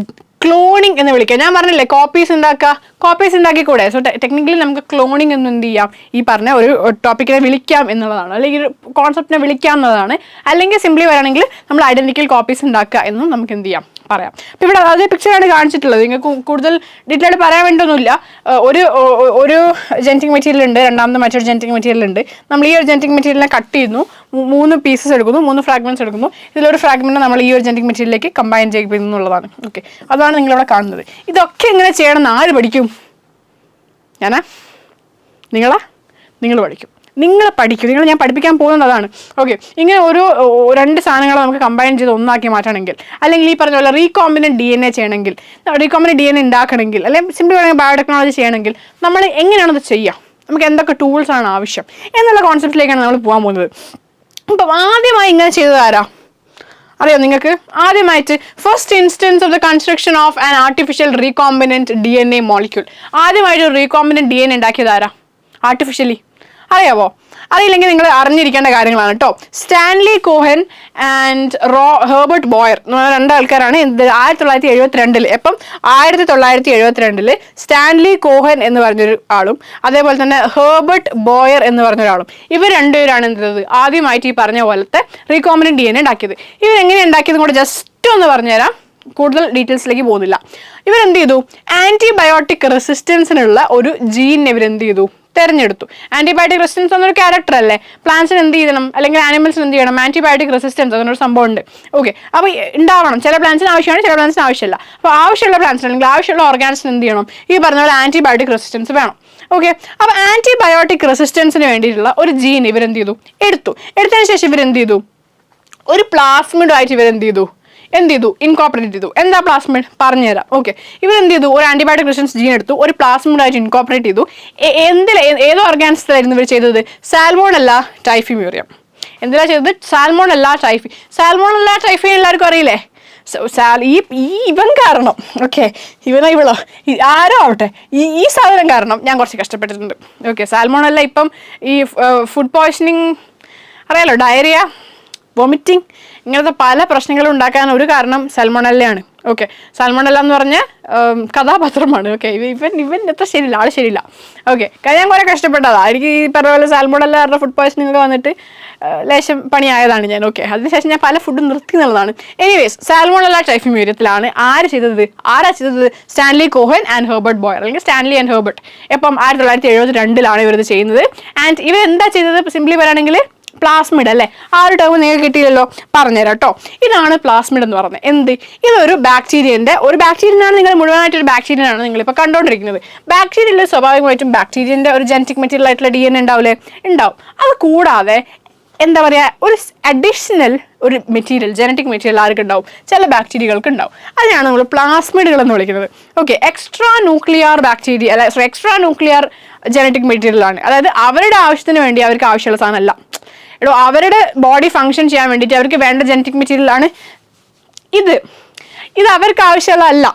ക്ലോണിങ് എന്ന് വിളിക്കാം. ഞാൻ പറഞ്ഞില്ലേ കോപ്പീസ് ഉണ്ടാക്കിക്കൂടെ? സോ ടെക്നിക്കലി നമുക്ക് ക്ലോണിങ് എന്ന് എന്ത് ചെയ്യാം? ഈ പറഞ്ഞ ഒരു ടോപ്പിക്കിനെ വിളിക്കാം എന്നുള്ളതാണ്, അല്ലെങ്കിൽ ഒരു കോൺസെപ്റ്റിനെ വിളിക്കാം എന്നുള്ളതാണ്. അല്ലെങ്കിൽ സിംപ്ലി പറയുകയാണെങ്കിൽ നമ്മൾ ഐഡന്റിക്കൽ കോപ്പീസ് ഉണ്ടാക്കുക എന്നും നമുക്ക് എന്ത് ചെയ്യാം? പറയാം. അപ്പോൾ ഇവിടെ അതേ പിക്ചറാണ് കാണിച്ചിട്ടുള്ളത്. നിങ്ങൾക്ക് കൂടുതൽ ഡീറ്റെയിൽ ആയിട്ട് പറയാൻ വേണ്ടിയൊന്നുമില്ല. ഒരു ജെനറ്റിക് മെറ്റീരിയൽ ഉണ്ട്, രണ്ടാമത്തെ മറ്റൊരു ജെനറ്റിക് മെറ്റീരിയൽ ഉണ്ട്. നമ്മൾ ഈ ഒരു ജെനറ്റിക് മെറ്റീരിയലിനെ കട്ട് ചെയ്യുന്നു, 3 പീസസ് എടുക്കുന്നു, 3 ഫ്രാഗ്മെന്റ്സ് എടുക്കുന്നു. ഇതിലൊരു ഫ്രാഗ്മെന്റ് നമ്മൾ ഈ ഒരു ജെനറ്റിക് മെറ്റീരിയലിലേക്ക് കമ്പൈൻ ചെയ്യുന്നു എന്നുള്ളതാണ്. ഓക്കെ, അതാണ് നിങ്ങളിവിടെ കാണുന്നത്. ഇതൊക്കെ എങ്ങനെ ചെയ്യണമെന്ന് ആര് പഠിക്കും? നിങ്ങൾ പഠിക്കും. ഞാൻ പഠിപ്പിക്കാൻ പോകുന്നത് അതാണ്. ഓക്കെ, ഇങ്ങനെ ഒരു 2 സാധനങ്ങൾ നമുക്ക് കമ്പൈൻ ചെയ്ത് ഒന്നാക്കി മാറ്റണമെങ്കിൽ, അല്ലെങ്കിൽ ഈ പറഞ്ഞ പോലെ റീകോമ്പിനന്റ് DNA ചെയ്യണമെങ്കിൽ, റീകോമ്പിനന്റ് DNA ഉണ്ടാക്കണമെങ്കിൽ, അല്ലെങ്കിൽ സിംപിൾ പറയുക ബയോടെക്നോളജി ചെയ്യണമെങ്കിൽ നമ്മൾ എങ്ങനെയാണത് ചെയ്യുക, നമുക്ക് എന്തൊക്കെ ടൂൾസ് ആണ് ആവശ്യം എന്നുള്ള കോൺസെപ്റ്റിലേക്കാണ് നമ്മൾ പോകാൻ പോകുന്നത്. അപ്പം ആദ്യമായി ഇങ്ങനെ ചെയ്തത് ആരാ അറിയോ നിങ്ങൾക്ക്? ആദ്യമായിട്ട് first instance of the construction of an artificial recombinant DNA molecule, ആദ്യമായിട്ട് റീകോമ്പിനന്റ് DNA ഉണ്ടാക്കിയത് ആരാ ആർട്ടിഫിഷ്യലി? അറിയാവോ? അറിയില്ലെങ്കിൽ നിങ്ങൾ അറിഞ്ഞിരിക്കേണ്ട കാര്യങ്ങളാണ് കേട്ടോ. Stanley Cohen and Herbert Boer എന്ന് പറഞ്ഞ 2 ആൾക്കാരാണ് 1972 എപ്പം 1972 സ്റ്റാൻലി കോഹൻ എന്ന് പറഞ്ഞൊരു ആളും അതേപോലെ തന്നെ ഹെർബർട്ട് ബോയർ എന്ന് പറഞ്ഞൊരാളും, ഇവർ 2 പേരാണ് എന്ത് ചെയ്തത്? ആദ്യമായിട്ട് ഈ പറഞ്ഞ പോലത്തെ റീകോമ്പിനന്റ് DNA ഉണ്ടാക്കിയത്. ഇവരെങ്ങനെ ഉണ്ടാക്കിയതും കൂടെ ജസ്റ്റ് ഒന്ന് പറഞ്ഞുതരാം, കൂടുതൽ ഡീറ്റെയിൽസിലേക്ക് പോകുന്നില്ല. ഇവരെന്ത് ചെയ്തു? ആന്റിബയോട്ടിക് റെസിസ്റ്റൻസിനുള്ള ഒരു ജീനിനെ ഇവരെന്ത് ചെയ്തു? തിരഞ്ഞെടുത്തു. ആന്റിബയോട്ടിക് റെസിസ്റ്റൻസ് എന്നൊരു ക്യാരക്ടർ അല്ലേ? പ്ലാന്റ്സിന് എന്ത് ചെയ്യണം, അല്ലെങ്കിൽ ആനിമൽസിന് എന്ത് ചെയ്യണം? ആന്റിബയോട്ടിക് റെസിസ്റ്റൻസ് അങ്ങനൊരു സംഭവം ഉണ്ട്. ഓക്കെ, അപ്പോൾ ഉണ്ടാവണം. ചില പ്ലാന്റ്സിന് ആവശ്യമാണ്, ചില പ്ലാന്റ്സിന് ആവശ്യമില്ല. അപ്പോൾ ആവശ്യമുള്ള പ്ലാന്റ്സിന് അല്ലെങ്കിൽ ആവശ്യമുള്ള ഓർഗാനിസിന് എന്ത് ചെയ്യണം? ഈ പറഞ്ഞ പോലെ ആന്റിബയോട്ടിക് റെസിസ്റ്റൻസ് വേണം. ഓക്കെ, അപ്പോൾ ആന്റിബയോട്ടിക് റെസിസ്റ്റൻസിന് വേണ്ടിയിട്ടുള്ള ഒരു ജീൻ ഇവരെന്ത് ചെയ്തു? എടുത്തതിന് ശേഷം ഇവരെന്ത് ചെയ്തു? ഒരു പ്ലാസ്മിഡുമായിട്ട് ഇവരെന്ത് ചെയ്തു? ഇൻകോപ്പറേറ്റ് ചെയ്തു. എന്താ പ്ലാസ്മിഡ്? പറഞ്ഞുതരാം. ഓക്കെ, ഇവരെന്ത് ചെയ്തു? ഒരു ആന്റിബയോട്ടിക് റെസിസ്റ്റൻസ് ജീൻ എടുത്തു, ഒരു പ്ലാസ്മിഡായിട്ട് ഇൻകോപ്പറേറ്റ് ചെയ്തു. ഏതോ ഓർഗാനിസത്തിലായിരുന്നു ഇവർ ചെയ്തത്? സാൽമോണല്ല ടൈഫിമ്യൂറിയം. എന്തിനാ ചെയ്തത്? സാൽമോണല്ല ടൈഫി എല്ലാവർക്കും അറിയില്ലേ? ഇവൻ കാരണം, ഓക്കെ, ഇവളോ ആരോ ആവട്ടെ, ഈ സാധനം കാരണം ഞാൻ കുറച്ച് കഷ്ടപ്പെട്ടിട്ടുണ്ട്. ഓക്കെ, സാൽമോണല്ല ഇപ്പം ഈ ഫുഡ് പോയ്സണിങ് അറിയാലോ, ഡയറിയ, വോമിറ്റിംഗ്, ഇങ്ങനത്തെ പല പ്രശ്നങ്ങളും ഉണ്ടാക്കാൻ ഒരു കാരണം സാൽമോണല്ലയാണ്. ഓക്കെ, സാൽമോണല്ല എന്ന് പറഞ്ഞ കഥാപാത്രമാണ്. ഓക്കെ, ഇവൻ എത്ര ശരിയില്ല, ആൾ ശരിയില്ല. ഓക്കെ, ഞാൻ കുറെ കഷ്ടപ്പെട്ടതാണ്. എനിക്ക് ഈ പറഞ്ഞ പോലെ സാൽമോണല്ല പറഞ്ഞ ഫുഡ് പോയ്സണിങ് ഒക്കെ വന്നിട്ട് ലേശം പണിയായതാണ് ഞാൻ. ഓക്കെ, അതിനുശേഷം ഞാൻ പല ഫുഡും നിർത്തി എന്നുള്ളതാണ്. എനിവേസ്, സാൽമോണല്ല ടൈഫിമ്യൂരിയത്തിലാണ് ആരാ ചെയ്തത്? Stanley Cohen and Herbert Boer, അല്ലെങ്കിൽ സ്റ്റാൻലി ആൻഡ് ഹെർബർട്ട്. എപ്പം 1972 ഇവരിത് ചെയ്യുന്നത്. ആൻഡ് ഇവരെന്താ ചെയ്തത്? സിംപ്ലി പറയുകയാണെങ്കിൽ പ്ലാസ്മിഡ് അല്ലേ? ആ ഒരു ടേം നിങ്ങൾക്ക് കിട്ടിയില്ലല്ലോ, പറഞ്ഞുതരാം കേട്ടോ. ഇതാണ് പ്ലാസ്മിഡ് എന്ന് പറയുന്നത്. ഇതൊരു ബാക്ടീരിയനാണ്. നിങ്ങൾ മുഴുവനായിട്ടൊരു ബാക്ടീരിയനാണ് നിങ്ങളിപ്പോൾ കണ്ടുകൊണ്ടിരിക്കുന്നത്. ബാക്ടീരിയയിൽ സ്വാഭാവികമായിട്ടും ബാക്ടീരിയൻ്റെ ഒരു ജനറ്റിക് മെറ്റീരിയൽ ആയിട്ടുള്ള DNA ഉണ്ടാവും. അത് കൂടാതെ എന്താ പറയുക, ഒരു അഡീഷണൽ ഒരു മെറ്റീരിയൽ, ജനറ്റിക് മെറ്റീരിയൽ ആർക്ക് ഉണ്ടാവും? ചില ബാക്ടീരിയകൾക്ക് ഉണ്ടാവും. അതിനാണ് നമ്മൾ പ്ലാസ്മിഡുകൾ എന്ന് വിളിക്കുന്നത്. Okay, extra nuclear bacteria extra nuclear genetic മെറ്റീരിയലാണ്. അതായത് അവരുടെ ആവശ്യത്തിന് വേണ്ടി അവർക്ക് ആവശ്യമുള്ള സാധനമല്ല, അവരുടെ ബോഡി ഫങ്ഷൻ ചെയ്യാൻ വേണ്ടിയിട്ട് അവർക്ക് വേണ്ട ജനറ്റിക് മെറ്റീരിയലാണ് ഇത് അവർക്ക് ആവശ്യമുള്ളതല്ല,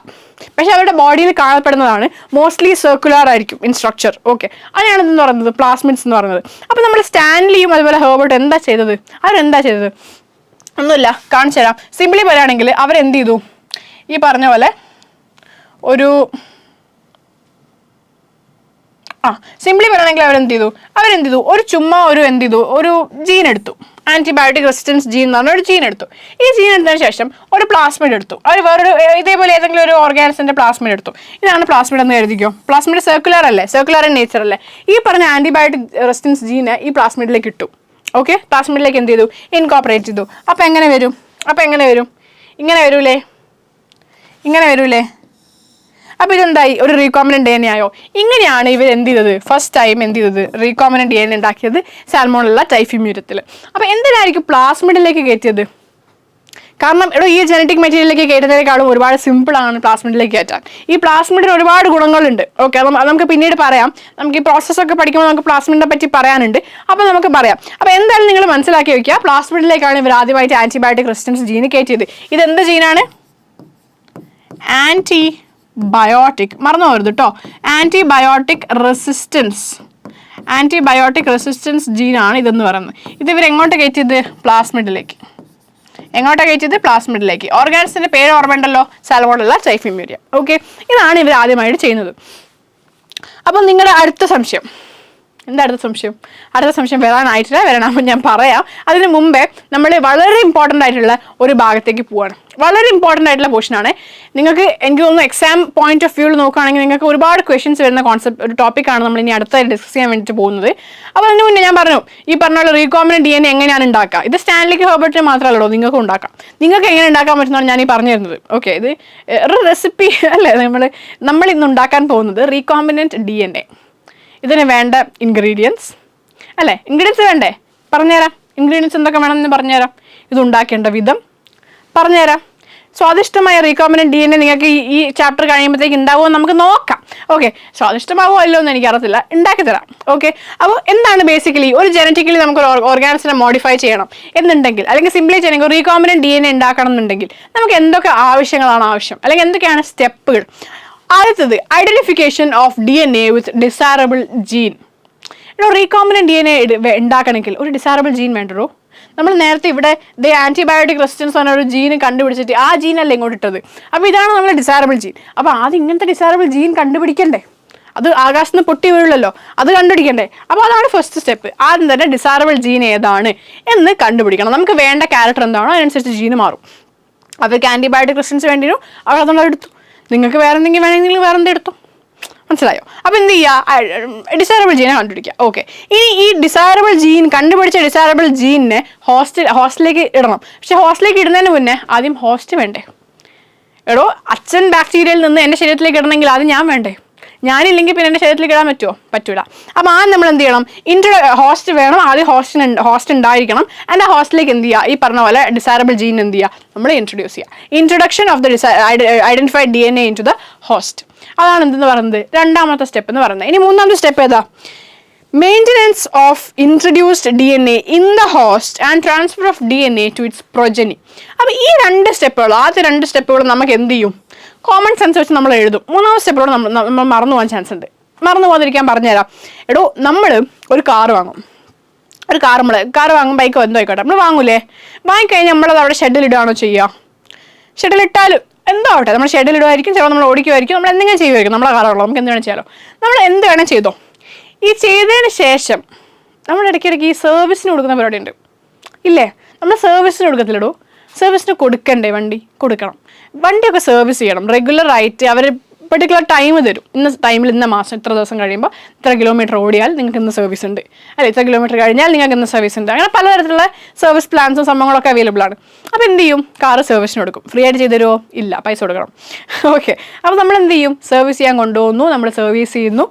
പക്ഷെ അവരുടെ ബോഡിയിൽ കാണപ്പെടുന്നതാണ്. മോസ്റ്റ്ലി സർക്കുലർ ആയിരിക്കും ഇൻ സ്ട്രക്ചർ. ഓക്കെ, അതിനാണ് ഇതെന്ന് പറയുന്നത് പ്ലാസ്മിഡ്സ് എന്ന് പറയുന്നത്. അപ്പോൾ നമ്മൾ സ്റ്റാൻലിയും അതുപോലെ ഹെർബർട്ട് അവരെന്താ ചെയ്തത്? ഒന്നുമില്ല, കാണിച്ചു തരാം. സിംപ്ലി പറയുകയാണെങ്കിൽ അവരെന്ത് ചെയ്തു? ഈ പറഞ്ഞ പോലെ സിംപ്ലി പറയുകയാണെങ്കിൽ അവരെന്ത് ചെയ്തു? ഒരു ജീൻ എടുത്തു. ആന്റിബയോട്ടിക് റെസിസ്റ്റൻസ് ജീൻ എന്ന് പറഞ്ഞ ഒരു ജീൻ എടുത്തു. ഈ ജീൻ എടുത്തതിന് ശേഷം ഒരു പ്ലാസ്മിഡ് എടുത്തു. അവർ വേറൊരു ഇതേപോലെ ഏതെങ്കിലും ഒരു ഓർഗാനിസിന്റെ പ്ലാസ്മിഡ് എടുത്തു. ഇതാണ് പ്ലാസ്മിഡ് എന്ന് കരുതിക്കോ. പ്ലാസ്മിഡ് സർക്കുലർ അല്ലേ? സർക്കുലർ ഇൻ നേച്ചർ അല്ലേ? ഈ പറഞ്ഞ ആന്റിബയോട്ടിക് റെസിസ്റ്റൻസ് ജീനെ ഈ പ്ലാസ്മിഡിലേക്ക് ഇട്ടു. ഓക്കെ, പ്ലാസ്മിഡിലേക്ക് എന്ത് ചെയ്തു? ഇൻകോപ്പറേറ്റ് ചെയ്തു. അപ്പോൾ എങ്ങനെ വരും? ഇങ്ങനെ വരൂലേ? അപ്പോൾ ഇതെന്തായി? ഒരു റീകോമിനന്റ് DNA ആയോ? ഇങ്ങനെയാണ് ഇവർ എന്ത് ചെയ്തത്? ഫസ്റ്റ് ടൈം റീകോമിനന്റ് DNA ഉണ്ടാക്കിയത് സാൽമോണല്ല ടൈഫിമ്യൂരിയത്തിൽ. അപ്പോൾ എന്തിനായിരിക്കും പ്ലാസ്മിഡിലേക്ക് കയറ്റിയത്? കാരണം എടോ ഈ ജനറ്റിക് മെറ്റീരിയലിലേക്ക് കയറ്റുന്നതിനേക്കാളും ഒരുപാട് സിമ്പിളാണ് പ്ലാസ്മിഡിലേക്ക് കയറ്റാൻ. ഈ പ്ലാസ്മിഡിന് ഒരുപാട് ഗുണങ്ങളുണ്ട്. ഓക്കെ, അത് നമുക്ക് പിന്നീട് പറയാം. നമുക്ക് ഈ പ്രോസസ്സൊക്കെ പഠിക്കുമ്പോൾ നമുക്ക് പ്ലാസ്മിഡിനെ പറ്റി പറയാനുണ്ട്. അപ്പോൾ നമുക്ക് പറയാം. അപ്പോൾ എന്തായാലും നിങ്ങൾ മനസ്സിലാക്കി വയ്ക്കുക, പ്ലാസ്മിഡിലേക്കാണ് ഇവർ ആദ്യമായിട്ട് ആൻറ്റിബയോട്ടിക് റെസിസ്റ്റൻസ് ജീന് കയറ്റിയത്. ഇതെന്ത് ജീനാണ്? ആൻറ്റിബയോട്ടിക്, മറന്നു പോകരുത് കേട്ടോ. ആൻറ്റിബയോട്ടിക് റെസിസ്റ്റൻസ് ജീനാണ് ഇതെന്ന് പറയുന്നത്. ഇത് ഇവർ എങ്ങോട്ട് കയറ്റിയത്? പ്ലാസ്മിഡിലേക്ക്. എങ്ങോട്ടാണ് കയറ്റിയത്? പ്ലാസ്മിഡിലേക്ക്. ഓർഗാനിസത്തിൻ്റെ പേര് ഓർമ്മയുണ്ടല്ലോ, സാൽമോണല്ല, ടൈഫിമ്യൂരിയ. ഓക്കെ, ഇതാണ് ഇവർ ആദ്യമായിട്ട് ചെയ്യുന്നത്. അപ്പം നിങ്ങളുടെ അടുത്ത സംശയം എന്താ? അടുത്ത സംശയം വരാനായിട്ടില്ല, വരണം, ഞാൻ പറയാം. അതിന് മുമ്പേ നമ്മൾ വളരെ ഇമ്പോർട്ടൻ്റ് ആയിട്ടുള്ള ഒരു ഭാഗത്തേക്ക് പോവാണ്. വളരെ ഇമ്പോർട്ടൻ്റ് ആയിട്ടുള്ള പോർഷനാണ്. നിങ്ങൾക്ക് എനിക്ക് തോന്നുന്നു എക്സാം പോയിന്റ് ഓഫ് വ്യൂവിൽ നോക്കുകയാണെങ്കിൽ നിങ്ങൾക്ക് ഒരുപാട് ക്വസ്റ്റ്യൻസ് വരുന്ന ഒരു ടോപ്പിക്കാണ് നമ്മൾ ഇനി അടുത്തായി ഡിസ്കസ് ചെയ്യാൻ വേണ്ടിയിട്ട് പോകുന്നത്. അപ്പോൾ അതിന് മുന്നേ ഞാൻ പറഞ്ഞു, ഈ പറഞ്ഞ റീകോമിനന്റ് DNA എങ്ങനെയാണ് ഉണ്ടാക്കുക. ഇത് സ്റ്റാൻലിക്ക് ഹെർബർട്ടിന് മാത്രമല്ലോ, നിങ്ങൾക്ക് ഉണ്ടാക്കാം. നിങ്ങൾക്ക് എങ്ങനെ ഉണ്ടാക്കാൻ പറ്റുന്നതാണ് ഞാൻ ഈ പറഞ്ഞു തരുന്നത്. ഓക്കെ, ഇത് ഒരു റെസിപ്പി അല്ലേ. നമ്മൾ ഇന്ന് ഉണ്ടാക്കാൻ പോകുന്നത് റീകോമിനന്റ് DNA. ഇതിന് വേണ്ട ഇൻഗ്രീഡിയൻസ് അല്ലേ, ഇൻഗ്രീഡിയൻസ് വേണ്ടേ? പറഞ്ഞുതരാം. ഇൻഗ്രീഡിയൻസ് എന്തൊക്കെ വേണമെന്ന് പറഞ്ഞുതരാം. ഇത് ഉണ്ടാക്കേണ്ട വിധം പറഞ്ഞുതരാം. സ്വാദിഷ്ടമായ റീകോമിനന്റ് DNA നിങ്ങൾക്ക് ഈ ചാപ്റ്റർ കഴിയുമ്പോഴത്തേക്ക് ഉണ്ടാവുമെന്ന് നമുക്ക് നോക്കാം. ഓക്കെ, സ്വാദിഷ്ടമാവോ അല്ലോ എന്ന് എനിക്കറിയത്തില്ല, ഉണ്ടാക്കി തരാം. ഓക്കെ, അപ്പോൾ എന്താണ് ബേസിക്കലി ഒരു ജനറ്റിക്കലി നമുക്ക് ഓർഗാനിസിനെ മോഡിഫൈ ചെയ്യണം എന്നുണ്ടെങ്കിൽ, അല്ലെങ്കിൽ സിംപ്ലി ചെയ്യണമെങ്കിൽ റീകോമിനന്റ് DNA ഉണ്ടാക്കണം എന്നുണ്ടെങ്കിൽ നമുക്ക് എന്തൊക്കെ ആവശ്യങ്ങളാണ് ആവശ്യം, അല്ലെങ്കിൽ എന്തൊക്കെയാണ് സ്റ്റെപ്പുകൾ? ആദ്യത്തത് identification of DNA with desirable gene. Recombinant DNA ഉണ്ടാക്കണമെങ്കിൽ ഒരു ഡിസൈറബിൾ ജീൻ വേണ്ടോ? നമ്മൾ നേരത്തെ ഇവിടെ ആൻറ്റിബയോട്ടിക് റെസിസ്റ്റൻസ് പറഞ്ഞ ഒരു ജീൻ കണ്ടുപിടിച്ചിട്ട് ആ ജീനല്ലേ ഇങ്ങോട്ട് ഇട്ടത്. അപ്പോൾ ഇതാണ് നമ്മുടെ ഡിസൈറബിൾ ജീൻ. അപ്പോൾ ആദ്യം ഇങ്ങനത്തെ ഡിസൈറബിൾ ജീൻ കണ്ടുപിടിക്കണ്ടേ? അത് ആകാശത്ത് നിന്ന് പൊട്ടി വീഴുമല്ലോ, അത് കണ്ടുപിടിക്കണ്ടേ? അപ്പോൾ അതാണ് ഫസ്റ്റ് സ്റ്റെപ്പ്. ആദ്യം തന്നെ ഡിസൈറബിൾ ജീൻ ഏതാണ് എന്ന് കണ്ടുപിടിക്കണം. നമുക്ക് വേണ്ട ക്യാരക്ടർ എന്താണോ അതിനനുസരിച്ച് ജീന് മാറും. അവർക്ക് ആൻറ്റിബയോട്ടിക് റെസിസ്റ്റൻസ് വേണ്ടിയോ അവർ അതുകൊണ്ട് എടുത്തു. നിങ്ങൾക്ക് വേറെ എന്തെങ്കിലും വേണമെങ്കിൽ വേറെ എന്തെങ്കിലും എടുത്തു. മനസ്സിലായോ? അപ്പോൾ എന്ത് ചെയ്യുക? ഡിസൈറബിൾ ജീനെ കണ്ടുപിടിക്കുക. ഓക്കെ, ഇനി ഈ ഡിസൈറബിൾ ജീൻ കണ്ടുപിടിച്ച ഡിസൈറബിൾ ജീനിനെ ഹോസ്റ്റിലേക്ക് ഇടണം. പക്ഷെ ഹോസ്റ്റിലേക്ക് ഇടുന്നതിന് മുന്നേ ആദ്യം ഹോസ്റ്റ് വേണ്ടേ? എടോ, അച്ഛൻ ബാക്ടീരിയയിൽ നിന്ന് എൻ്റെ ശരീരത്തിലേക്ക് ഇടണമെങ്കിൽ ആദ്യം ഞാൻ വേണ്ടേ? ഞാനില്ലെങ്കിൽ പിന്നെ എൻ്റെ ശരീരത്തിലേക്ക് ഇടാൻ പറ്റൂല. അപ്പോൾ ആദ്യം നമ്മൾ എന്ത് ചെയ്യണം? ഹോസ്റ്റ് വേണം. ആദ്യം ഹോസ്റ്റ് ഉണ്ടായിരിക്കണം. ആൻഡ് ആ ഹോസ്റ്റിലേക്ക് എന്ത് ചെയ്യുക? ഈ പറഞ്ഞ പോലെ ഡിസൈറബിൾ ജീൻ എന്ത് ചെയ്യുക? നമ്മൾ ഇൻട്രൊഡ്യൂസ് ചെയ്യുക. Introduction of the identified DNA into the host. അതാണ് എന്തെന്ന് പറയുന്നത്, രണ്ടാമത്തെ സ്റ്റെപ്പ് എന്ന് പറയുന്നത്. ഇനി മൂന്നാമത്തെ സ്റ്റെപ്പ് ഏതാ? Maintenance of introduced DNA in the host and transfer of DNA to its progeny. അപ്പോൾ ഈ ആദ്യത്തെ രണ്ട് സ്റ്റെപ്പുകൾ നമുക്ക് എന്ത് ചെയ്യും? കോമൺ സെൻസ് വെച്ച് നമ്മൾ എഴുതും. മൂന്നാമത്തെ സ്റ്റെപ്പിലൂടെ നമ്മൾ മറന്നു പോകാൻ ചാൻസ് ഉണ്ട്. മറന്നു പോകാതിരിക്കാൻ പറഞ്ഞുതരാം. എടോ, നമ്മൾ ഒരു കാറ് വാങ്ങും. കാറ് വാങ്ങും, ബൈക്കോ എന്തോ ആയിക്കോട്ടെ, നമ്മൾ വാങ്ങൂലേ? വാങ്ങിക്കഴിഞ്ഞാൽ നമ്മളത് അവിടെ ഷെഡിലിടുകയാണോ ചെയ്യുക? ഷെഡിലിട്ടാൽ എന്തോ ആവട്ടെ, നമ്മൾ ഷെഡിലിടുമായിരിക്കും, ചിലപ്പോൾ നമ്മൾ ഓടിക്കുമായിരിക്കും, നമ്മൾ എന്തെങ്കിലും ചെയ്യുമായിരിക്കും. നമ്മളെ കാറുള്ളൂ, നമുക്ക് എന്ത് വേണം ചെയ്യാലോ. നമ്മൾ എന്ത് വേണം ചെയ്തോ. ഈ ചെയ്തതിന് ശേഷം നമ്മൾ ഇടയ്ക്കിടയ്ക്ക് ഈ സർവീസിന് കൊടുക്കുന്ന പരിപാടി ഉണ്ട് ഇല്ലേ? നമ്മൾ സർവീസിന് കൊടുക്കത്തില്ലടോ. സർവീസിന് കൊടുക്കണ്ടേ? വണ്ടി കൊടുക്കണം. വണ്ടിയൊക്കെ സർവീസ് ചെയ്യണം റെഗുലറായിട്ട്. അവർ പെർട്ടിക്കുലർ ടൈം തരും. ഇന്ന ടൈമിൽ ഇന്ന മാസം ഇത്ര ദിവസം കഴിയുമ്പോൾ ഇത്ര കിലോമീറ്റർ ഓടിയാൽ നിങ്ങൾക്ക് ഇന്ന് സർവീസ് ഉണ്ട്, അല്ലെ ഇത്ര കിലോമീറ്റർ കഴിഞ്ഞാൽ നിങ്ങൾക്ക് ഇന്ന് സർവീസ് ഉണ്ട്. അങ്ങനെ പലതരത്തിലുള്ള സർവീസ് പ്ലാൻസും സംഭവങ്ങളൊക്കെ അവൈലബിൾ ആണ്. അപ്പോൾ എന്ത് ചെയ്യും? കാറ് സർവീസിന് കൊടുക്കും. ഫ്രീ ആയിട്ട് ചെയ്ത് തരുമോ? ഇല്ല, പൈസ കൊടുക്കണം. ഓക്കെ, അപ്പോൾ നമ്മൾ എന്ത് ചെയ്യും? സർവീസ് ചെയ്യാൻ കൊണ്ടുപോകുന്നു, നമ്മൾ സർവീസ് ചെയ്യുന്നു,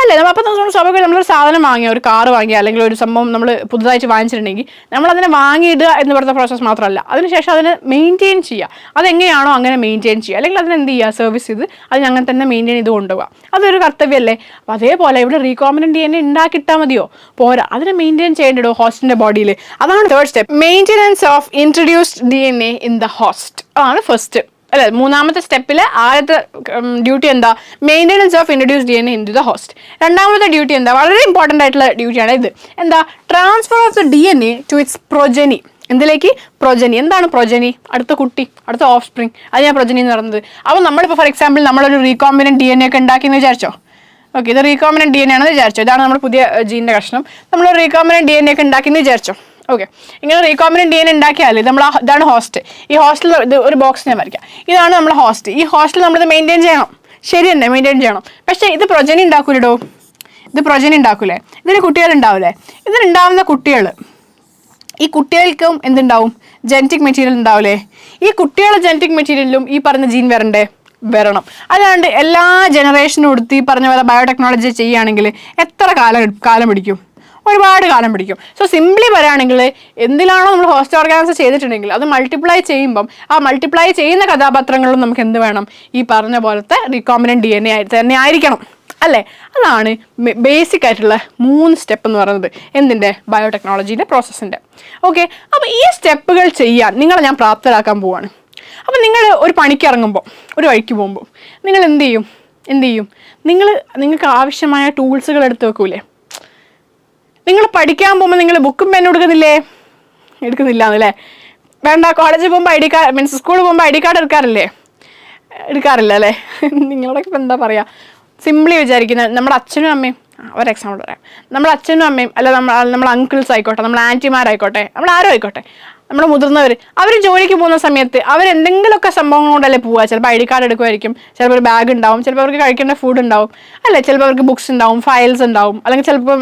അല്ലേ? അപ്പോൾ സ്വാഭാവികമായിട്ട് നമ്മളൊരു സാധനം വാങ്ങിയ, ഒരു കാറ് വാങ്ങിയ, അല്ലെങ്കിൽ ഒരു സംഭവം നമ്മൾ പുതുതായിട്ട് വാങ്ങിച്ചിട്ടുണ്ടെങ്കിൽ നമ്മളതിനെ വാങ്ങിയിടുക എന്ന് പറയുന്ന പ്രോസസ്സ് മാത്രമല്ല, അതിനുശേഷം അതിനെ മെയിൻറ്റെയിൻ ചെയ്യുക. അതെങ്ങനെയാണോ അങ്ങനെ മെയിൻറ്റെയിൻ ചെയ്യുക, അല്ലെങ്കിൽ അതിനെന്ത് ചെയ്യുക? സർവീസ് ചെയ്ത് അതിന് അങ്ങനെ തന്നെ മെയിൻറ്റെയിൻ ചെയ്ത് കൊണ്ടുപോകുക. അതൊരു കർത്തവ്യമല്ലേ? അപ്പോൾ അതേപോലെ ഇവിടെ റീകോമിനന്റ് DNA ഉണ്ടാക്കിയിട്ടാൽ മതിയോ? പോരാ, അതിനെ മെയിൻറ്റെയിൻ ചെയ്യേണ്ടോ ഹോസ്റ്റിൻ്റെ ബോഡിയിൽ. അതാണ് third step. Maintenance of introduced DNA in the host. അതാണ് ഫസ്റ്റ്, അല്ലെ? മൂന്നാമത്തെ സ്റ്റെപ്പിൽ ആദ്യത്തെ ഡ്യൂട്ടി എന്താ? Maintenance of introduce DNA into the host. രണ്ടാമത്തെ ഡ്യൂട്ടി എന്താ? വളരെ ഇമ്പോർട്ടൻ്റ് ആയിട്ടുള്ള ഡ്യൂട്ടിയാണ് ഇത്. എന്താ? Transfer of the DNA to its progeny. എന്തിലേക്ക്? പ്രൊജനി. എന്താണ് പ്രൊജനി? അടുത്ത കുട്ടി, അടുത്ത ഓഫ് സ്പ്രിങ്. അത് ഞാൻ പ്രൊജനി എന്ന് പറയുന്നത്. അപ്പോൾ നമ്മളിപ്പോൾ ഫോർ എക്സാമ്പിൾ നമ്മളൊരു റീകോമിനന്റ് DNA ഒക്കെ ഉണ്ടാക്കിയെന്ന് വിചാരിച്ചോ. ഓക്കെ, ഇത് റീകോമിനന്റ് DNA ആണെന്ന് വിചാരിച്ചോ. ഇതാണ് നമ്മുടെ പുതിയ ജീൻ്റെ കഷ്ണം. നമ്മൾ റീകോമിനന്റ് DNA ഒക്കെ ഉണ്ടാക്കിയെന്ന് വിചാരിച്ചോ. ഓക്കെ, ഇങ്ങനെ റീകോമിനന്റ് DNA ഉണ്ടാക്കിയാൽ ഇതാണ് ഹോസ്റ്റ്. ഈ ഹോസ്റ്റിൽ ഇത് ഒരു ബോക്സ് ഞാൻ വരയ്ക്കാം. ഇതാണ് നമ്മുടെ ഹോസ്റ്റ്. ഈ ഹോസ്റ്റിൽ നമ്മളിത് മെയിൻറ്റെയിൻ ചെയ്യണം. ശരി തന്നെ, മെയിൻറ്റെയിൻ ചെയ്യണം. പക്ഷേ ഇത് പ്രൊജനി ഉണ്ടാക്കൂലോ. ഇത് പ്രൊജനി ഉണ്ടാക്കൂലേ? ഇതിന് കുട്ടികളുണ്ടാവില്ലേ? ഇതിനുണ്ടാവുന്ന കുട്ടികൾ, ഈ കുട്ടികൾക്കും എന്തുണ്ടാവും? ജനറ്റിക് മെറ്റീരിയൽ ഉണ്ടാവില്ലേ? ഈ കുട്ടികളുടെ ജനറ്റിക് മെറ്റീരിയലിലും ഈ പറഞ്ഞ ജീൻ വരണം. അല്ലാണ്ട് എല്ലാ ജനറേഷനും എടുത്ത് ഈ പറഞ്ഞ പോലെ ബയോടെക്നോളജി ചെയ്യുകയാണെങ്കിൽ എത്ര കാലം പിടിക്കും? ഒരുപാട് കാലം പിടിക്കും. സോ സിംപ്ലി പറയുകയാണെങ്കിൽ എന്തിലാണോ നമ്മൾ ഹോസ്റ്റ് ഓർഗാനിസം ചെയ്തിട്ടുണ്ടെങ്കിൽ അത് മൾട്ടിപ്ലൈ ചെയ്യുമ്പം ആ മൾട്ടിപ്ലൈ ചെയ്യുന്ന കഥാപാത്രങ്ങളും നമുക്ക് എന്ത് വേണം, ഈ പറഞ്ഞ പോലത്തെ റീകോമ്പിനന്റ് DNA തന്നെ ആയിരിക്കണം അല്ലേ. അതാണ് ബേസിക് ആയിട്ടുള്ള 3 സ്റ്റെപ്പ് എന്ന് പറയുന്നത് എന്തിൻ്റെ, ബയോടെക്നോളജീൻ്റെ പ്രോസസ്സിൻ്റെ. ഓക്കെ, അപ്പോൾ ഈ സ്റ്റെപ്പുകൾ ചെയ്യാൻ നിങ്ങളെ ഞാൻ പ്രാപ്തരാക്കാൻ പോവാണ്. അപ്പം നിങ്ങൾ ഒരു പണിക്ക് ഇറങ്ങുമ്പോൾ, ഒരു വഴിക്ക് പോകുമ്പോൾ നിങ്ങൾ എന്ത് ചെയ്യും, നിങ്ങൾക്ക് ആവശ്യമായ ടൂൾസുകൾ എടുത്ത് വെക്കൂലേ. നിങ്ങൾ പഠിക്കാൻ പോകുമ്പോൾ നിങ്ങൾ ബുക്കും പെന്നും എടുക്കുന്നില്ല എന്നല്ലേ. വേണ്ട, കോളേജിൽ പോകുമ്പോൾ ID കാർഡ്, മീൻസ് സ്കൂളിൽ പോകുമ്പോൾ ID കാർഡ് എടുക്കാറില്ല അല്ലേ. നിങ്ങളൊക്കെ ഇപ്പം എന്താ പറയുക, സിംപ്ലി വിചാരിക്കുന്നത് നമ്മുടെ അച്ഛനും അമ്മയും, ഒരു എക്സാമ്പിൾ പറയാം, നമ്മുടെ അച്ഛനും അമ്മയും അല്ല നമ്മുടെ അങ്കിൾസ് ആയിക്കോട്ടെ, നമ്മുടെ ആൻറ്റിമാരായിക്കോട്ടെ, നമ്മൾ ആരും ആയിക്കോട്ടെ, നമ്മുടെ മുതിർന്നവർ, അവർ ജോലിക്ക് പോകുന്ന സമയത്ത് അവരെന്തെങ്കിലുമൊക്കെ സംഭവങ്ങൾ കൊണ്ടല്ലേ പോവുക. ചിലപ്പോൾ ID കാർഡ് എടുക്കുമായിരിക്കും, ചിലപ്പോൾ ഒരു ബാഗ് ഉണ്ടാവും, ചിലപ്പോൾ അവർക്ക് കഴിക്കേണ്ട ഫുഡ് ഉണ്ടാവും അല്ലേ, ചിലപ്പോൾ അവർക്ക് ബുക്സ് ഉണ്ടാവും, ഫയൽസ് ഉണ്ടാവും, അല്ലെങ്കിൽ ചിലപ്പോൾ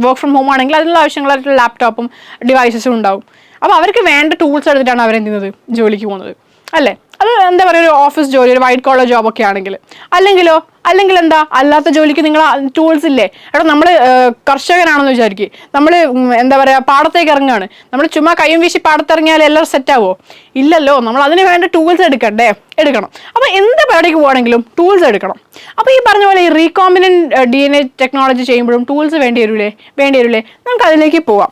വർക്ക് ഫ്രം ഹോം ആണെങ്കിൽ അതിനുള്ള ആവശ്യങ്ങളായിട്ടുള്ള ലാപ്ടോപ്പും ഡിവൈസസും ഉണ്ടാവും. അപ്പോൾ അവർക്ക് വേണ്ട ടൂൾസ് എടുത്തിട്ടാണ് അവരെന്ത് ചെയ്യുന്നത്, ജോലിക്ക് പോകുന്നത് അല്ലേ. അത് എന്താ പറയുക, ഒരു ഓഫീസ് ജോലി, ഒരു വൈറ്റ് കോളർ ജോബൊക്കെ ആണെങ്കിൽ. അല്ലെങ്കിൽ എന്താ, അല്ലാത്ത ജോലിക്ക് നിങ്ങൾ ടൂൾസ് ഇല്ലേ. എടാ, നമ്മൾ കർഷകനാണെന്ന് വിചാരിക്കും, നമ്മൾ എന്താ പറയുക പാടത്തേക്ക് ഇറങ്ങുകയാണ്, നമ്മൾ ചുമ്മാ കയ്യും വീശി പാടത്തിറങ്ങിയാൽ എല്ലാവരും സെറ്റാവോ? ഇല്ലല്ലോ, നമ്മൾ അതിന് വേണ്ട ടൂൾസ് എടുക്കണം. അപ്പോൾ എന്ത് പരിപാടിക്ക് പോകണമെങ്കിലും ടൂൾസ് എടുക്കണം. അപ്പോൾ ഈ പറഞ്ഞ പോലെ ഈ റീകോമ്പിനന്റ് DNA ടെക്നോളജി ചെയ്യുമ്പോഴും ടൂൾസ് വേണ്ടി വരില്ലേ. നമുക്ക് അതിലേക്ക് പോവാം.